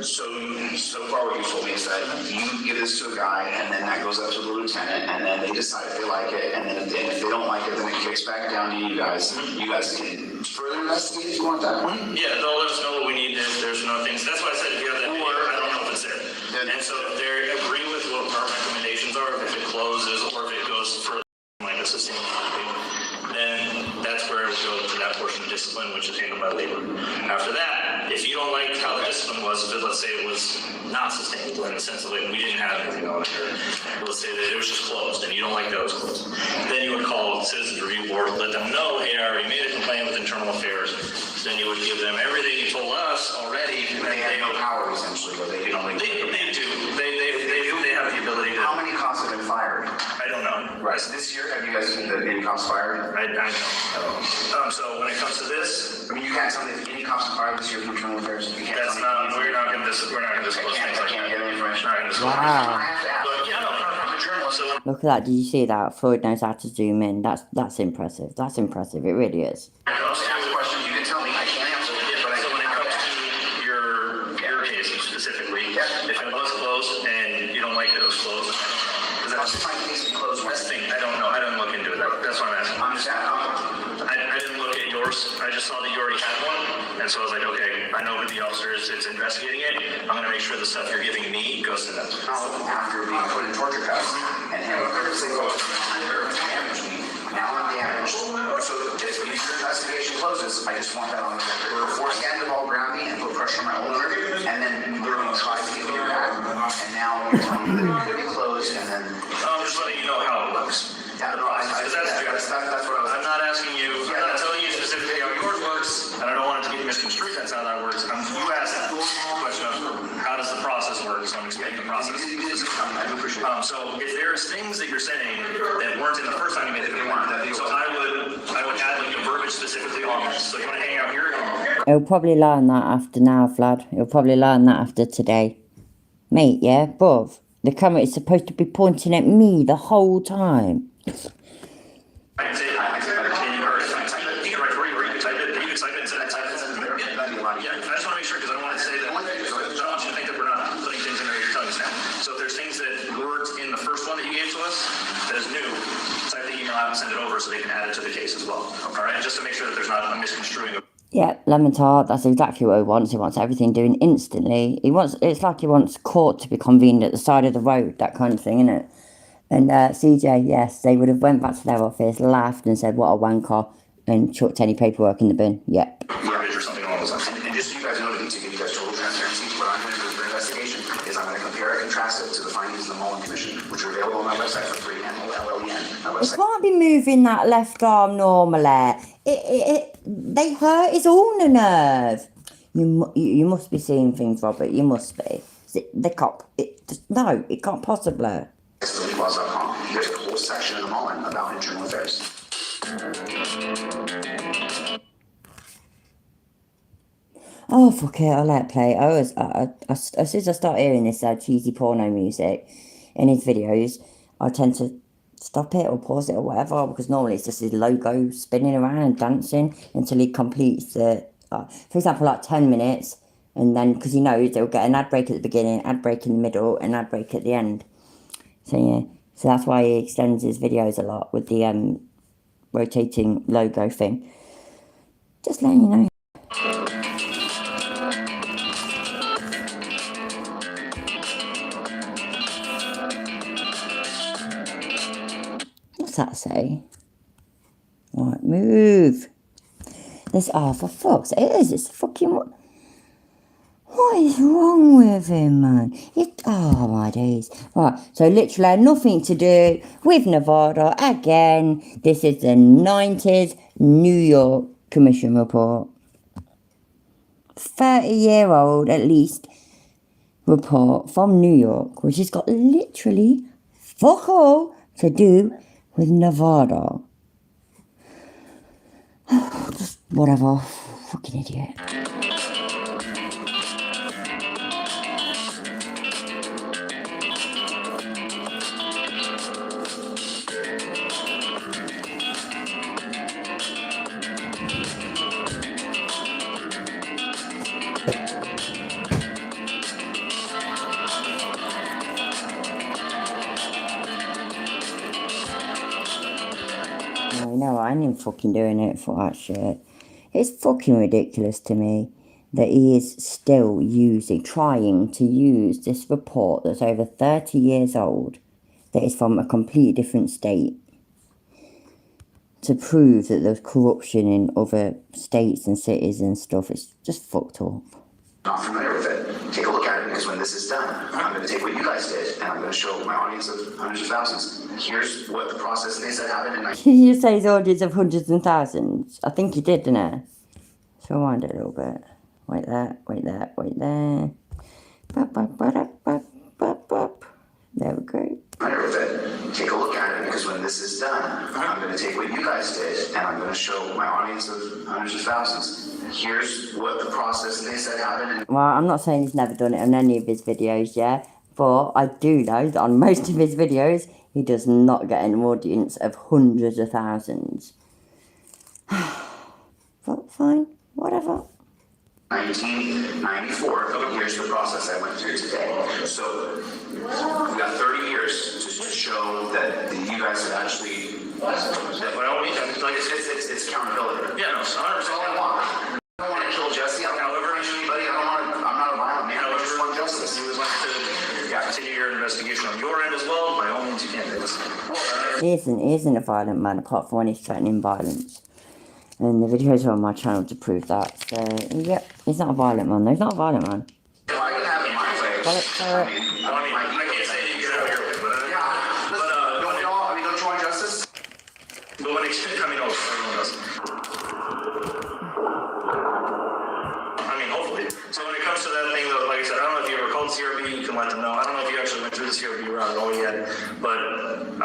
So far what you told me is that you give this to a guy and then that goes up to the lieutenant and then they decide if they like it and then if they don't like it then it kicks back down to you guys. You guys can further investigate if you want that one. Yeah, they'll let us know what we need if there's no things. That's why I said if you have that video, I don't know if it's there. And so if they agree with what our recommendations are, if it closes or if it goes further like a sustained then that's where it would go to that portion of discipline, which is handled by labor. After that, if you don't like how the discipline was, if let's say it was not sustainable in the sense of like we didn't have anything on it, or let's say that it was just closed and you don't like that it was closed, then you would call the Citizens Review Board, let them know, hey, I already made a complaint with Internal Affairs. Then you would give them everything you told us already. They have no power essentially, but they can only. They do. They have the ability to. How many cops have been fired? I don't know. Right. So this year, have you guys seen any cops fired? I don't. So when it comes to this, I mean, you can't tell me if any cops are fired this year from Internal Affairs. You can't that's tell me. not. We're not going to disclose things like I can't get any information. that. Wow. But yeah, no, I'm a journalist. So Look at that. Did you see that? Floyd knows how to zoom in. That's impressive. That's impressive. It really is. Ask a question. You can tell me. I can't answer it, but I so can. when it comes to your case specifically, if it was closed and you don't like that it was closed, because that's my case be closed. that's the thing. I don't know. I didn't look into it. That's what I'm asking. I'm just I didn't look at yours. I just saw that you already had one, and so I was like, okay, I know who the officer is. It's investigating it. I'm gonna make sure the stuff you're giving me goes to them. After being put in torture cuffs and having previously damaged me, now I'm damaged. So if your investigation closes, I just want that on the record. Force hand to all grab me and put pressure on my owner, and then literally try to get me back. And now you're telling me that it's gonna be closed, and then. I'm just letting you know how it works. That's what I was. I'm not asking you. I'm not telling you specifically how yours works, and I don't want it to be misconstrued. That's how that works. You asked the question of how does the process work, so I'm explaining the process. I appreciate it. So if there's things that you're saying that weren't in the first time you made the video, so I would add like a verbiage specifically on this. So you want to hang out here? He'll probably learn that after now, Vlad. He'll probably learn that after today. Mate, yeah, bruv. The camera is supposed to be pointing at me the whole time. I can say it. I just want to make sure because I don't want to say that. I don't want you to think that we're not putting things in there you're telling us now. So if there's things that weren't in the first one that you gave to us that is new, type the email out and send it over so they can add it to the case as well. All right, just to make sure that there's not a misconstruing of. Yeah, Lemon-Tart, that's exactly what he wants. He wants everything doing instantly. It's like he wants court to be convened at the side of the road, that kind of thing, isn't it? And CJ, yes, they would have went back to their office, laughed and said, what a wanker, and chucked any paperwork in the bin. Yep. Garbage or something along those lines. And just so you guys know, to give you guys total transparency, what I'm going to do for investigation findings of the Mullen Commission, which are available on my website for free, MOLLEN, my He website. can't be moving that left arm normally. They hurt his ulnar nerve. You must be seeing things, Robert. You must be. The cop. No, it can't possibly. It's There's a whole section in the Mullen about internal affairs. Oh, fuck it, I'll let it play. As soon as I start hearing this cheesy porno music in his videos, I tend to stop it or pause it or whatever, because normally it's just his logo spinning around and dancing until he completes the, for example, like 10 minutes, and then, because he knows they'll get an ad break at the beginning, ad break in the middle, and ad break at the end. So, yeah, so that's why he extends his videos a lot with the rotating logo thing. Just letting you know. What's that say? Right, move. This, oh, for fuck's sake, it's fucking, what is wrong with him, man? Oh, my days. Right, so literally nothing to do with Nevada again. This is the 90s New York Commission report. 30-year-old, at least, report from New York, which has got literally fuck all to do with Nevada. Just whatever. Fucking idiot. No, I ain't even fucking doing it for that shit. It's fucking ridiculous to me that he is still trying to use this report that's over 30 years old, that is from a completely different state, to prove that there's corruption in other states and cities and stuff. It's just fucked up. Not familiar with it. Take a look at it, because when this is done, I'm going to take what you guys did, and I'm going to show my audience of hundreds of thousands. Here's what the process they said happened in Did you say his audience of hundreds and thousands? I think you did, didn't I? So rewind it a little bit. Wait there, wait there, wait there. There we go. With it. Take a look at it, because when this is done, I'm going to take what you guys did, and I'm going to show my audience of hundreds of thousands. Here's what the process they said happened. Well, I'm not saying he's never done it on any of his videos, yeah, but I do know that on most of his videos, he does not get an audience of hundreds of thousands. But fine, whatever. 1994, here's the process I went through today. So, we got 30 years just to show that you guys have actually, it's accountability. Yeah, no, That's all I want. I don't want to kill Jesse. I'm not hurting anybody. I'm not a violent man. I just want justice. You would like to continue your investigation on your end as well, by all means you can. He isn't a violent man, apart from when he's threatening violence. And the videos are on my channel to prove that. So, yep, he's not a violent man. No, he's not a violent man. If I can have it my way. I can't say you get out here, but don't you want justice? But when it, everyone does. Hopefully. So when it comes to that thing, though, like I said, I don't know if you ever called CRB, you can let them know. I don't know if you actually went through the CRB route at all yet, but I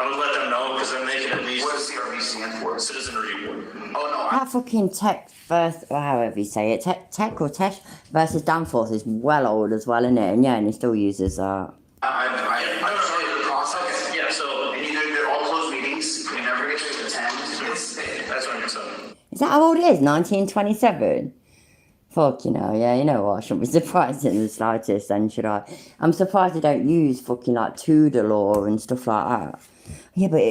would let them know, because then they can at least... What does CRB stand for? Citizen Review Board. Oh, no. That fucking tech versus, however you say it, tech or tech versus Danforth is well old as well, isn't it? And yeah, and he still uses that. I'm sorry, the process. Yeah, so... They're all closed meetings. You never get to attend. That's what I'm saying. Is that how old it is? 1927? Fuck, yeah, you know what? I shouldn't be surprised in the slightest then, should I? I'm surprised they don't use fucking, like, Tudor law and stuff like that. Yeah, but,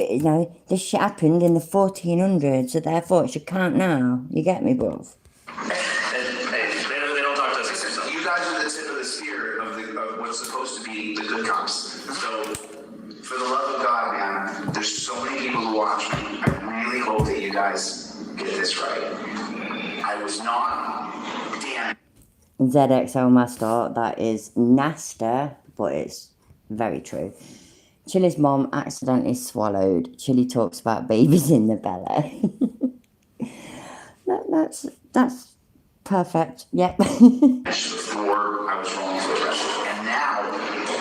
this shit happened in the 1400s, so therefore it should count now. You get me, bruv? They don't talk to us. You guys are the tip of the spear of what's supposed to be the good cops. So, for the love of God, man, there's so many people who watch me. I really hope that you guys get this right. I was not damn. ZXL Master, that is Nasta, but it's very true. Chili's mom accidentally swallowed. Chili talks about babies in the belly. That's perfect. Yep. Before I was wrongfully arrested, and now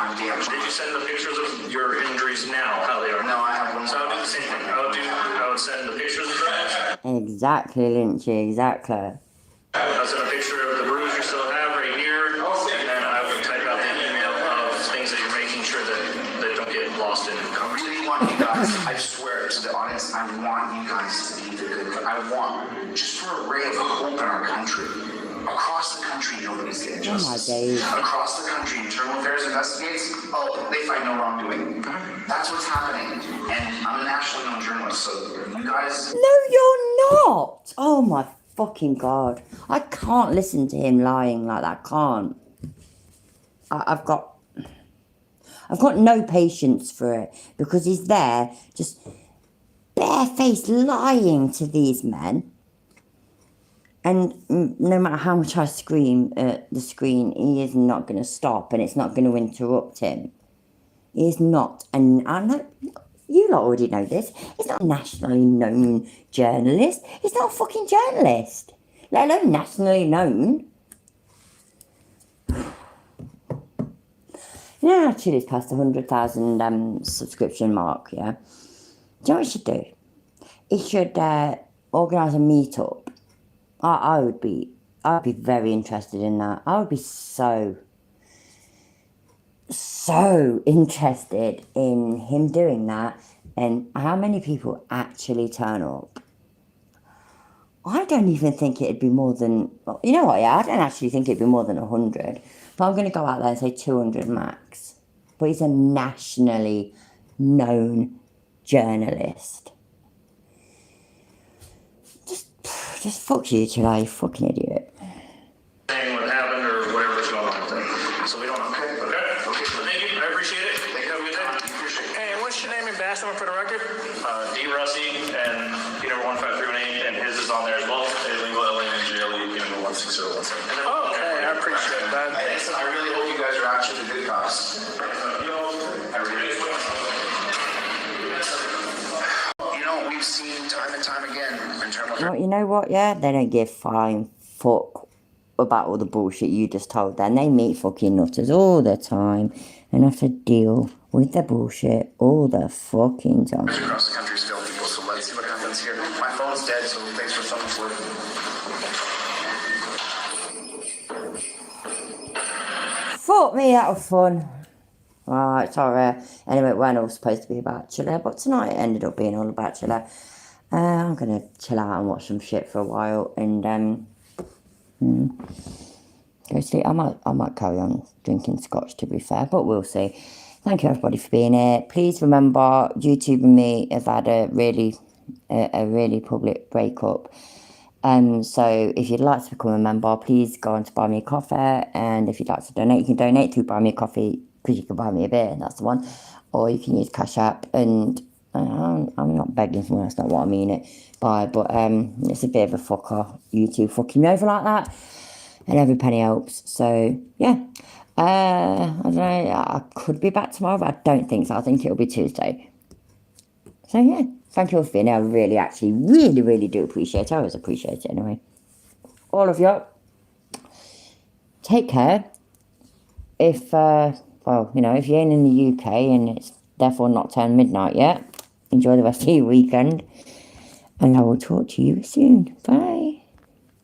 I'm damaged. Did you send the pictures of your injuries now, how they are? No, I have one. So I would do the same thing. I would send the pictures of that. Exactly, Lynchy, exactly. I'll send a picture of the bruise you still have right here, and then I would type out the email of things that you're making sure that don't get lost in. I really want you guys, I swear to the audience, I want you guys to be the good guys. I want, just for a ray of hope in our country. Across the country, nobody's getting justice. Across the country, Internal Affairs investigates, they find no wrongdoing. That's what's happening. And I'm a nationally known journalist, so you guys... No, you're not! Oh my fucking God. I can't listen to him lying like that, can't. I've got no patience for it, because he's there just barefaced lying to these men, and no matter how much I scream at the screen, he is not going to stop, and it's not going to interrupt him. He is not, and I know you lot already know this, he's not a nationally known journalist. He's not a fucking journalist, let alone nationally known. Yeah, Chili's past the 100,000 subscription mark, yeah. Do you know what he should do? He should organise a meetup. I'd be very interested in that. I would be so interested in him doing that, and how many people actually turn up. I don't even think it'd be more than, you know what, yeah, I don't actually think it'd be more than 100. But I'm going to go out there and say 200 max. But he's a nationally known journalist. Just fuck you, Chile, you fucking idiot. Saying what happened or whatever's going on with them. So we don't know. Okay. Well, thank you. I appreciate it. Thank you. Have a good day. Hey, what's your name and badge number for the record? D. Russi and P number 15318, and his is on there as well. Illegal alien and GLE, P number 16017. Okay, I appreciate that. I really hope you guys are actually the good cops. We've seen time and time again internal. Well, you know what, yeah? They don't give flying fuck about all the bullshit you just told them. They meet fucking nutters all the time and have to deal with the bullshit all the fucking time. Across the country still people, so let's see what happens here. My phone's dead, so thanks for so much work. Fuck me, that was fun. Right, sorry. Anyway, it weren't all supposed to be about Chile, but tonight it ended up being all about Chile. I'm going to chill out and watch some shit for a while and go sleep. I might carry on drinking scotch, to be fair, but we'll see. Thank you, everybody, for being here. Please remember, YouTube and me have had a really public breakup. So if you'd like to become a member, please go on to Buy Me a Coffee, and if you'd like to donate, you can donate through Buy Me a Coffee, because you can buy me a beer, that's the one, or you can use Cash App, and I'm not begging for one, that's not what I mean it by, but it's a bit of a fucker, YouTube fucking me over like that, and every penny helps, so yeah, I don't know, I could be back tomorrow, but I don't think so, I think it'll be Tuesday, so yeah, thank you all for being here, I really do appreciate it, I always appreciate it anyway, all of you, take care. If well, you know, if you ain't in the UK and it's therefore not turned midnight yet, enjoy the rest of your weekend. And I will talk to you soon. Bye.